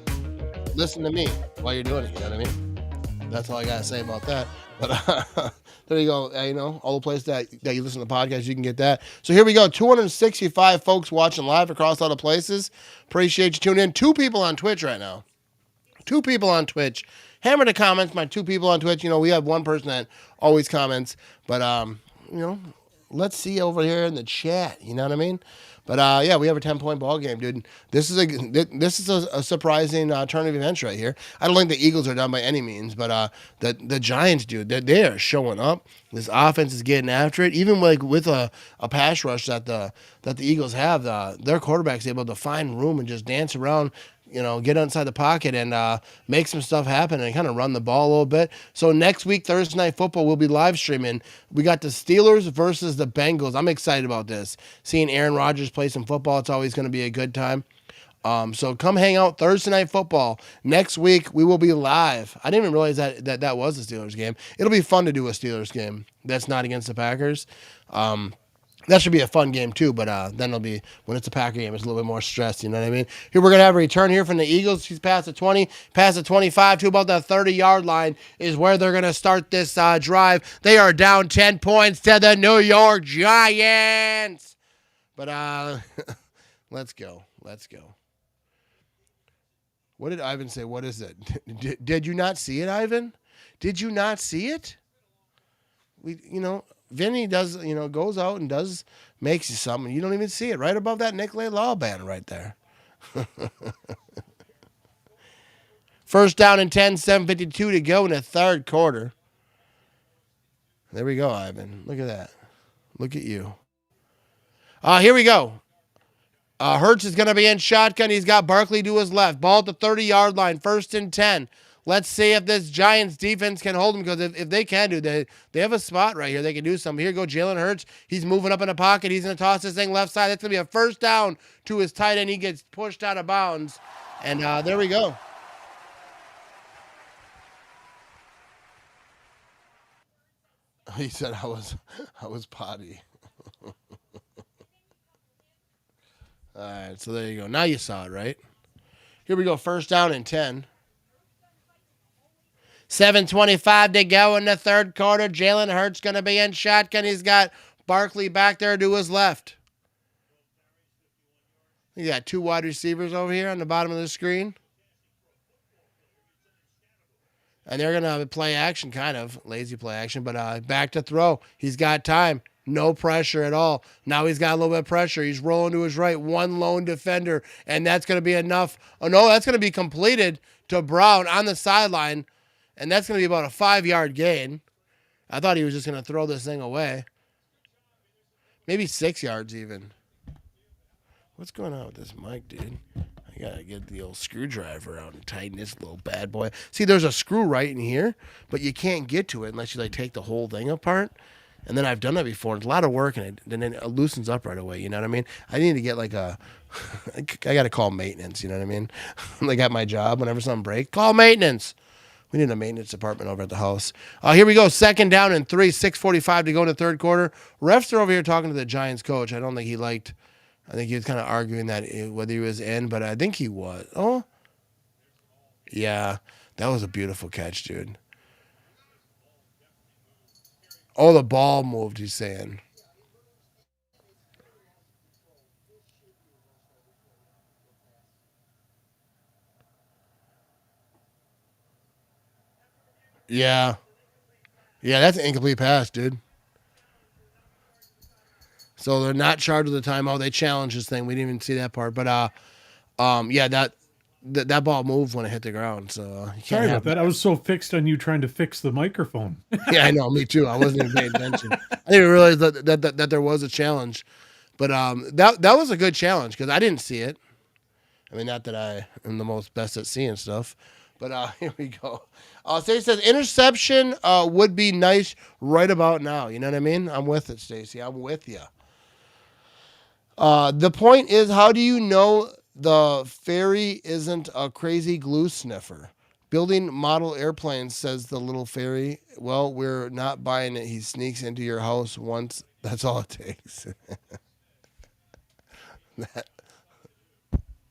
S1: listen to me while you're doing it. You know what I mean? That's all I got to say about that. But there you go. You know, all the places that you listen to podcasts, you can get that. So here we go. 265 folks watching live across all the places. Appreciate you tuning in. 2 people on Twitch right now. 2 people on Twitch. Hammer the comments. My 2 people on Twitch. You know, we have one person that always comments. But, you know, let's see over here in the chat. You know what I mean? But, yeah, we have a 10-point ball game, dude. This is a surprising turn of events right here. I don't think the Eagles are done by any means, but the Giants, dude, they are showing up. This offense is getting after it. Even like with a pass rush that the Eagles have, their quarterback's able to find room and just dance around, you know, get inside the pocket and make some stuff happen and kind of run the ball a little bit. So next week, Thursday Night Football, we'll be live streaming. We got the Steelers versus the Bengals. I'm excited about this. Seeing Aaron Rodgers play some football, it's always going to be a good time. So come hang out Thursday Night Football. Next week, we will be live. I didn't even realize that was a Steelers game. It'll be fun to do a Steelers game that's not against the Packers. That should be a fun game too, but then it'll be, when it's a Packer game, it's a little bit more stressed, you know what I mean? Here we're going to have a return here from the Eagles. He's past the 20, past the 25 to about the 30-yard line is where they're going to start this drive. They are down 10 points to the New York Giants. But let's go. What did Ivan say? What is it? Did you not see it, Ivan? Did you not see it? Vinny does, goes out and makes you something. You don't even see it right above that Nicolet Law banner right there. First down and 10, 7:52 to go in the third quarter. There we go, Ivan. Look at that. Look at you. Here we go. Hurts is going to be in shotgun. He's got Barkley to his left. Ball at the 30-yard line. First and 10. Let's see if this Giants defense can hold him, because if they can do that, they have a spot right here. They can do something. Here go Jalen Hurts. He's moving up in the pocket. He's going to toss this thing left side. That's going to be a first down to his tight end. He gets pushed out of bounds. And there we go. He said I was potty. All right, so there you go. Now you saw it, right? Here we go. First down and 10. 7:25 to go in the third quarter. Jalen Hurts going to be in shotgun. He's got Barkley back there to his left. You got 2 wide receivers over here on the bottom of the screen. And they're going to play action, kind of. Lazy play action, but back to throw. He's got time. No pressure at all. Now he's got a little bit of pressure. He's rolling to his right. One lone defender. And that's going to be enough. Oh, no, that's going to be completed to Brown on the sideline. And that's going to be about a 5-yard gain. I thought he was just going to throw this thing away. Maybe 6 yards even. What's going on with this mic, dude? I got to get the old screwdriver out and tighten this little bad boy. See, there's a screw right in here, but you can't get to it unless you take the whole thing apart. And then I've done that before. It's a lot of work, and then it loosens up right away. You know what I mean? I need to get I got to call maintenance. You know what I mean? Like at my job, whenever something breaks, call maintenance. We need a maintenance department over at the house. Here we go. Second down and 3, 6:45 to go in the third quarter. Refs are over here talking to the Giants coach. I don't think he liked. I think he was kind of arguing that whether he was in, but I think he was. Oh, yeah. That was a beautiful catch, dude. Oh, the ball moved, he's saying. Yeah. Yeah, that's an incomplete pass, dude. So they're not charged with the timeout. They challenged this thing. We didn't even see that part. But yeah, that ball moved when it hit the ground. So you can't
S2: Sorry about that. I was so fixed on you trying to fix the microphone.
S1: Yeah, I know. Me too. I wasn't even paying attention. I didn't even realize that there was a challenge. But that was a good challenge because I didn't see it. I mean, not that I am the most best at seeing stuff, but here we go. Stacey says interception would be nice right about now. You know what I mean? I'm with it, Stacey. I'm with you. The point is, how do you know the fairy isn't a crazy glue sniffer? Building model airplanes, says the little fairy. Well, we're not buying it. He sneaks into your house once. That's all it takes. That,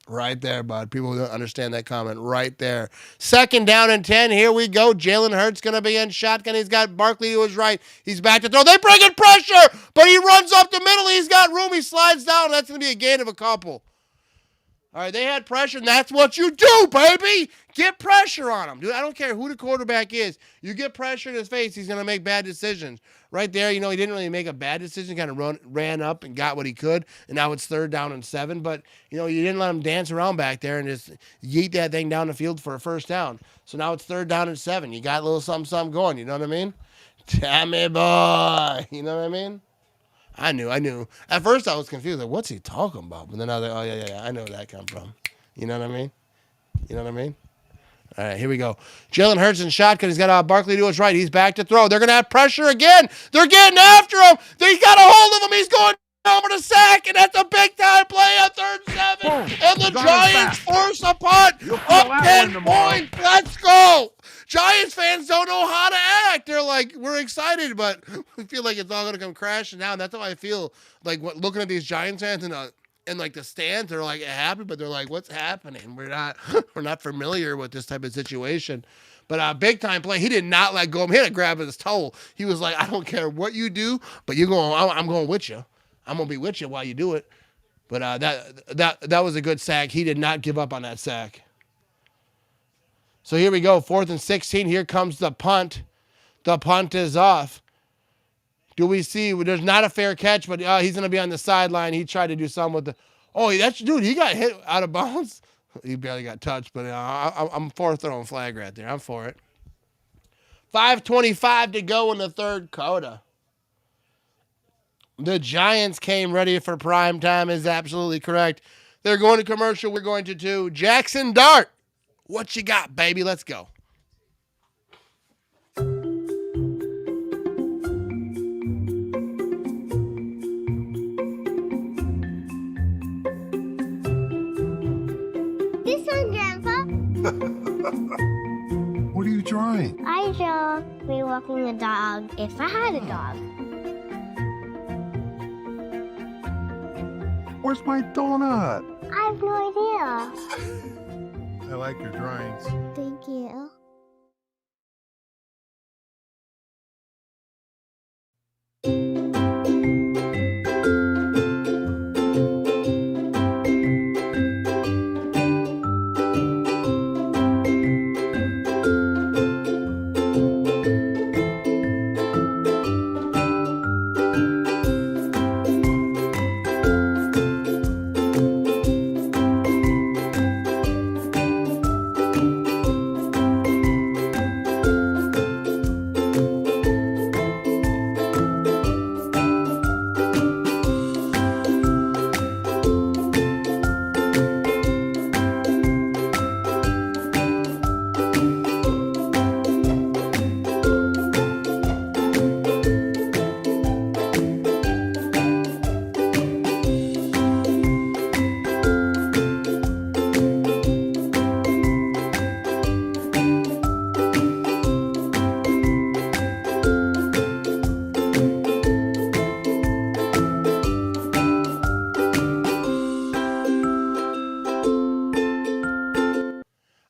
S1: right there, bud. People who don't understand that comment right there. 2nd down and 10. Here we go. Jalen Hurts going to be in shotgun. He's got Barkley to his right. He's back to throw. They bring in pressure, but he runs up the middle. He's got room. He slides down. That's going to be a gain of a couple. All right, they had pressure, and that's what you do, baby. Get pressure on him. Dude, I don't care who the quarterback is. You get pressure in his face, he's going to make bad decisions. Right there, he didn't really make a bad decision. Kind of ran up and got what he could, and now it's 3rd down and 7. But, you didn't let him dance around back there and just yeet that thing down the field for a 1st down. So now it's 3rd down and 7. You got a little something going, you know what I mean? Tammy boy, you know what I mean? I knew. At first, I was confused. Like, what's he talking about? But then I was like, oh, yeah. I know where that come from. You know what I mean? All right, here we go. Jalen Hurts in shotgun. He's got Barkley to his right. He's back to throw. They're going to have pressure again. They're getting after him. They got a hold of him. He's going over the sack, and that's a big-time play on 3rd and 7. And the Giants force a punt. Up 10 points. Let's go. Giants fans don't know how to act. They're like, we're excited, but we feel like it's all going to come crashing down. That's how I feel like looking at these Giants fans in like the stands. They're like happy, but they're like, what's happening? We're not familiar with this type of situation. But big time play. He did not let go of him. He had to grab his toe. He was like, I don't care what you do, but I'm going with you. I'm going to be with you while you do it. But that was a good sack. He did not give up on that sack. So here we go, 4th and 16. Here comes the punt. The punt is off. Do we see? There's not a fair catch, but he's going to be on the sideline. He tried to do something with the. Oh, he got hit out of bounds. He barely got touched, but I'm for throwing flag right there. I'm for it. 5:25 to go in the 3rd quarter. The Giants came ready for prime time is absolutely correct. They're going to commercial. We're going to do Jackson Dart. What you got, baby? Let's go.
S17: This one, Grandpa.
S18: What are you drawing?
S17: I draw me walking a dog if I had a dog.
S18: Where's my donut?
S17: I have no idea.
S18: I like your drawings.
S17: Thank you.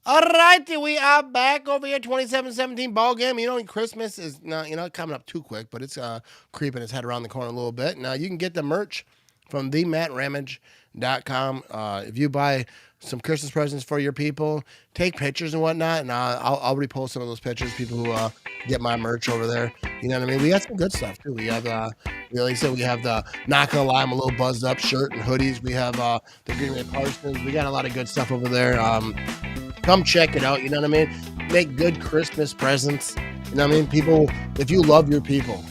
S1: Alrighty, we are back over here, 27-17 ball game. Christmas is not, coming up too quick, but it's creeping its head around the corner a little bit. Now, you can get the merch from thematramage.com. If you buy some Christmas presents for your people, take pictures and whatnot, and I'll repost some of those pictures, people who get my merch over there. You know what I mean? We got some good stuff, too. We have, like I said, we have the Not Gonna Lie, I'm a Little Buzzed Up shirt and hoodies. We have the Green Bay Parsons. We got a lot of good stuff over there. Come check it out, you know what I mean? Make good Christmas presents. You know what I mean? People, if you love your people,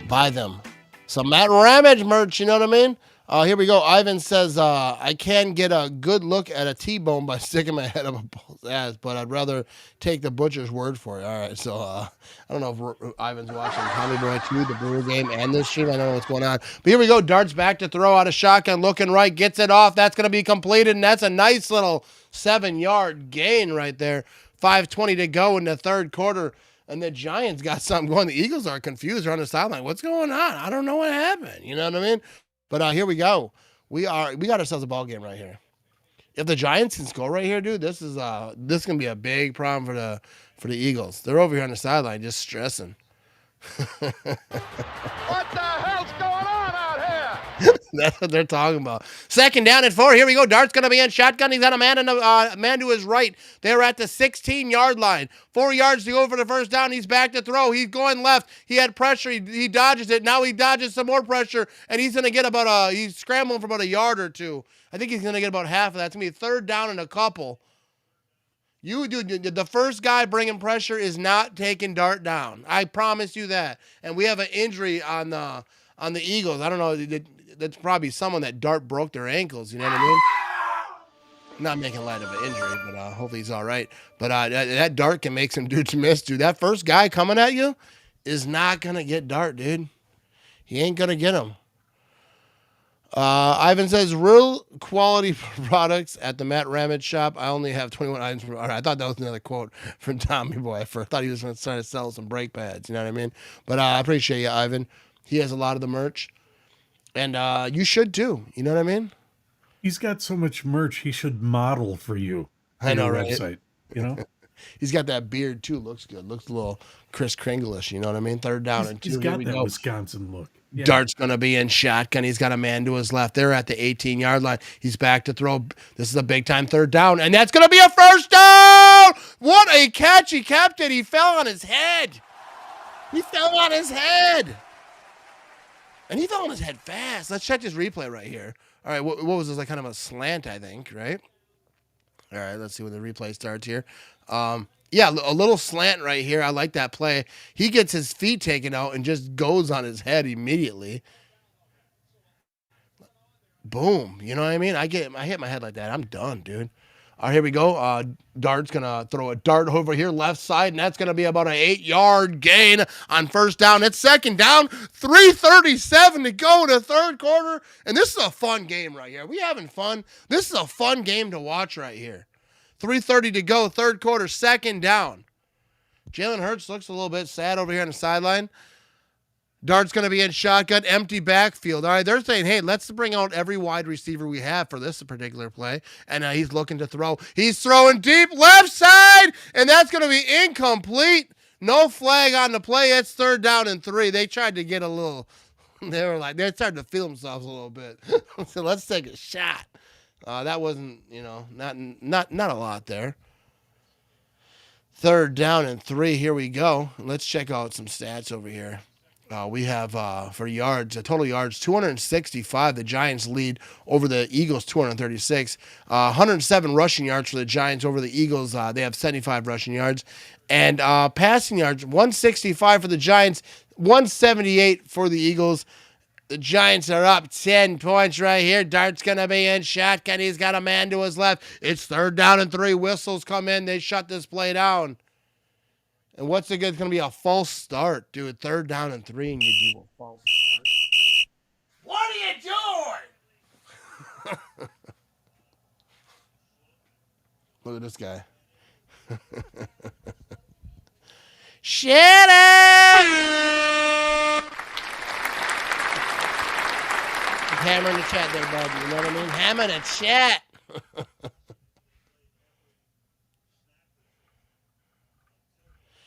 S1: buy them some Matt Ramage merch, you know what I mean? Here we go. Ivan says, I can get a good look at a T-bone by sticking my head up a bull's ass, but I'd rather take the butcher's word for it. All right, so I don't know if Ivan's watching Tommy Boy 2, the Brewer game, and this stream. I don't know what's going on. But here we go. Darts back to throw out a shotgun, looking right, gets it off. That's going to be completed, and that's a nice little 7-yard gain right there. 5:20 to go in the third quarter, and the Giants got something going. The Eagles are confused. They're on the sideline. What's going on? I don't know what happened. You know what I mean? But here we go. We got ourselves a ball game right here. If the Giants can score right here, dude, this is gonna be a big problem for the Eagles. They're over here on the sideline just stressing.
S3: What the hell's going on out here?
S1: That's what they're talking about. 2nd down and 4. Here we go. Dart's gonna be in shotgun. He's got a man to his right. They're at the 16-yard line. 4 yards to go for the first down. He's back to throw. He's going left. He had pressure. He dodges it. Now he dodges some more pressure, and he's gonna get he's scrambling for about a yard or two. I think he's gonna get about half of that. It's gonna be 3rd down and a couple. The first guy bringing pressure is not taking Dart down. I promise you that. And we have an injury on the Eagles. I don't know. That's probably someone that Dart broke their ankles. You know what I mean? Not making light of an injury, but hopefully he's all right. But that Dart can make some dudes miss, dude. That first guy coming at you is not going to get Dart, dude. He ain't going to get him. Ivan says, real quality products at the Matt Ramage shop. I only have 21 items. I thought that was another quote from Tommy Boy. I thought he was going to try to sell some brake pads. You know what I mean? But I appreciate you, Ivan. He has a lot of the merch. And you should too. You know what I mean?
S2: He's got so much merch, he should model for you.
S1: I know, right?
S2: Website, you know?
S1: He's got that beard too. Looks good. Looks a little Chris Kringle-ish. You know what I mean? 3rd down and 2.
S2: He's got that Wisconsin look. Yeah.
S1: Dart's going to be in shotgun. He's got a man to his left. They're at the 18-yard line. He's back to throw. This is a big-time 3rd down, and that's going to be a first down! What a catch. He kept it. He fell on his head. He fell on his head. And he fell on his head fast. Let's check this replay right here. All right, what was this? Like kind of a slant, I think, right? All right, let's see when the replay starts here. Yeah, a little slant right here. I like that play. He gets his feet taken out and just goes on his head immediately. Boom. You know what I mean? I hit my head like that. I'm done, dude. All right, here we go. Dart's going to throw a dart over here, left side, and that's going to be about an 8-yard gain on first down. It's 2nd down, 3:37 to go in the third quarter. And this is a fun game right here. We having fun. This is a fun game to watch right here. 3:30 to go, third quarter, 2nd down. Jalen Hurts looks a little bit sad over here on the sideline. Dart's going to be in shotgun, empty backfield. All right, they're saying, hey, let's bring out every wide receiver we have for this particular play. And he's looking to throw. He's throwing deep left side, and that's going to be incomplete. No flag on the play. It's 3rd down and 3. They tried to get a little, they started to feel themselves a little bit. So let's take a shot. That wasn't, not a lot there. 3rd down and 3. Here we go. Let's check out some stats over here. We have for yards, total yards, 265. The Giants lead over the Eagles, 236. 107 rushing yards for the Giants over the Eagles. They have 75 rushing yards. And passing yards, 165 for the Giants, 178 for the Eagles. The Giants are up 10 points right here. Dart's going to be in shotgun. He's got a man to his left. It's 3rd down and 3. Whistles come in. They shut this play down. And what's it good? It's going to be a false start, dude. 3rd down and 3, and you do a false start. What are you doing? Look at this guy. Shit it! Hammer in the chat there, bud. You know what I mean? Hammer the chat.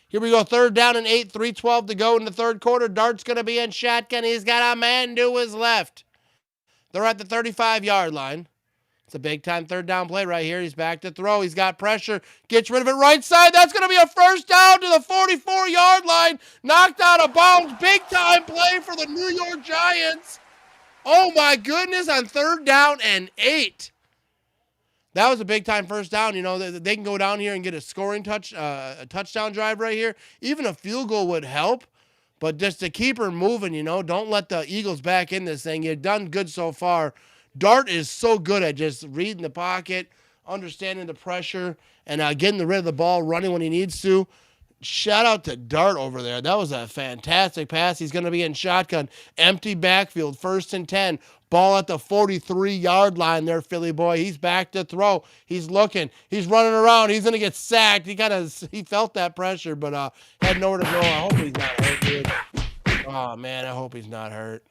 S1: Here we go, 3rd down and 8, 3:12 to go in the third quarter. Dart's going to be in shotgun. He's got a man to his left. They're at the 35-yard line. It's a big-time 3rd down play right here. He's back to throw. He's got pressure. Gets rid of it right side. That's going to be a first down to the 44-yard line. Knocked out of bounds. Big-time play for the New York Giants. Oh, my goodness, on 3rd down and 8. That was a big-time first down. You know, they can go down here and get a scoring touchdown drive right here. Even a field goal would help. But just to keep her moving, don't let the Eagles back in this thing. You've done good so far. Dart is so good at just reading the pocket, understanding the pressure, and getting rid of the ball, running when he needs to. Shout out to Dart over there. That was a fantastic pass. He's going to be in shotgun. Empty backfield, 1st and 10. Ball at the 43-yard line there, Philly boy. He's back to throw. He's looking. He's running around. He's going to get sacked. He felt that pressure, but had nowhere to go. I hope he's not hurt, dude. Oh, man, I hope he's not hurt.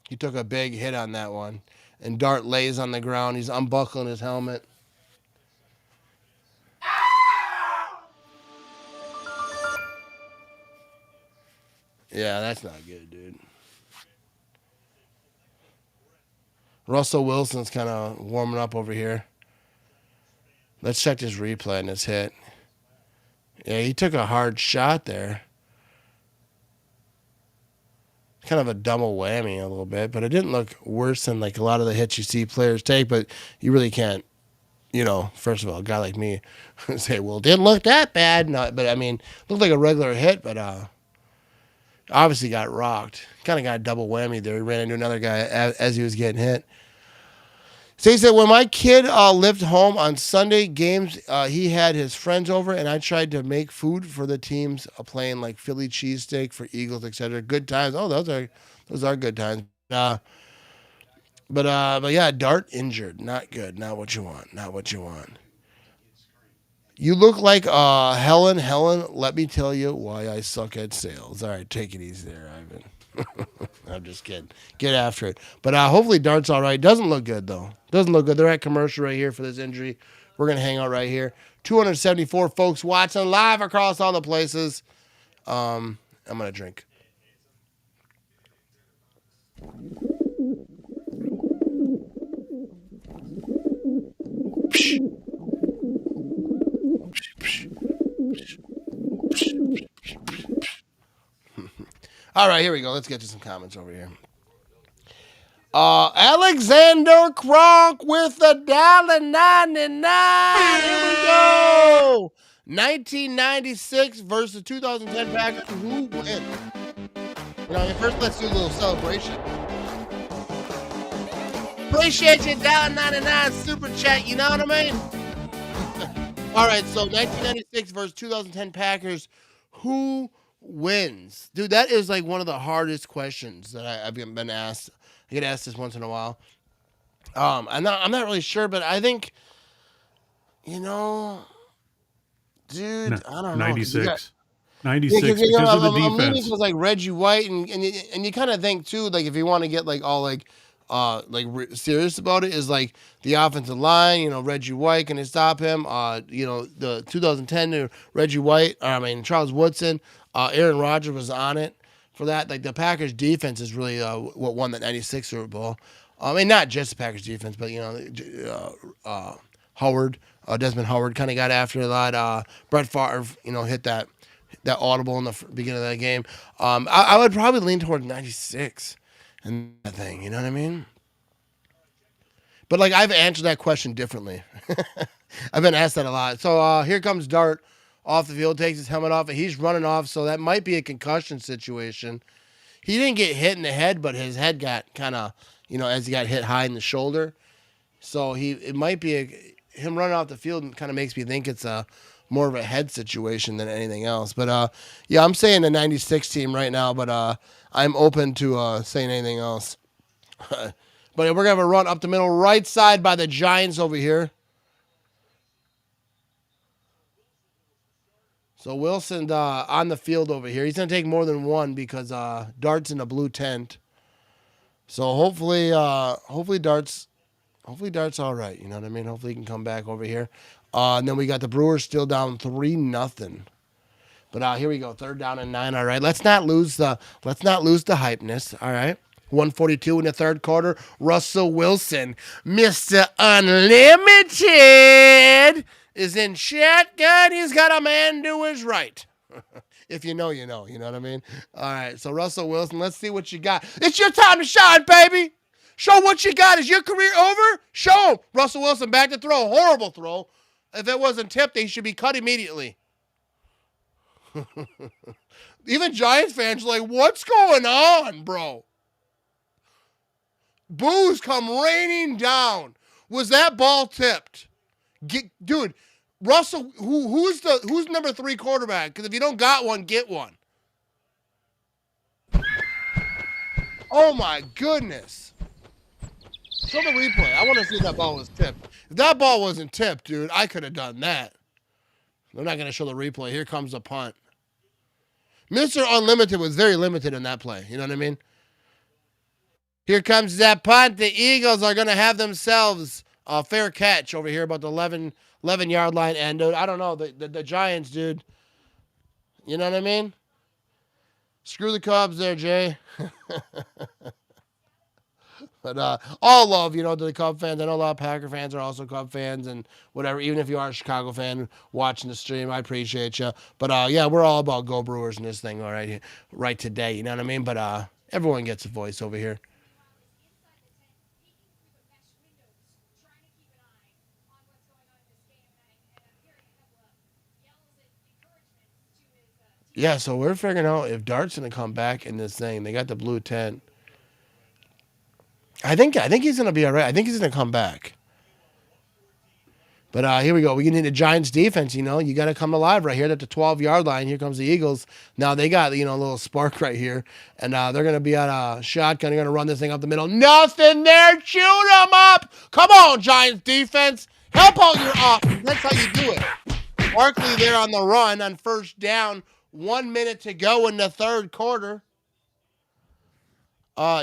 S1: He took a big hit on that one. And Dart lays on the ground. He's unbuckling his helmet. Yeah, that's not good, dude. Russell Wilson's kind of warming up over here. Let's check this replay on this hit. Yeah, he took a hard shot there. Kind of a double whammy a little bit, but it didn't look worse than like a lot of the hits you see players take, but you really can't, first of all, a guy like me say, well, it didn't look that bad. No, but I mean, looked like a regular hit, but obviously got rocked. Kind of got a double whammy there. He ran into another guy as he was getting hit. So he said, when my kid lived home on Sunday games, he had his friends over, and I tried to make food for the teams playing like Philly cheesesteak for Eagles, etc. Good times. Oh, those are good times. But yeah, Dart injured. Not good. Not what you want. Not what you want. You look like Helen. Helen, let me tell you why I suck at sales. All right, take it easy there, Ivan. I'm just kidding. Get after it. But hopefully Dart's all right. Doesn't look good, though. Doesn't look good. They're at commercial right here for this injury. We're going to hang out right here. 274 folks watching live across all the places. I'm going to drink. All right, here we go. Let's get to some comments over here. Alexander Kronk with $1.99. Here we go. 1996 versus 2010 Packers. Who wins? First let's do a little celebration. Appreciate you, $1.99 super chat. You know what I mean? All right, so 1996 versus 2010 Packers. Who wins? Dude, that is like one of the hardest questions that I've been asked. I get asked this once in a while. I'm not really sure, but I think, dude, I don't know.
S2: 96. 96
S1: because
S2: of the
S1: I'm leaning
S2: defense.
S1: towards like Reggie White, and you kind of think too, like if you want to get like all serious about it, is like the offensive line. Reggie White, can they stop him? The 2010 Reggie White. Charles Woodson. Aaron Rodgers was on it for that. Like the Packers defense is really what won that 96 Super Bowl. Not just the Packers defense, but Howard, Desmond Howard kind of got after a lot. Brett Favre, hit that audible in the beginning of that game. I would probably lean toward 96 and that thing. You know what I mean? But like I've answered that question differently. I've been asked that a lot. So here comes Dart. Off the field, takes his helmet off, and he's running off, so that might be a concussion situation. He didn't get hit in the head, but his head got kind of, as he got hit high in the shoulder. So it might be him running off the field and kind of makes me think it's more of a head situation than anything else. But, yeah, I'm saying the 96 team right now, but I'm open to saying anything else. But we're going to have a run up the middle, right side by the Giants over here. So Wilson's on the field over here. He's going to take more than one because Dart's in a blue tent. So hopefully Dart's all right. You know what I mean? Hopefully he can come back over here. And then we got the Brewers still down 3-0. But here we go, 3rd down and 9. All right, let's not lose the hypeness. All right, 1:42 in the third quarter. Russell Wilson, Mr. Unlimited, is in shotgun. He's got a man to his right. If you know, you know. You know what I mean? All right, so Russell Wilson, let's see what you got. It's your time to shine, baby. Show what you got. Is your career over? Show him. Russell Wilson back to throw. Horrible throw. If it wasn't tipped, he should be cut immediately. Even Giants fans are like, what's going on, bro? Boos come raining down. Was that ball tipped? Dude, Russell, who's number 3 quarterback? Because if you don't got one, get one. Oh my goodness. Show the replay. I want to see if that ball was tipped. If that ball wasn't tipped, dude, I could have done that. They're not going to show the replay. Here comes the punt. Mr. Unlimited was very limited in that play. You know what I mean? Here comes that punt. The Eagles are going to have themselves a fair catch over here about the 11-yard line. And, dude, I don't know. The Giants, dude. You know what I mean? Screw the Cubs there, Jay. But all love, to the Cub fans. I know a lot of Packer fans are also Cub fans and whatever. Even if you are a Chicago fan watching the stream, I appreciate you. But, yeah, we're all about Go Brewers in this thing right today. You know what I mean? But everyone gets a voice over here. Yeah, so we're figuring out if Dart's going to come back in this thing. They got the blue tent. I think he's going to be all right. I think he's going to come back. But here we go. We need the Giants defense, You got to come alive right here at the 12-yard line. Here comes the Eagles. Now they got, a little spark right here. And they're going to be on a shotgun. They're going to run this thing up the middle. Nothing there. Shoot them up. Come on, Giants defense. Help out your offense. That's how you do it. Barkley there on the run on first down. 1 minute to go in the third quarter.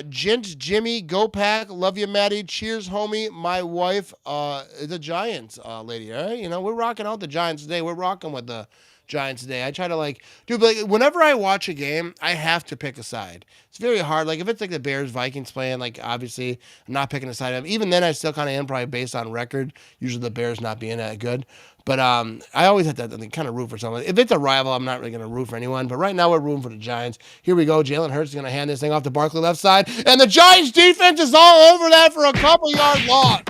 S1: Gent, Jimmy, go Pack, love you, Maddie. Cheers, homie. My wife, the Giants lady. All right, we're rocking out the Giants today. We're rocking with the Giants today. I try to dude, whenever I watch a game, I have to pick a side. It's very hard. If it's the Bears Vikings playing, obviously I'm not picking a side. Even then, I still kind of am probably based on record. Usually the Bears not being that good. But I always have to kind of root for someone. If it's a rival, I'm not really going to root for anyone. But right now, we're rooting for the Giants. Here we go. Jalen Hurts is going to hand this thing off to Barkley left side. And the Giants defense is all over that for a couple-yard loss.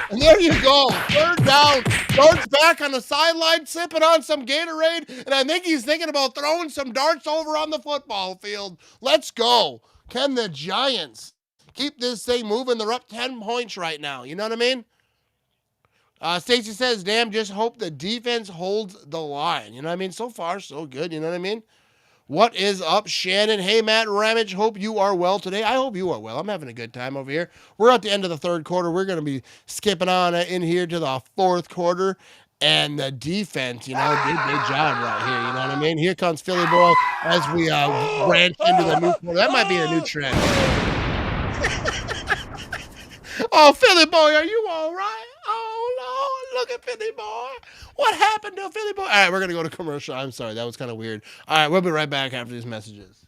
S1: And there you go. Third down. Dart's back on the sideline, sipping on some Gatorade. And I think he's thinking about throwing some darts over on the football field. Let's go. Can the Giants keep this thing moving? They're up 10 points right now. You know what I mean? Stacy says, damn, just hope the defense holds the line. You know what I mean? So far, so good. You know what I mean? What is up, Shannon? Hey, Matt Ramage. Hope you are well today. I hope you are well. I'm having a good time over here. We're at the end of the third quarter. We're going to be skipping on in here to the fourth quarter. And the defense, did their job right here. You know what I mean? Here comes Philly Boy as we branch into the new quarter. That might be a new trend. Oh, Philly Boy, are you all right? Oh, Lord, look at Philly Boy. What happened to Philly Boy? All right, we're going to go to commercial. I'm sorry. That was kind of weird. All right, we'll be right back after these messages.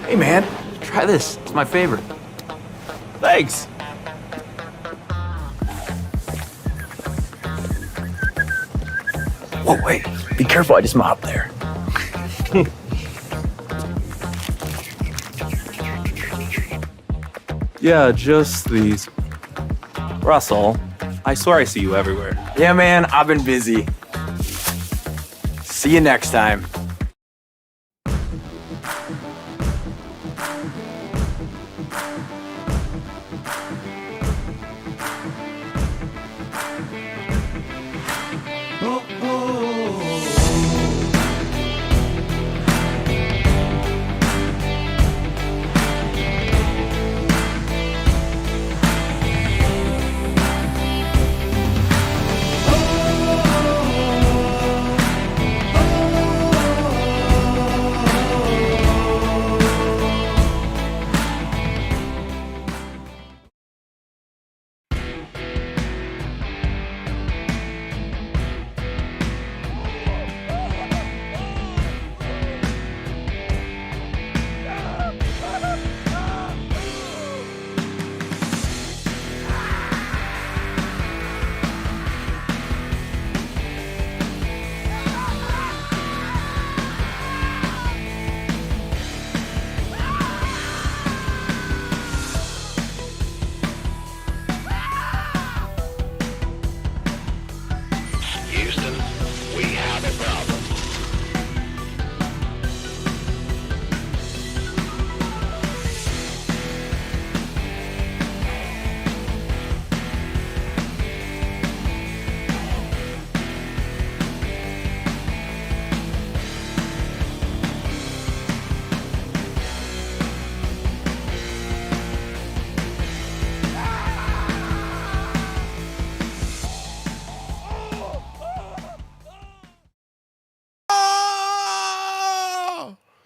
S15: Hey, man, try this. It's my favorite. Thanks. Whoa, wait. Be careful. I just mopped there. Yeah, just these. Russell, I swear I see you everywhere.
S10: Yeah, man, I've been busy. See you next time.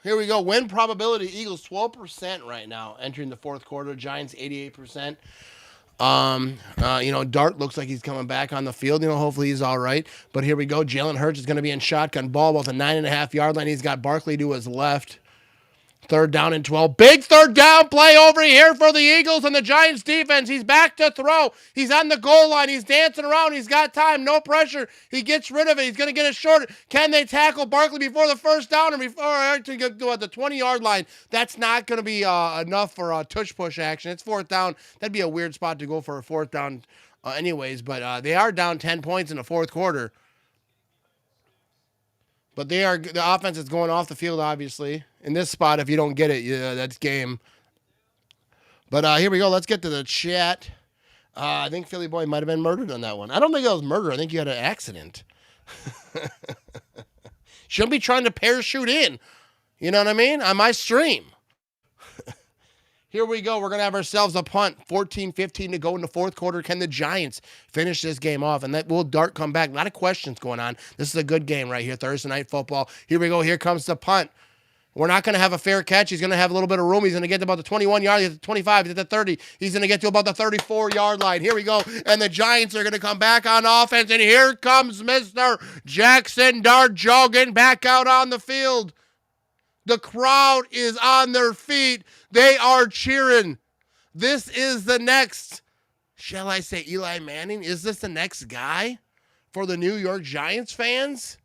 S1: Here we go. Win probability. Eagles 12% right now entering the fourth quarter. Giants 88%. Dart looks like he's coming back on the field. Hopefully he's all right. But here we go. Jalen Hurts is going to be in shotgun ball about the 9.5-yard line. He's got Barkley to his left. 3rd down and 12. Big 3rd down play over here for the Eagles and the Giants defense. He's back to throw. He's on the goal line. He's dancing around. He's got time. No pressure. He gets rid of it. He's going to get it short. Can they tackle Barkley before the 1st down or before to get to the 20-yard line? That's not going to be enough for a tush push action. It's 4th down. That'd be a weird spot to go for a 4th down anyways. But they are down 10 points in the 4th quarter. But the offense is going off the field, obviously. In this spot, if you don't get it, that's game. But here we go. Let's get to the chat. I think Philly Boy might have been murdered on that one. I don't think it was murder. I think you had an accident. Shouldn't be trying to parachute in. You know what I mean? On my stream. Here we go. We're going to have ourselves a punt. 14-15 to go in the 4th quarter. Can the Giants finish this game off? And will Dart come back? A lot of questions going on. This is a good game right here. Thursday Night Football. Here we go. Here comes the punt. We're not going to have a fair catch. He's going to have a little bit of room. He's going to get to about the 21-yard. He's at the 25. He's at the 30. He's going to get to about the 34-yard line. Here we go. And the Giants are going to come back on offense. And here comes Mr. Jackson Dart jogging back out on the field. The crowd is on their feet. They are cheering. This is the next, shall I say, Eli Manning? Is this the next guy for the New York Giants fans?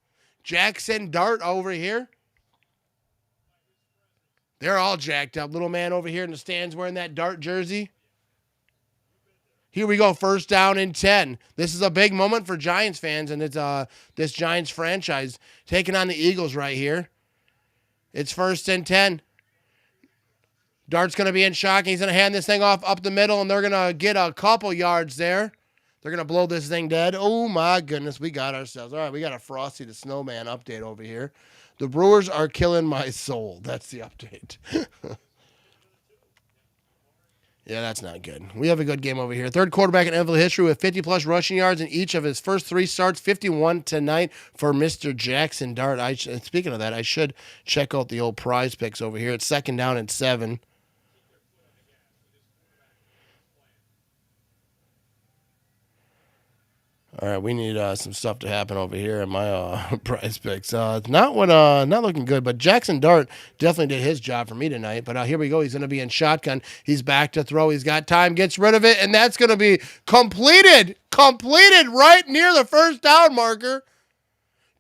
S1: Jackson Dart over here. They're all jacked up. Little man over here in the stands wearing that Dart jersey. Here we go, 1st down and 10. This is a big moment for Giants fans, and it's this Giants franchise taking on the Eagles right here. It's 1st and 10. Dart's going to be in shock. He's going to hand this thing off up the middle, and they're going to get a couple yards there. They're going to blow this thing dead. Oh, my goodness. We got ourselves. All right, we got a Frosty the Snowman update over here. The Brewers are killing my soul. That's the update. Yeah, that's not good. We have a good game over here. 3rd quarterback in NFL history with 50-plus rushing yards in each of his first 3 starts. 51 tonight for Mr. Jackson Dart. Speaking of that, I should check out the old prize picks over here. It's 2nd down and 7. All right, we need some stuff to happen over here in my prize picks. It's not looking good, but Jackson Dart definitely did his job for me tonight. But here we go. He's going to be in shotgun. He's back to throw. He's got time, gets rid of it, and that's going to be completed right near the 1st down marker,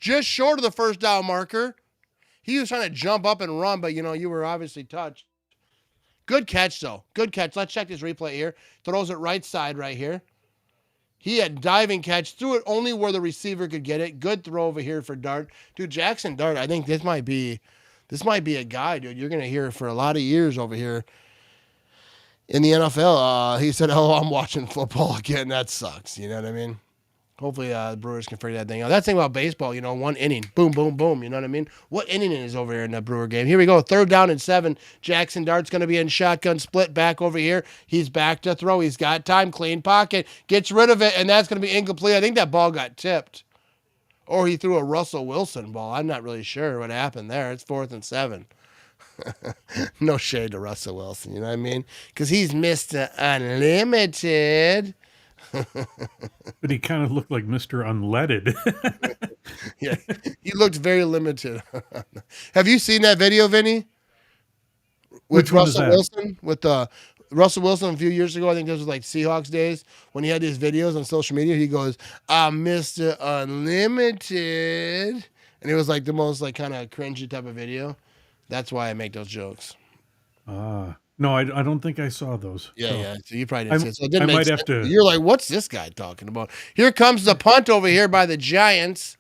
S1: just short of the 1st down marker. He was trying to jump up and run, but, you were obviously touched. Good catch, though. Good catch. Let's check this replay here. Throws it right side right here. He had diving catch, threw it only where the receiver could get it. Good throw over here for Dart. Dude, Jackson Dart, I think this might be a guy, dude. You're going to hear for a lot of years over here in the NFL. He said, "Oh, I'm watching football again." That sucks. You know what I mean? Hopefully the Brewers can figure that thing out. That's the thing about baseball, 1 inning. Boom, boom, boom. You know what I mean? What inning is over here in the Brewer game? Here we go. 3rd down and 7. Jackson Dart's going to be in shotgun split back over here. He's back to throw. He's got time. Clean pocket. Gets rid of it, and that's going to be incomplete. I think that ball got tipped. Or he threw a Russell Wilson ball. I'm not really sure what happened there. It's 4th and 7. No shade to Russell Wilson, you know what I mean? Because he's Mr. Unlimited.
S2: But he kind of looked like Mr. Unleaded.
S1: Yeah, he looked very limited. Have you seen that video, Vinny? With Russell Wilson? With Russell Wilson a few years ago, I think this was like Seahawks days, when he had his videos on social media, he goes, "I'm Mr. Unlimited." And it was like the most like kind of cringy type of video. That's why I make those jokes.
S2: No, I don't think I saw those.
S1: Yeah. So you probably didn't see it. So it didn't
S2: I
S1: make
S2: might
S1: sense.
S2: have to.
S1: You're like, what's this guy talking about? Here comes the punt over here by the Giants.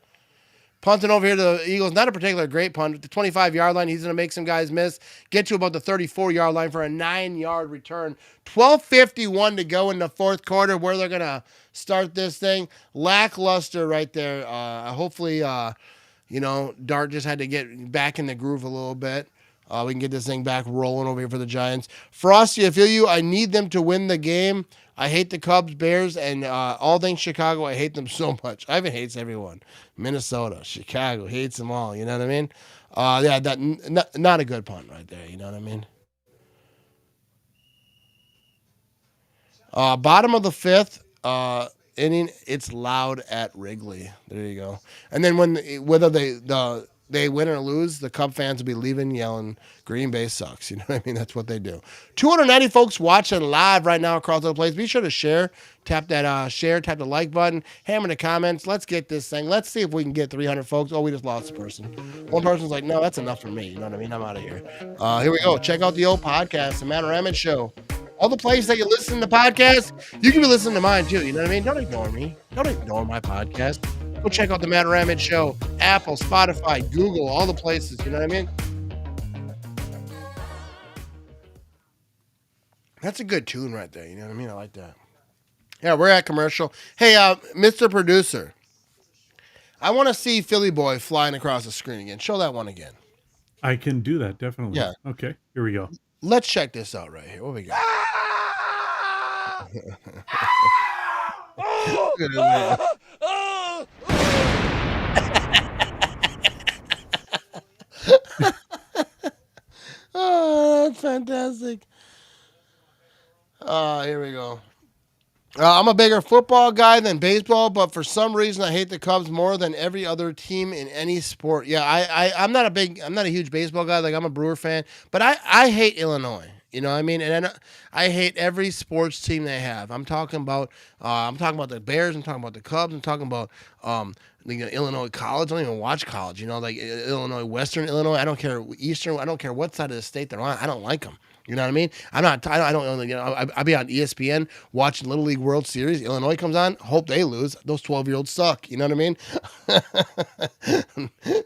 S1: Punting over here to the Eagles. Not a particular great punt. At the 25-yard line, he's going to make some guys miss. Get to about the 34-yard line for a 9-yard return. 12:51 to go in the 4th quarter, where they're going to start this thing. Lackluster right there. Hopefully, Dart just had to get back in the groove a little bit. We can get this thing back rolling over here for the Giants. Frosty, I feel you. I need them to win the game. I hate the Cubs, Bears, and all things Chicago. I hate them so much. Ivan hates everyone. Minnesota, Chicago, hates them all. You know what I mean? Yeah, that not a good pun right there. You know what I mean? Bottom of the fifth inning, it's loud at Wrigley. There you go. And then whether they win or lose, the Cub fans will be leaving yelling, Green Bay sucks. You know what I mean? That's what they do. 290 folks watching live right now across the place. Be sure to share. Tap that share, tap the like button, hammer the comments. Let's get this thing. Let's see if we can get 300 folks. Oh, we just lost a person. One person's like, no, that's enough for me. You know what I mean? I'm out of here. Here we go. Check out the old podcast, The Matt Ramage Show. All the places that you listen to podcasts, you can be listening to mine too. You know what I mean? Don't ignore me. Don't ignore my podcast. Go check out the Matt Ramage Show, Apple, Spotify, Google, all the places. You know what I mean? That's a good tune right there. You know what I mean? I like that. Yeah, we're at commercial. Hey, Mr. Producer, I want to see Philly Boy flying across the screen again. Show that one again.
S2: I can do that, definitely.
S1: Yeah.
S2: Okay, here we go.
S1: Let's check this out right here. What we got? Oh, that's fantastic. Here we go. I'm a bigger football guy than baseball, but for some reason I hate the Cubs more than every other team in any sport. Yeah, I'm not a huge baseball guy. Like, I'm a Brewer fan, but I hate Illinois. You know what I mean? And I hate every sports team they have. I'm talking about the Bears. I'm talking about the Cubs. I'm talking about Illinois college. I don't even watch college. You know, like Illinois, Western Illinois. I don't care Eastern. I don't care what side of the state they're on. I don't like them. You know what I mean? I don't. You know, I'll be on ESPN watching Little League World Series. Illinois comes on. Hope they lose. Those 12-year-olds suck. You know what I mean?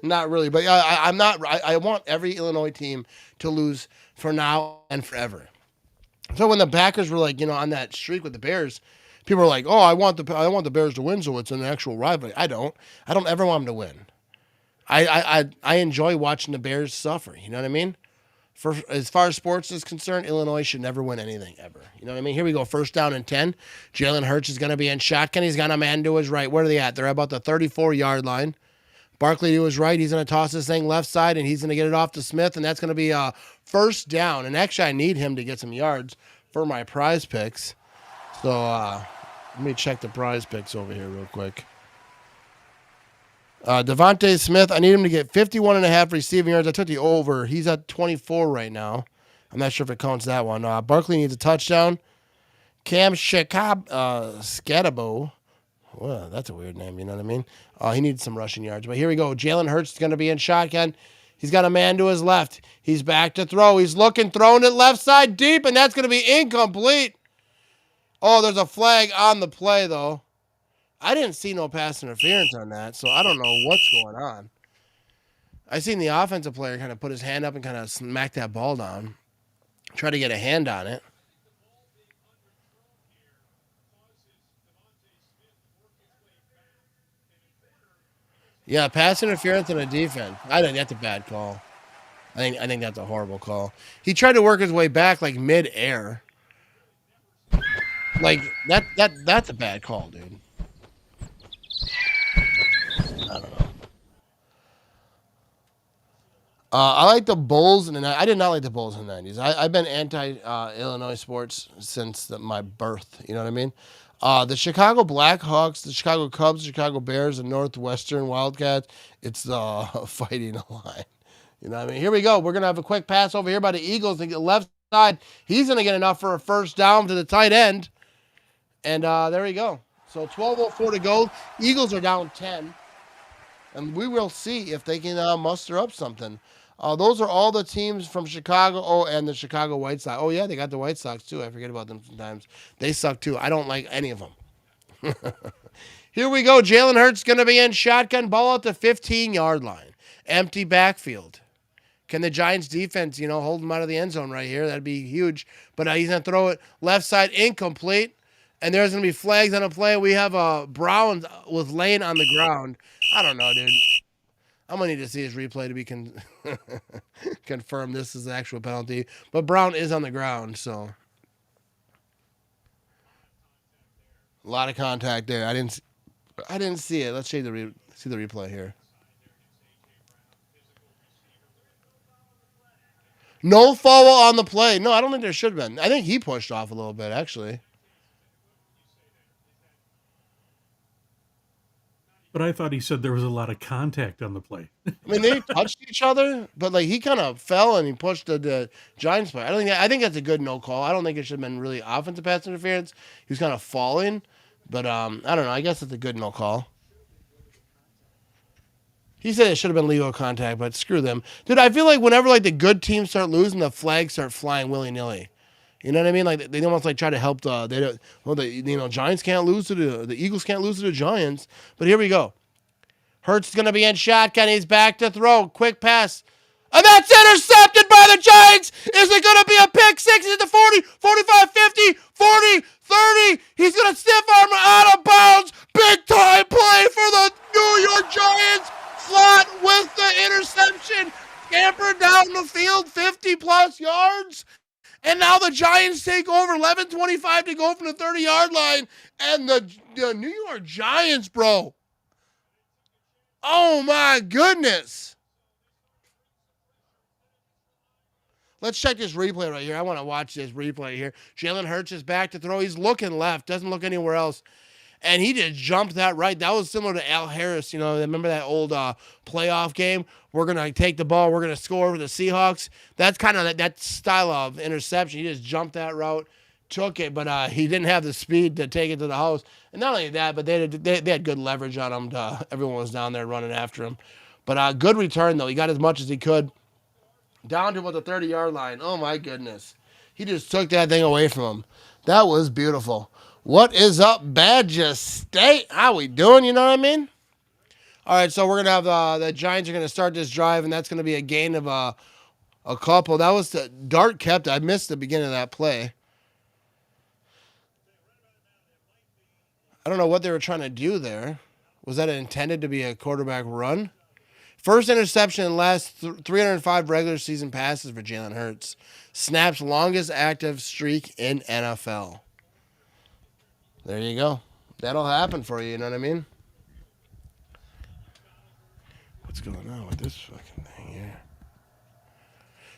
S1: Not really, but I'm not. I want every Illinois team to lose for now and forever. So when the Packers were like, you know, on that streak with the Bears, people were like, "Oh, I want the Bears to win, so it's an actual rivalry." I don't ever want them to win. I enjoy watching the Bears suffer. You know what I mean? For as far as sports is concerned, Illinois should never win anything ever. You know what I mean? Here we go. 1st down and 10. Jalen Hurts is going to be in shotgun. He's got a man to his right. Where are they at? They're about the 34-yard line. Barkley to his right. He's going to toss this thing left side, and he's going to get it off to Smith, and that's going to be a 1st down. And actually, I need him to get some yards for my prize picks. So let me check the prize picks over here real quick. Devontae Smith, I need him to get 51.5 receiving yards. I took the over. He's at 24 right now. I'm not sure if it counts that one. Barkley needs a touchdown. Cam Scatabo. Well, that's a weird name, you know what I mean? He needs some rushing yards. But here we go. Jalen Hurts is going to be in shotgun. He's got a man to his left. He's back to throw. He's looking, throwing it left side deep, and that's going to be incomplete. Oh, there's a flag on the play, though. I didn't see no pass interference on that, so I don't know what's going on. I seen the offensive player kind of put his hand up and kind of smack that ball down. Try to get a hand on it. Yeah, pass interference on a defense. I think that's a bad call. I think that's a horrible call. He tried to work his way back like mid-air. Like that's a bad call, dude. I don't know. I like the Bulls, and I did not like the Bulls in the 90s. I've been anti-Illinois sports since my birth. You know what I mean? The Chicago Blackhawks, the Chicago Cubs, the Chicago Bears, the Northwestern Wildcats, it's the fighting line. You know what I mean? Here we go. We're going to have a quick pass over here by the Eagles. The left side, he's going to get enough for a 1st down to the tight end. And there we go. So 12:04 to go. Eagles are down 10. And we will see if they can muster up something. Those are all the teams from Chicago. Oh, and the Chicago White Sox. Oh, yeah, they got the White Sox, too. I forget about them sometimes. They suck, too. I don't like any of them. Here we go. Jalen Hurts going to be in shotgun, ball at the 15-yard line. Empty backfield. Can the Giants defense, hold them out of the end zone right here? That'd be huge. But he's going to throw it left side, incomplete. And there's going to be flags on a play. We have Brown was laying on the ground. I don't know, dude. I'm going to need to see his replay to be confirm this is the actual penalty. But Brown is on the ground, so. A lot of contact there. I didn't see it. Let's see the replay here. No foul on the play. No, I don't think there should have been. I think he pushed off a little bit, actually.
S2: But I thought he said there was a lot of contact on the play.
S1: I mean, they touched each other, but like he kind of fell and he pushed the Giants player. I think that's a good no call. I don't think it should have been really offensive pass interference. He was kind of falling, but I don't know. I guess it's a good no call. He said it should have been legal contact, but screw them, dude. I feel like whenever like the good teams start losing, the flags start flying willy nilly. You know what I mean? Like they almost like try to help the Giants can't lose to the Eagles can't lose to the Giants. But here we go. Hurts is gonna be in shotgun. He's back to throw. Quick pass. And that's intercepted by the Giants. Is it gonna be a pick six? Is it the 40, 45, 50, 40, 30? He's gonna stiff arm out of bounds. Big time play for the New York Giants. Slot with the interception. Scampered down the field 50 plus yards. And now the Giants take over 11:25 to go from the 30-yard line. And the New York Giants, bro. Oh, my goodness. Let's check this replay right here. I want to watch this replay here. Jalen Hurts is back to throw. He's looking left. Doesn't look anywhere else. And he just jumped that right. That was similar to Al Harris. You know, remember that old playoff game? We're going to take the ball. We're going to score over the Seahawks. That's kind of that style of interception. He just jumped that route, took it, but he didn't have the speed to take it to the house. And not only that, but they had good leverage on him. Everyone was down there running after him. But good return, though. He got as much as he could. Down to about the 30-yard line. Oh, my goodness. He just took that thing away from him. That was beautiful. What is up, Badger State? How we doing? You know what I mean? All right, so we're going to have the Giants are going to start this drive, and that's going to be a gain of a couple. That was the Dart kept. I missed the beginning of that play. I don't know what they were trying to do there. Was that intended to be a quarterback run? First interception in the last 305 regular season passes for Jalen Hurts. Snaps longest active streak in NFL. There you go. That'll happen for you, you know what I mean? What's going on with this fucking thing here?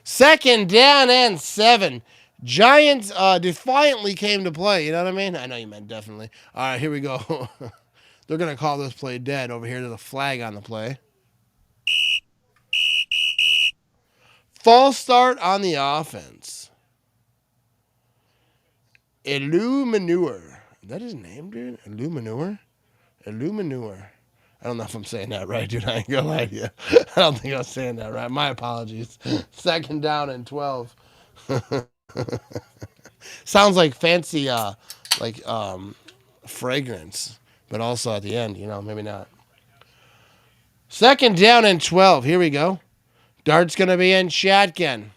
S1: Second down and 7. Giants defiantly came to play, you know what I mean? I know you meant definitely. All right, here we go. They're going to call this play dead. Over here, there's a flag on the play. False start on the offense. Illumineur. Is that his name, dude? Illumineur? Illumineur. I don't know if I'm saying that right, dude. I ain't gonna lie to you. I don't think I'm saying that right. My apologies. Second down and 12. Sounds like fancy, fragrance, but also at the end, you know, maybe not. Second down and 12. Here we go. Dart's going to be in shotgun.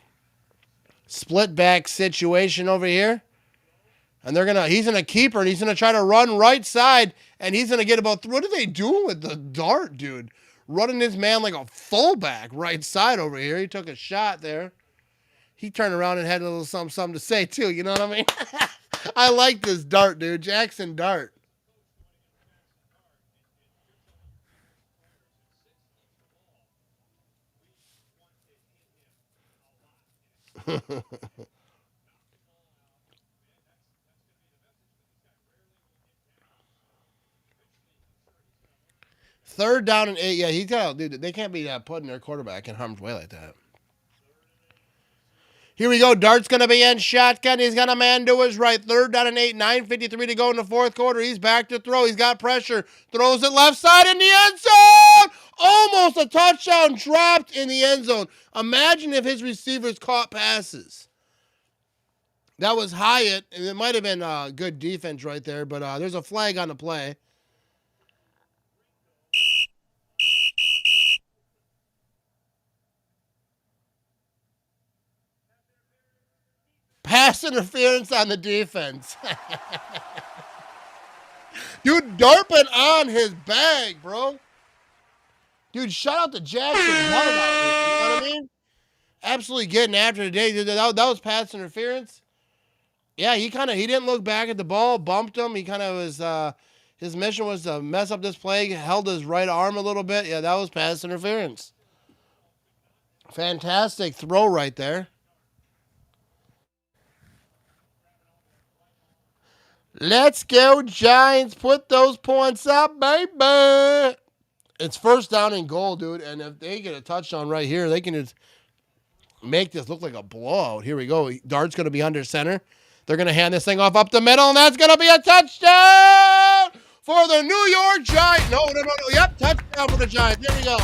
S1: Split back situation over here. And he's going to keeper, and he's going to try to run right side, and he's going to get about, what are they doing with the Dart, dude? Running this man like a fullback right side over here. He took a shot there. He turned around and had a little something to say, too. You know what I mean? I like this Dart, dude. Jackson Dart. Third down and 8. Yeah, he's got, dude. They can't be putting their quarterback in harm's way like that. Here we go. Dart's going to be in shotgun. He's got a man to his right. Third down and 8. 9:53 to go in the fourth quarter. He's back to throw. He's got pressure. Throws it left side in the end zone. Almost a touchdown, dropped in the end zone. Imagine if his receivers caught passes. That was Hyatt, and it might have been good defense right there, but there's a flag on the play. Pass interference on the defense. Dude, darping on his bag, bro. Dude, shout out to Jackson. You know what I mean? Absolutely getting after today. Dude, that was pass interference. Yeah, he didn't look back at the ball, bumped him. He kind of was his mission was to mess up this play, held his right arm a little bit. Yeah, that was pass interference. Fantastic throw right there. Let's go, Giants. Put those points up, baby. It's first down and goal, dude. And if they get a touchdown right here, they can just make this look like a blowout. Here we go. Dart's going to be under center. They're going to hand this thing off up the middle, and that's going to be a touchdown for the New York Giants. No. Yep, touchdown for the Giants. There we go.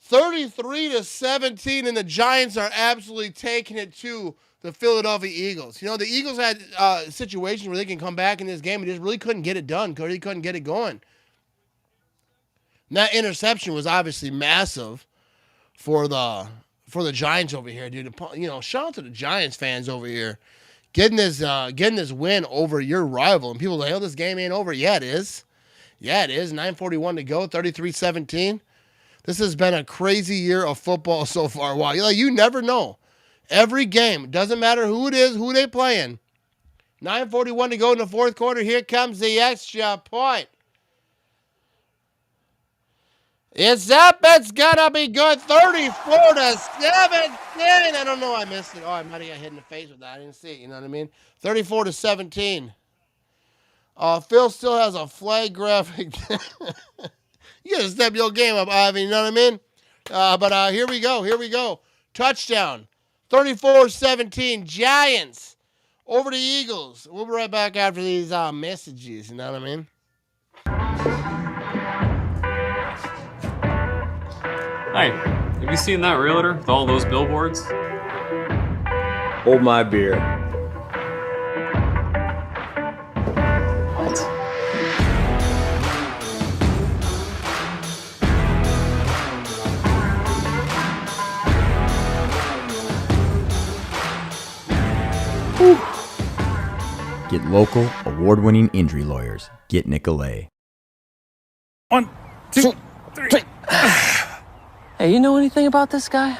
S1: $33-17, and the Giants are absolutely taking it to the Philadelphia Eagles. You know, the Eagles had situations where they can come back in this game and just really couldn't get it done. Really couldn't get it going. And that interception was obviously massive for the Giants over here, dude. You know, shout out to the Giants fans over here getting this win over your rival. And people are like, oh, this game ain't over. Yeah, it is. Yeah, it is. 9:41 to go. 33-17. This has been a crazy year of football so far. Wow, you never know. Every game, doesn't matter who it is, who they playing. 9:41 to go in the fourth quarter. Here comes the extra point. It's up. It's gonna be good. 34-17. I don't know. I missed it. Oh, I might have got hit in the face with that. I didn't see it. You know what I mean? 34-17. Phil still has a flag graphic. You gotta step your game up, Ivy. You know what I mean? But here we go. Here we go. Touchdown. 34-17. Giants over the Eagles. We'll be right back after these messages. You know what I mean?
S4: Hi, have you seen that realtor with all those billboards?
S10: Hold my beer.
S4: What?
S6: Get local, award-winning injury lawyers. Get Nicolet.
S14: 1, 2, 3. Hey, you know anything about this guy?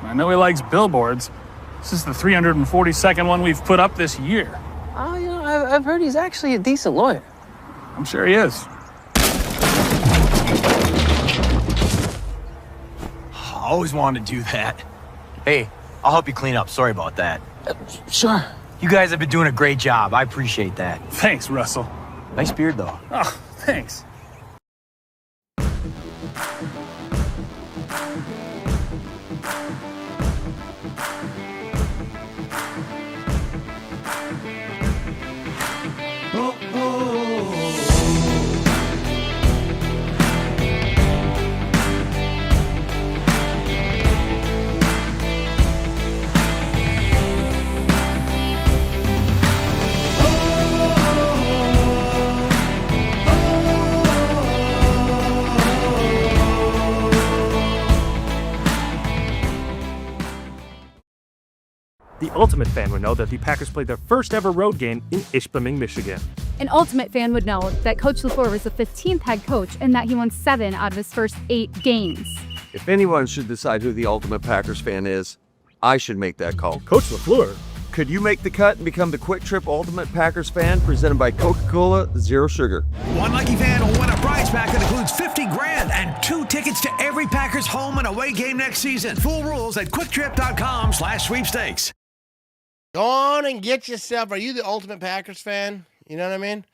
S19: I know he likes billboards. This is the 342nd one we've put up this year.
S14: Oh, you know, I've heard he's actually a decent lawyer.
S19: I'm sure he is.
S5: I always wanted to do that. Hey, I'll help you clean up. Sorry about that.
S14: Sure.
S5: You guys have been doing a great job. I appreciate that.
S19: Thanks, Russell.
S5: Nice beard, though.
S19: Oh, thanks.
S8: The Ultimate fan would know that the Packers played their first ever road game in Ishpeming, Michigan.
S9: An Ultimate fan would know that Coach LaFleur was the 15th head coach and that he won 7 out of his first 8 games.
S10: If anyone should decide who the Ultimate Packers fan is, I should make that call.
S8: Coach LaFleur?
S10: Could you make the cut and become the Kwik Trip Ultimate Packers fan presented by Coca-Cola Zero Sugar?
S11: One lucky fan will win a prize pack that includes $50,000 and 2 tickets to every Packers home and away game next season. Full rules at kwiktrip.com/sweepstakes.
S1: Go on and get yourself. Are you the Ultimate Packers fan? You know what I mean?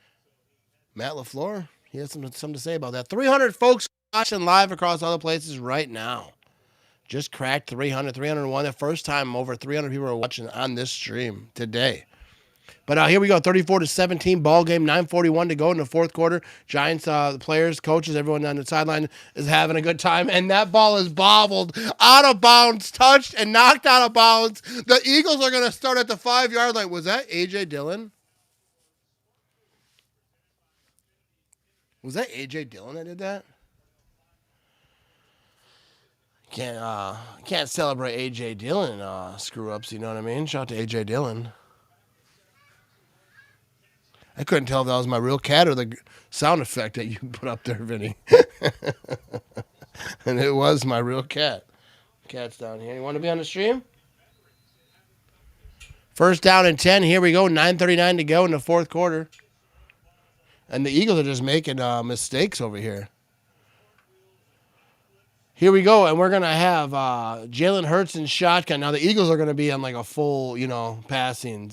S1: Matt LaFleur, he has something to say about that. 300 folks watching live across other places right now. Just cracked 300, 301. The first time over 300 people are watching on this stream today. But here we go, 34-17 ball game, 9:41 to go in the fourth quarter. Giants, the players, coaches, everyone on the sideline is having a good time, and that ball is bobbled, out of bounds, touched, and knocked out of bounds. The Eagles are going to start at the 5-yard line. Was that A.J. Dillon? Was that A.J. Dillon that did that? Can't celebrate A.J. Dillon screw-ups, you know what I mean? Shout out to A.J. Dillon. I couldn't tell if that was my real cat or the sound effect that you put up there, Vinny. And it was my real cat. Cat's down here. You want to be on the stream? First down and 10. Here we go. 9:39 to go in the fourth quarter. And the Eagles are just making mistakes over here. Here we go, and we're going to have Jalen Hurts in shotgun. Now, the Eagles are going to be on like a full, passing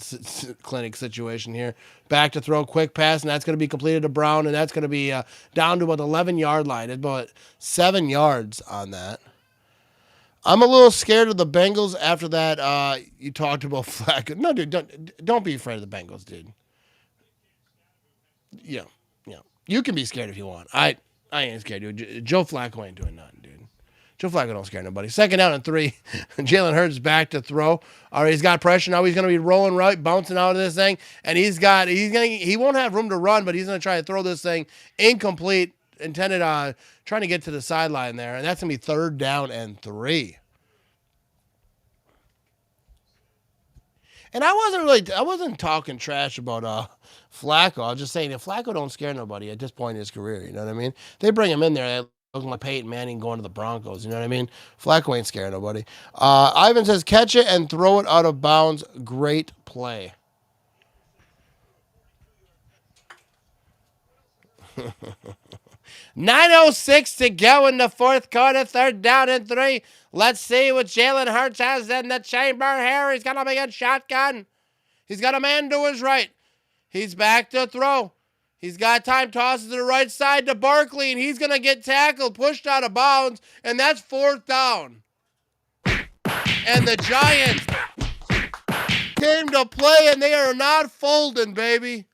S1: clinic situation here. Back to throw, quick pass, and that's going to be completed to Brown, and that's going to be down to about the 11-yard line. It's about 7 yards on that. I'm a little scared of the Bengals after that. You talked about Flacco. No, dude, don't be afraid of the Bengals, dude. Yeah. You can be scared if you want. I ain't scared, dude. Joe Flacco ain't doing nothing, dude. Joe Flacco don't scare nobody. Second down and 3. Jalen Hurts back to throw. All right, he's got pressure now. He's going to be rolling right, bouncing out of this thing, and he won't have room to run, but he's going to try to throw this thing incomplete, intended trying to get to the sideline there, and that's going to be third down and 3. And I wasn't talking trash about Flacco. I was just saying that Flacco don't scare nobody at this point in his career. You know what I mean? They bring him in there looking like Peyton Manning going to the Broncos. You know what I mean? Flacco ain't scaring nobody. Ivan says, catch it and throw it out of bounds. Great play. .906 to go in the fourth quarter. Third down and 3. Let's see what Jalen Hurts has in the chamber here. He's going to be in shotgun. He's got a man to his right. He's back to throw. He's got time, tosses to the right side to Barkley, and he's going to get tackled, pushed out of bounds, and that's fourth down. And the Giants came to play, and they are not folding, baby.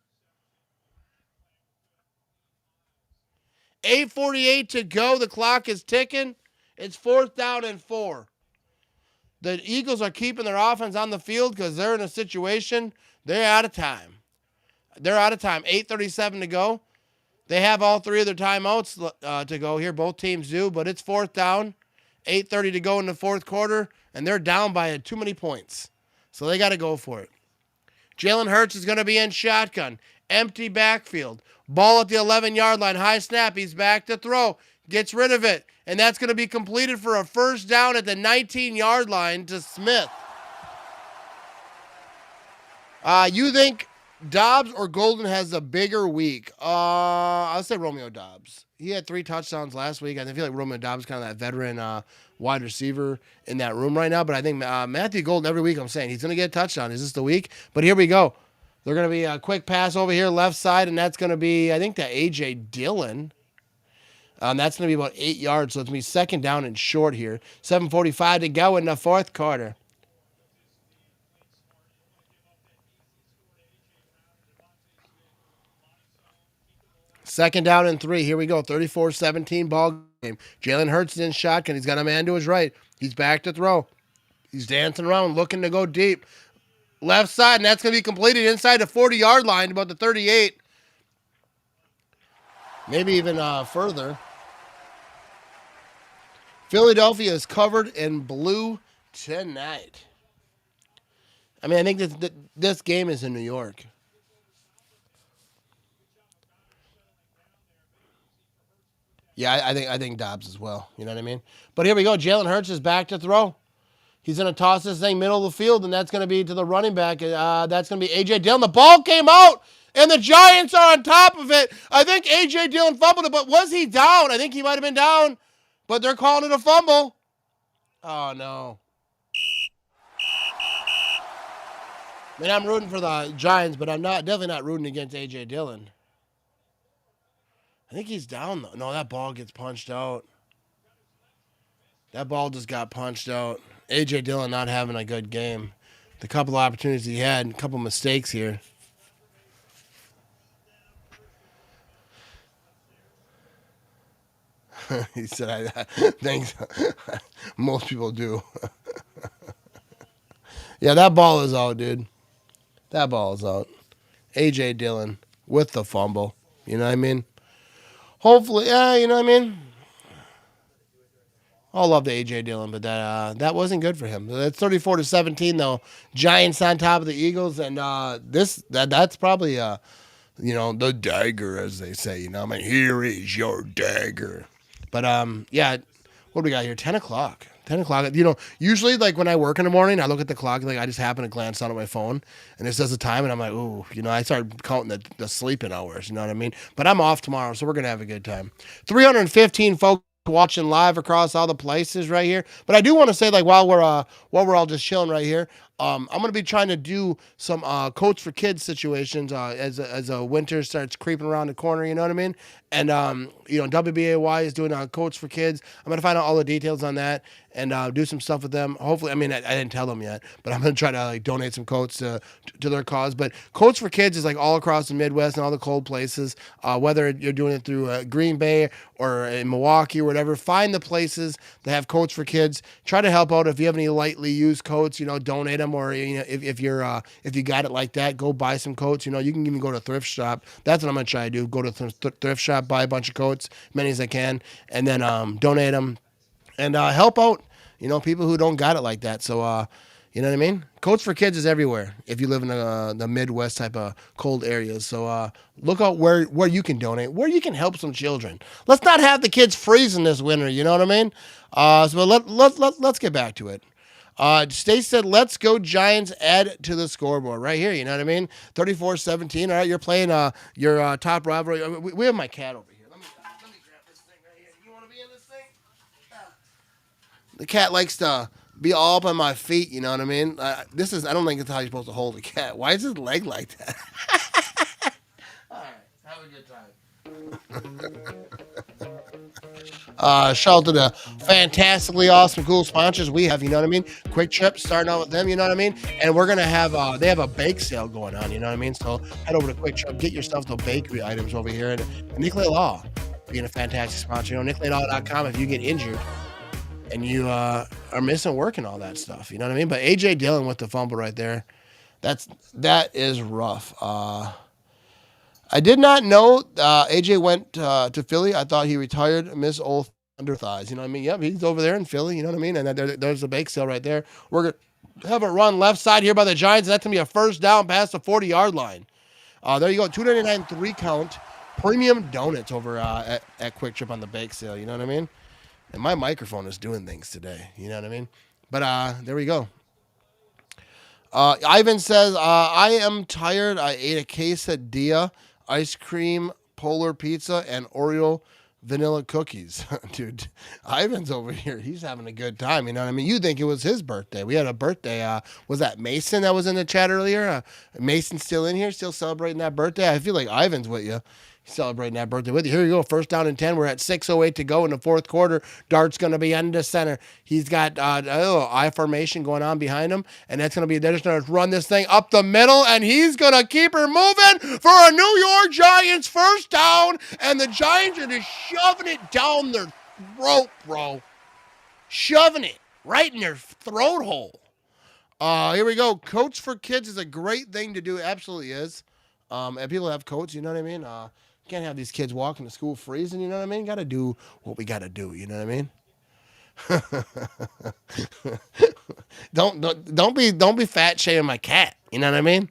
S1: 8:48 to go. The clock is ticking. It's fourth down and 4. The Eagles are keeping their offense on the field because they're in a situation. They're out of time. 8:37 to go. They have all 3 of their timeouts to go here. Both teams do, but it's fourth down. 8:30 to go in the fourth quarter, and they're down by too many points. So they got to go for it. Jalen Hurts is going to be in shotgun. Empty backfield. Ball at the 11-yard line. High snap. He's back to throw. Gets rid of it. And that's going to be completed for a first down at the 19-yard line to Smith. You think Dobbs or Golden has a bigger week? I'll say Romeo Dobbs. He had 3 touchdowns last week. I feel like Romeo Dobbs is kind of that veteran wide receiver in that room right now. But I think Matthew Golden, every week I'm saying he's going to get a touchdown. Is this the week? But here we go. They're going to be a quick pass over here, left side, and that's going to be, I think, to A.J. Dillon. That's going to be about 8 yards, so it's going to be second down and short here. 7:45 to go in the fourth quarter. Second down and 3. Here we go. 34-17 ball game. Jalen Hurts is in shotgun. He's got a man to his right. He's back to throw. He's dancing around, looking to go deep. Left side, and that's going to be completed inside the 40-yard line, about the 38. Maybe even further. Philadelphia is covered in blue tonight. I mean, I think this game is in New York. Yeah, I think Dobbs as well. You know what I mean? But here we go. Jalen Hurts is back to throw. He's going to toss this thing middle of the field, and that's going to be to the running back. That's going to be A.J. Dillon. The ball came out, and the Giants are on top of it. I think A.J. Dillon fumbled it, but was he down? I think he might have been down, but they're calling it a fumble. Oh, no. I mean, I'm rooting for the Giants, but I'm definitely not rooting against A.J. Dillon. I think he's down, though. No, that ball gets punched out. That ball just got punched out. A.J. Dillon not having a good game. The couple of opportunities he had, a couple of mistakes here. He said, I think most people do. Yeah, that ball is out, dude. That ball is out. A.J. Dillon with the fumble. You know what I mean? Hopefully, you know what I mean? I love the A.J. Dillon, but that wasn't good for him. That's 34-17, though. Giants on top of the Eagles, and that's probably, the dagger, as they say. You know, I mean, here is your dagger. But, yeah, what do we got here? 10 o'clock. 10 o'clock. Usually like when I work in the morning, I look at the clock, like I just happen to glance down at my phone and it says the time and I'm like, ooh, I start counting the sleeping hours, you know what I mean? But I'm off tomorrow, so we're going to have a good time. 315 folks watching live across all the places right here. But I do want to say, like, while we're all just chilling right here, I'm going to be trying to do some coats for kids situations as winter starts creeping around the corner, you know what I mean? And, WBAY is doing coats for kids. I'm going to find out all the details on that and do some stuff with them. Hopefully, I mean, I didn't tell them yet, but I'm going to try to like donate some coats to their cause. But coats for kids is like all across the Midwest and all the cold places, whether you're doing it through Green Bay or in Milwaukee or whatever. Find the places that have coats for kids. Try to help out if you have any lightly used coats, donate them, or if you got it like that, go buy some coats. You can even go to thrift shop. That's what I'm gonna try to do. Go to thrift shop, buy a bunch of coats, many as I can, and then donate them and help out people who don't got it like that. So you know what I mean? Coats for kids is everywhere if you live in the Midwest type of cold areas. So look out where you can donate, where you can help some children. Let's not have the kids freezing this winter. You know what I mean? So let's get back to it. Stace said, let's go Giants, add to the scoreboard right here. You know what I mean? 34-17. All right, you're playing your top rivalry. We have my cat over here. Let me grab this thing right here. You want to be in this thing? The cat likes to be all up on my feet. You know what I mean? I don't think it's how you're supposed to hold a cat. Why is his leg like that? All right, have a good time. Shout out to the fantastically awesome, cool sponsors we have, you know what I mean? Kwik Trip, starting out with them, you know what I mean? And we're going to have, they have a bake sale going on, you know what I mean? So head over to Kwik Trip, get yourself the bakery items over here. And Nicolet Law being a fantastic sponsor. NicoletLaw.com if you get injured and you are missing work and all that stuff, you know what I mean? But A.J. Dillon with the fumble right there, that is rough. I did not know AJ went to Philly. I thought he retired. Miss Old Thunder Thighs. You know what I mean? Yep, he's over there in Philly. You know what I mean? And there's a bake sale right there. We're going to have a run left side here by the Giants. And that's going to be a first down past the 40-yard line. There you go. $2.99 3-count premium donuts over at Kwik Trip on the bake sale. You know what I mean? And my microphone is doing things today. You know what I mean? But there we go. Ivan says, I am tired. I ate a quesadilla, ice cream, polar pizza, and Oreo vanilla cookies. Dude, Ivan's over here. He's having a good time. You know what I mean? You think it was his birthday. We had a birthday. Was that Mason that was in the chat earlier? Mason's still in here, still celebrating that birthday. I feel like Ivan's with you. Celebrating that birthday with you. Here you go. First down and 10. We're at 6:08 to go in the fourth quarter. Dart's going to be under center. He's got I formation going on behind him, and that's going to be, they're just going to run this thing up the middle, and he's going to keep her moving for a New York Giants first down, and the Giants are just shoving it down their throat, bro. Shoving it right in their throat hole. Here we go. Coats for kids is a great thing to do. Absolutely is. And people have coats, you know what I mean? Can't have these kids walking to school freezing, you know what I mean? Got to do what we got to do, you know what I mean? don't be fat shaming my cat, you know what I mean?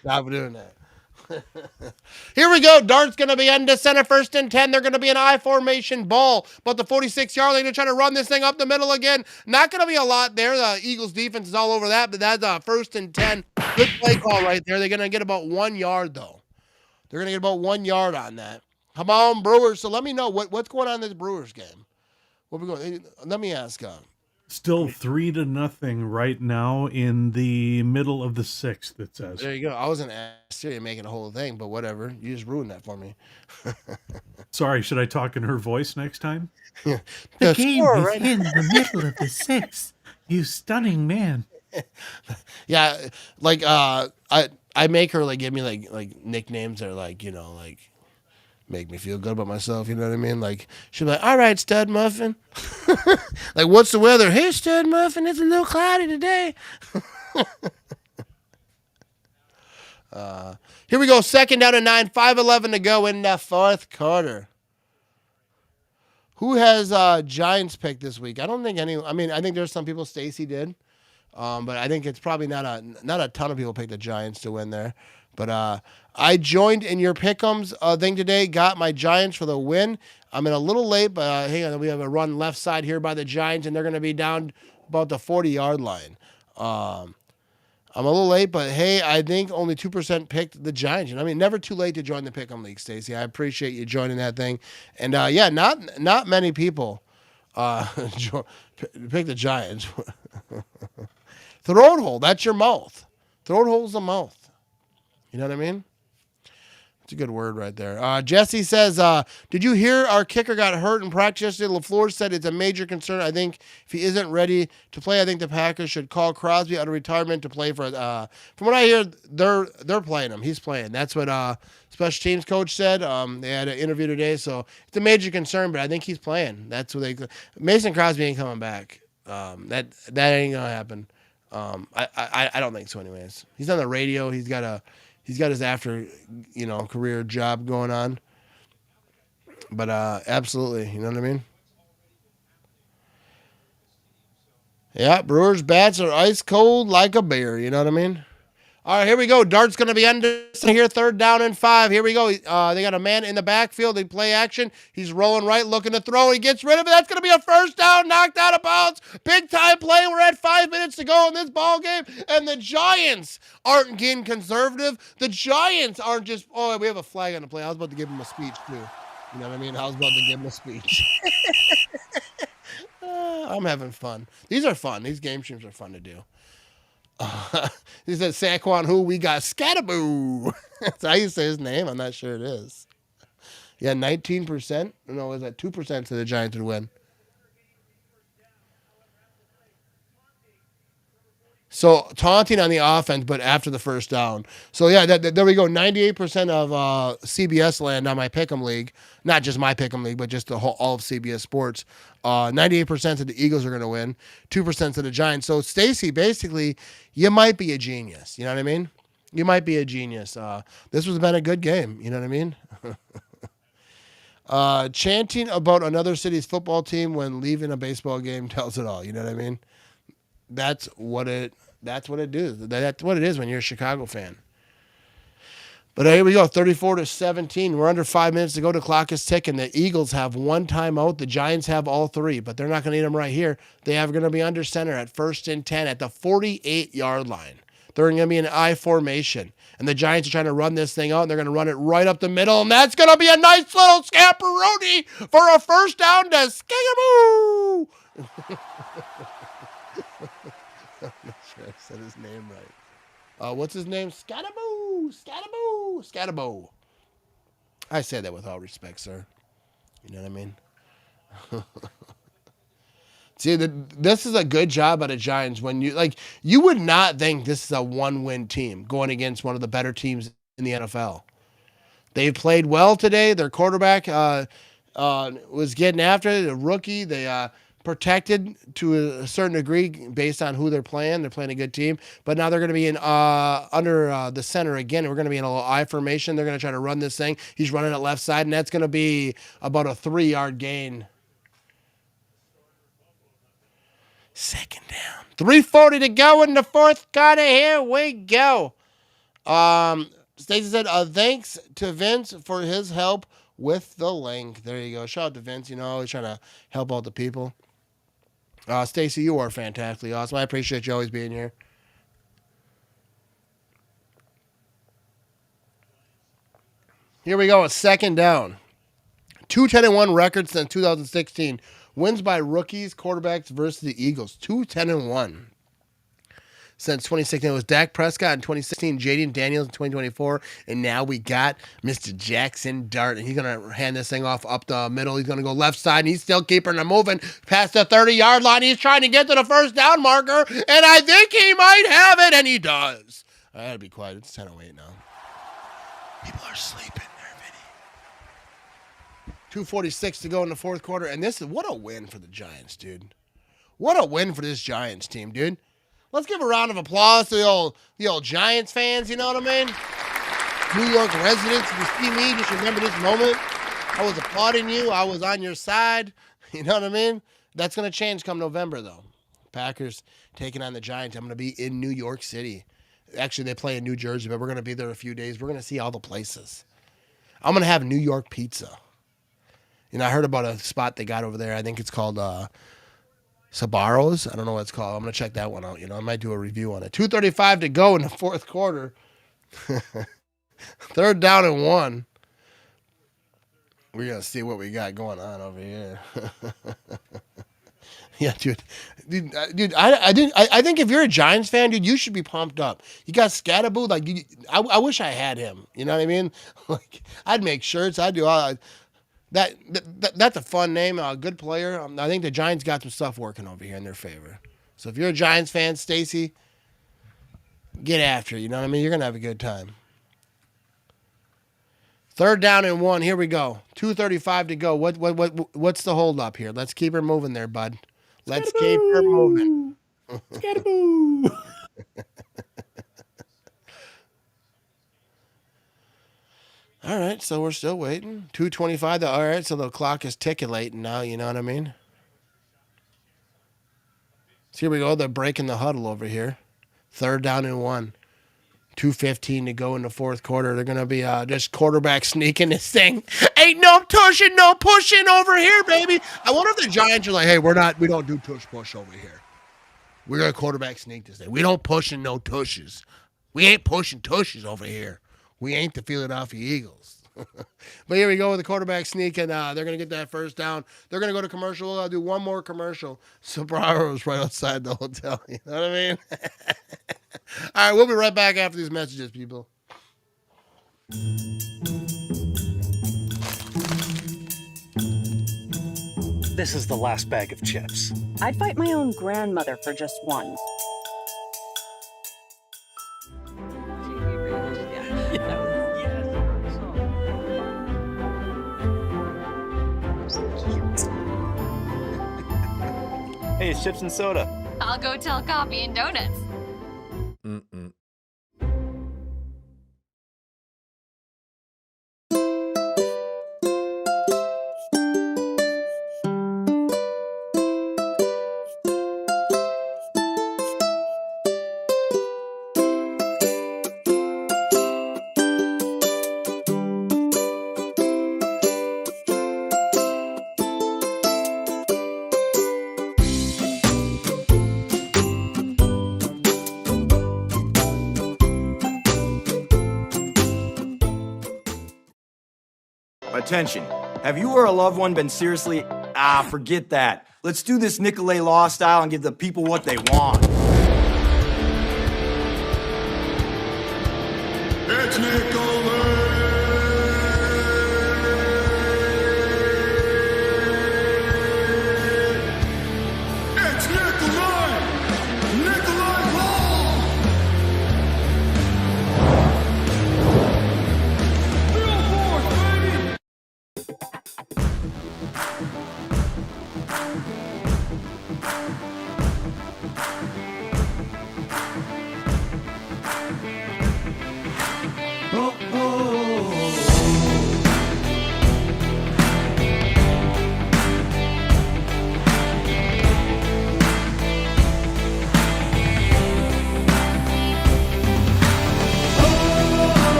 S1: Stop doing that. Here we go. Dart's going to be under center, first and 10. They're going to be an I formation ball, but the 46-yard line, they're trying to run this thing up the middle again. Not going to be a lot there. The Eagles defense is all over that, but that's first and 10. Good play call right there. They're going to get about 1 yard, though. They're going to get about 1 yard on that. Come on, Brewers. So let me know what's going on in this Brewers game. What we going? Let me ask.
S2: Still 3-0 right now in the middle of the sixth, it says.
S1: There you go. I wasn't serious making a whole thing, but whatever. You just ruined that for me.
S2: Sorry, should I talk in her voice next time?
S1: Yeah.
S14: The game is in the middle of the sixth. You stunning man.
S1: Yeah, like I make her like give me like nicknames that are like, you know, like make me feel good about myself, you know what I mean? Like, she'll be like, all right, Stud Muffin. Like, what's the weather? Hey, Stud Muffin, it's a little cloudy today. Here we go, second down and 9, 5:11 to go in the fourth quarter. Who has Giants pick this week? I don't think I think there's some people. Stacy did. But I think it's probably not a ton of people picked the Giants to win there. But I joined in your pick'ems thing today. Got my Giants for the win. I'm in a little late, but hang on. We have a run left side here by the Giants, and they're going to be down about the 40-yard line. I'm a little late, but hey, I think only 2% picked the Giants. I mean, never too late to join the Pick'em League, Stacy. I appreciate you joining that thing. And yeah, not many people pick the Giants. Throat hole, that's your mouth. Throat hole's a mouth. You know what I mean? It's a good word right there. Jesse says, did you hear our kicker got hurt in practice yesterday? LaFleur said it's a major concern. I think if he isn't ready to play, I think the Packers should call Crosby out of retirement to play for from what I hear, they're playing him. He's playing. That's what special teams coach said. They had an interview today, so it's a major concern, but I think he's playing. That's what Mason Crosby ain't coming back. That ain't gonna happen. I don't think so anyways. He's on the radio. He's got his after, career job going on. But absolutely, you know what I mean? Yeah, Brewers bats are ice cold like a beer, you know what I mean? All right, here we go. Dart's going to be under here, 3rd down and 5. Here we go. They got a man in the backfield. They play action. He's rolling right, looking to throw. He gets rid of it. That's going to be a 1st down, knocked out of bounds. Big time play. We're at 5 minutes to go in this ball game, and the Giants aren't getting conservative. The Giants aren't just, we have a flag on the play. I was about to give him a speech, too. You know what I mean? I was about to give him a speech. I'm having fun. These are fun. These game streams are fun to do. He said Saquon who we got Scataboo. That's how you say his name. I'm not sure it is. Yeah, 19%. No, is that 2% to the Giants would win? So taunting on the offense, but after the 1st down. So yeah, there we go. 98% of CBS land on my Pick'em League. Not just my Pick'em League, but just all of CBS Sports. 98% of the Eagles are going to win. 2% of the Giants. So Stacy, basically, you might be a genius. You know what I mean? You might be a genius. This has been a good game. You know what I mean? Chanting about another city's football team when leaving a baseball game tells it all. You know what I mean? That's what it is. That's what it is when you're a Chicago fan. But here we go, 34-17. We're under 5 minutes to go. The clock is ticking. The Eagles have 1 timeout. The Giants have all 3, but they're not going to need them right here. They are going to be under center at 1st and 10 at the 48-yard line. They're going to be in I formation. And the Giants are trying to run this thing out, and they're going to run it right up the middle, and that's going to be a nice little scamperoni for a 1st down to Skigaboo! I'm not sure I said his name right. What's his name? Scatabo. I say that with all respect, sir. You know what I mean? See, this is a good job by the Giants. When you would not think this is a 1-win team going against one of the better teams in the NFL. They played well today. Their quarterback was getting after it. A rookie. They protected to a certain degree based on who they're playing. They're playing a good team, but now they're going to be in under the center again. And we're going to be in a little I formation. They're going to try to run this thing. He's running it left side, and that's going to be about a 3-yard gain. 2nd down. 3:40 to go in the 4th quarter. Here we go. Stacey said, thanks to Vince for his help with the link. There you go. Shout out to Vince. He's trying to help out the people. Stacy, you are fantastically awesome. I appreciate you always being here. Here we go. A 2nd down. 2-10-1 record since 2016. Wins by rookies, quarterbacks versus the Eagles. 2-10-1. Since 2016, it was Dak Prescott in 2016, Jaden Daniels in 2024, and now we got Mr. Jackson Dart, and he's going to hand this thing off up the middle. He's going to go left side, and he's still keeping it moving past the 30-yard line. He's trying to get to the 1st down marker, and I think he might have it, and he does. I got to be quiet. It's 10:08 now. People are sleeping there, Vinny. 2:46 to go in the 4th quarter, and what a win for the Giants, dude. What a win for this Giants team, dude. Let's give a round of applause to the old Giants fans, you know what I mean? New York residents, if you see me, just remember this moment. I was applauding you. I was on your side. You know what I mean? That's going to change come November, though. Packers taking on the Giants. I'm going to be in New York City. Actually, they play in New Jersey, but we're going to be there a few days. We're going to see all the places. I'm going to have New York pizza. You know, I heard about a spot they got over there. I think it's called Sabaros. I don't know what it's called. I'm going to check that one out. You know, I might do a review on it. 2:35 to go in the fourth quarter. 3rd down and 1. We're going to see what we got going on over here. Yeah, dude. I think if you're a Giants fan, dude, you should be pumped up. You got Scatterboo. Like, I wish I had him. You know what I mean? Like, I'd make shirts. I'd do all that. That's a fun name. A good player. I think the Giants got some stuff working over here in their favor. So if you're a Giants fan, Stacy, get after it. You know what I mean? You're gonna have a good time. 3rd down and 1. Here we go. 2:35 to go. What's the hold up here? Let's keep her moving there, bud. Let's keep her moving.
S2: Scatterboo.
S1: All right, so we're still waiting. 2:25. All right, so the clock is ticking now. You know what I mean? So here we go. They're breaking the huddle over here. 3rd down and 1. 2:15 to go in the fourth quarter. They're going to be just quarterback sneaking this thing. Ain't no tushing, no pushing over here, baby. I wonder if the Giants are like, hey, we don't do tush push over here. We're going to quarterback sneak this thing. We don't push and no tushes. We ain't pushing tushes over here. We ain't the Philadelphia Eagles. But here we go with the quarterback sneak, and they're going to get that first down. They're going to go to commercial. I'll do one more commercial. Sobraro's right outside the hotel. You know what I mean? All right, we'll be right back after these messages, people.
S20: This is the last bag of chips.
S21: I'd fight my own grandmother for just one.
S15: Hey, it's chips and soda.
S16: I'll go tell coffee and donuts.
S6: Mm-mm.
S5: Attention. Have you or a loved one been seriously... forget that. Let's do this Nicolet Law style and give the people what they want.
S7: It's Nicolet! It's Nicolet! Nicolet Law! Bill Force, baby!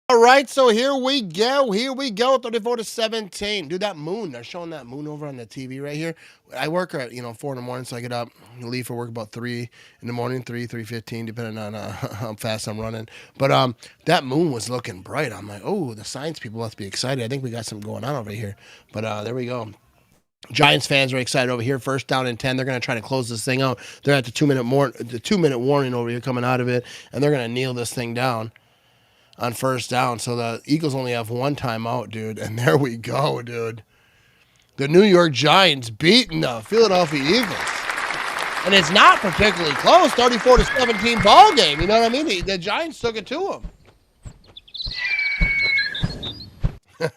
S1: All right, so here we go. 34-17. Dude, that moon, they're showing that moon over on the TV right here. I work at 4 in the morning, so I get up, leave for work about 3 in the morning, 3:15, depending on how fast I'm running. But that moon was looking bright. I'm like, oh, the science people must be excited. I think we got something going on over here. But there we go. Giants fans are excited over here. 1st down and 10. They're going to try to close this thing out. They're at the 2-minute warning over here coming out of it, and they're going to kneel this thing down on 1st down. So the Eagles only have one timeout, dude. And there we go, dude. The New York Giants beating the Philadelphia Eagles. And it's not particularly close. 34-17 ball game. You know what I mean? The Giants took it to them.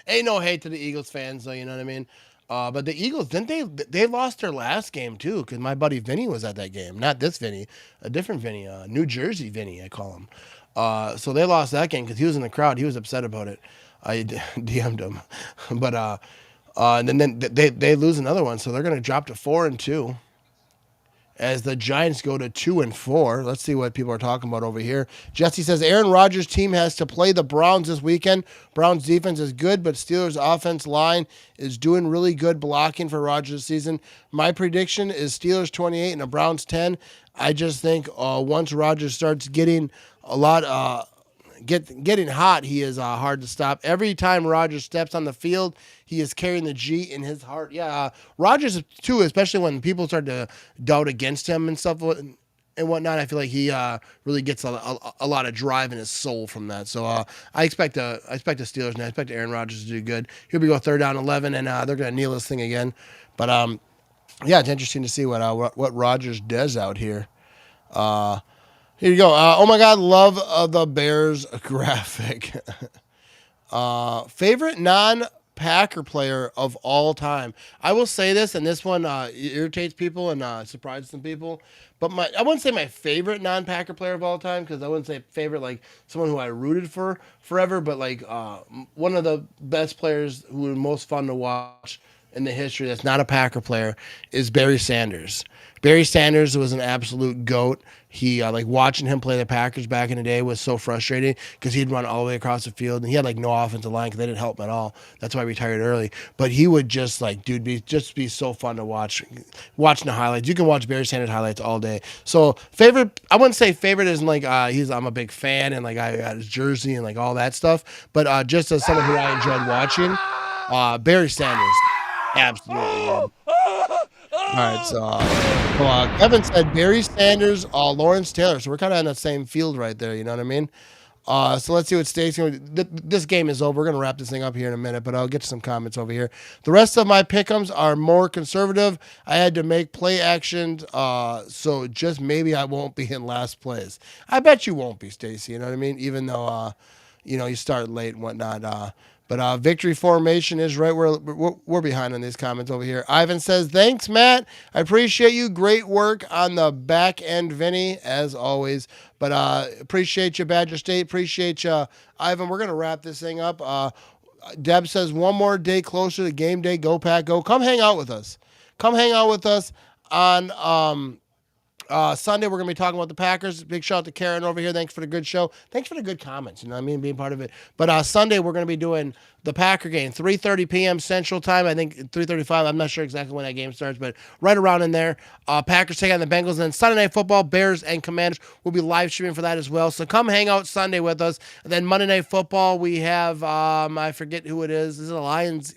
S1: Ain't no hate to the Eagles fans, though. You know what I mean? But the Eagles, they lost their last game, too, because my buddy Vinny was at that game. Not this Vinny, a different Vinny, New Jersey Vinny, I call him. So they lost that game because he was in the crowd. He was upset about it. I DM'd him, but and then they lose another one, so they're going to drop to 4-2. As the Giants go to 2-4. Let's see what people are talking about over here. Jesse says Aaron Rodgers' team has to play the Browns this weekend. Browns defense is good, but Steelers' offense line is doing really good blocking for Rodgers this season. My prediction is Steelers 28 and the Browns 10. I just think once Rodgers starts getting a lot getting hot, he is hard to stop. Every time Rodgers steps on the field, he is carrying the G in his heart. Yeah, Rodgers too, especially when people start to doubt against him and stuff and whatnot. I feel like he really gets a lot of drive in his soul from that. So I expect the Steelers and I expect Aaron Rodgers to do good. Here we go, 3rd down 11, and they're going to kneel this thing again. But yeah, it's interesting to see what Rodgers does out here. Here you go. Oh my God, love the Bears graphic. Favorite non-Packer player of all time. I will say this, and this one irritates people and surprises some people. But I wouldn't say my favorite non-Packer player of all time, because I wouldn't say favorite like someone who I rooted for forever. But like one of the best players who were most fun to watch in the history that's not a Packer player is Barry Sanders. Barry Sanders was an absolute GOAT. He like watching him play the Packers back in the day was so frustrating because he'd run all the way across the field and he had like no offensive line because they didn't help him at all. That's why he retired early. But he would just like, dude, be so fun to watch. Watching the highlights, you can watch Barry Sanders highlights all day. So favorite, I wouldn't say favorite isn't like I'm a big fan and like I got his jersey and like all that stuff. But just as someone who I enjoyed watching, Barry Sanders, absolutely. All right, so Kevin said Barry Sanders, Lawrence Taylor. So we're kind of in the same field right there. You know what I mean? So let's see what State's going to do. This game is over. We're going to wrap this thing up here in a minute, but I'll get to some comments over here. The rest of my pick'ems are more conservative. I had to make play action, so just maybe I won't be in last place. I bet you won't be, Stacy. You know what I mean? Even though, you start late and whatnot. But victory formation is right where we're behind on these comments over here. Ivan says, thanks, Matt. I appreciate you. Great work on the back end, Vinny, as always. But appreciate you, Badger State. Appreciate you, Ivan. We're going to wrap this thing up. Deb says, one more day closer to game day. Go, Pack, go. Come hang out with us. Come hang out with us on Sunday. We're going to be talking about the Packers. Big shout out to Karen over here. Thanks for the good show. Thanks for the good comments. You know what I mean? Being part of it. But Sunday, we're going to be doing the Packer game, 3:30 p.m. Central Time. I think 3:35. I'm not sure exactly when that game starts, but right around in there. Packers take on the Bengals. And then Sunday Night Football, Bears and Commanders. We'll be live streaming for that as well. So come hang out Sunday with us. And then Monday Night Football, we have, I forget who it is. Is it the Lions?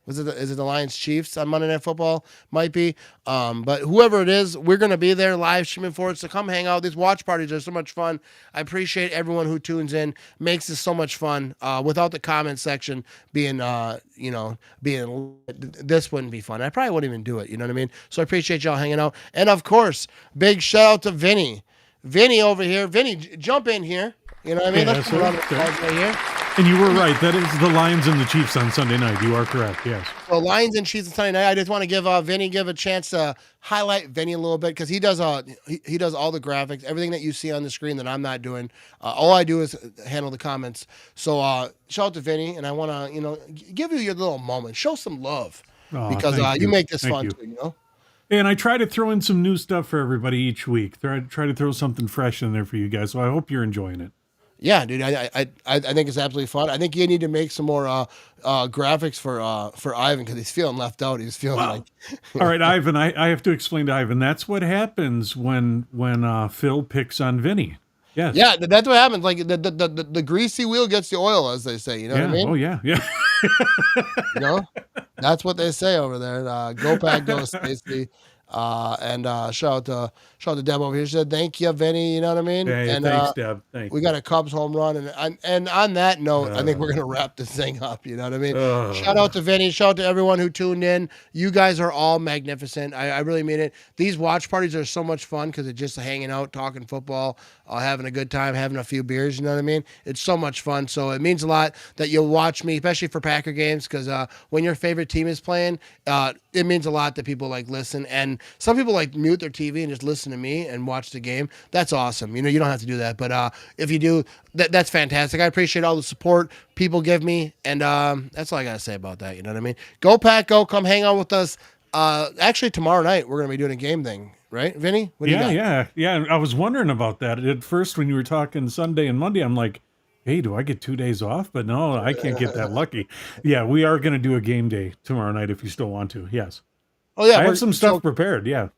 S1: Is it the Lions Chiefs on Monday Night Football? Might be. But whoever it is, we're going to be there live streaming for it. So come hang out. These watch parties are so much fun. I appreciate everyone who tunes in. Makes this so much fun. Without the comment section being, this wouldn't be fun. I probably wouldn't even do it. You know what I mean? So I appreciate y'all hanging out. And of course, big shout out to Vinny. Vinny over here. Vinny, jump in here. You know what I mean? Let's run the calls right here.
S2: And you were right. That is the Lions and the Chiefs on Sunday night. You are correct. Yes.
S1: Well, Lions and Chiefs on Sunday night. I just want to give Vinny a chance to highlight Vinny a little bit because he does he does all the graphics, everything that you see on the screen that I'm not doing. All I do is handle the comments. So shout out to Vinny, and I want to give you your little moment, show some love because you make this fun too. You know.
S2: And I try to throw in some new stuff for everybody each week. Try to throw something fresh in there for you guys. So I hope you're enjoying it.
S1: Yeah, dude, I think it's absolutely fun. I think you need to make some more graphics for Ivan because he's feeling left out. He's feeling like.
S2: All right, Ivan, I have to explain to Ivan. That's what happens when Phil picks on Vinny. Yes.
S1: Yeah, that's what happens. Like the greasy wheel gets the oil, as they say. You know what I mean?
S2: Oh yeah.
S1: That's what they say over there. Go Pack, go Stacy. And shout out to Deb over here. She said, thank you, Vinny. You know what I mean?
S2: Hey,
S1: and
S2: thanks, Deb. Thanks.
S1: We got a Cubs home run. And on that note, I think we're going to wrap this thing up. You know what I mean? Shout out to Vinny. Shout out to everyone who tuned in. You guys are all magnificent. I really mean it. These watch parties are so much fun because it's just hanging out, talking football, having a good time, having a few beers. You know what I mean? It's so much fun. So it means a lot that you'll watch me, especially for Packer games, because when your favorite team is playing, it means a lot that people like listen. And And some people like mute their TV and just listen to me and watch the game. That's awesome. You don't have to do that, but if you do, that's fantastic. I appreciate all the support people give me, and that's all I gotta say about that. You know what I mean? Go Pack, go! Come hang out with us. Actually, tomorrow night we're gonna be doing a game thing, right, Vinny? What do you got?
S2: Yeah. I was wondering about that at first when you were talking Sunday and Monday. I'm like, hey, do I get 2 days off? But no, I can't get that lucky. Yeah, we are going to do a game day tomorrow night if you still want to. Yes.
S1: Oh yeah,
S2: I have some stuff prepared. Yeah.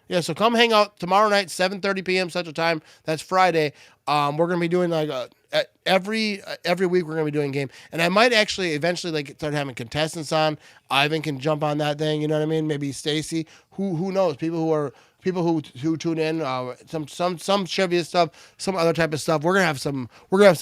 S1: Yeah, so come hang out tomorrow night, 7:30 p.m. Central Time. That's Friday. We're gonna be doing like every week we're gonna be doing a game, and I might actually eventually like start having contestants on. Ivan can jump on that thing. You know what I mean? Maybe Stacy. Who knows? People who tune in. Some trivia stuff, some other type of stuff. We're gonna have some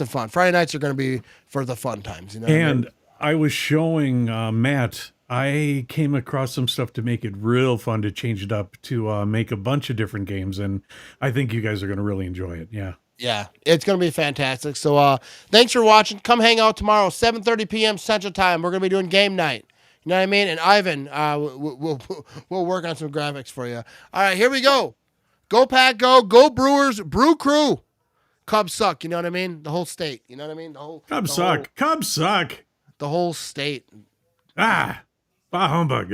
S1: fun. Friday nights are gonna be for the fun times. You know.
S2: And I was showing Matt. I came across some stuff to make it real fun to change it up to make a bunch of different games, and I think you guys are going to really enjoy it. Yeah.
S1: Yeah, it's going to be fantastic. So thanks for watching. Come hang out tomorrow, 7:30 p.m. Central Time. We're going to be doing game night. You know what I mean? And Ivan, we'll work on some graphics for you. All right, here we go. Go Pack, go. Go Brewers, Brew Crew. Cubs suck, you know what I mean? The whole state, you know what I mean?
S2: Cubs suck. Cubs suck.
S1: The whole state.
S2: Bah humbug.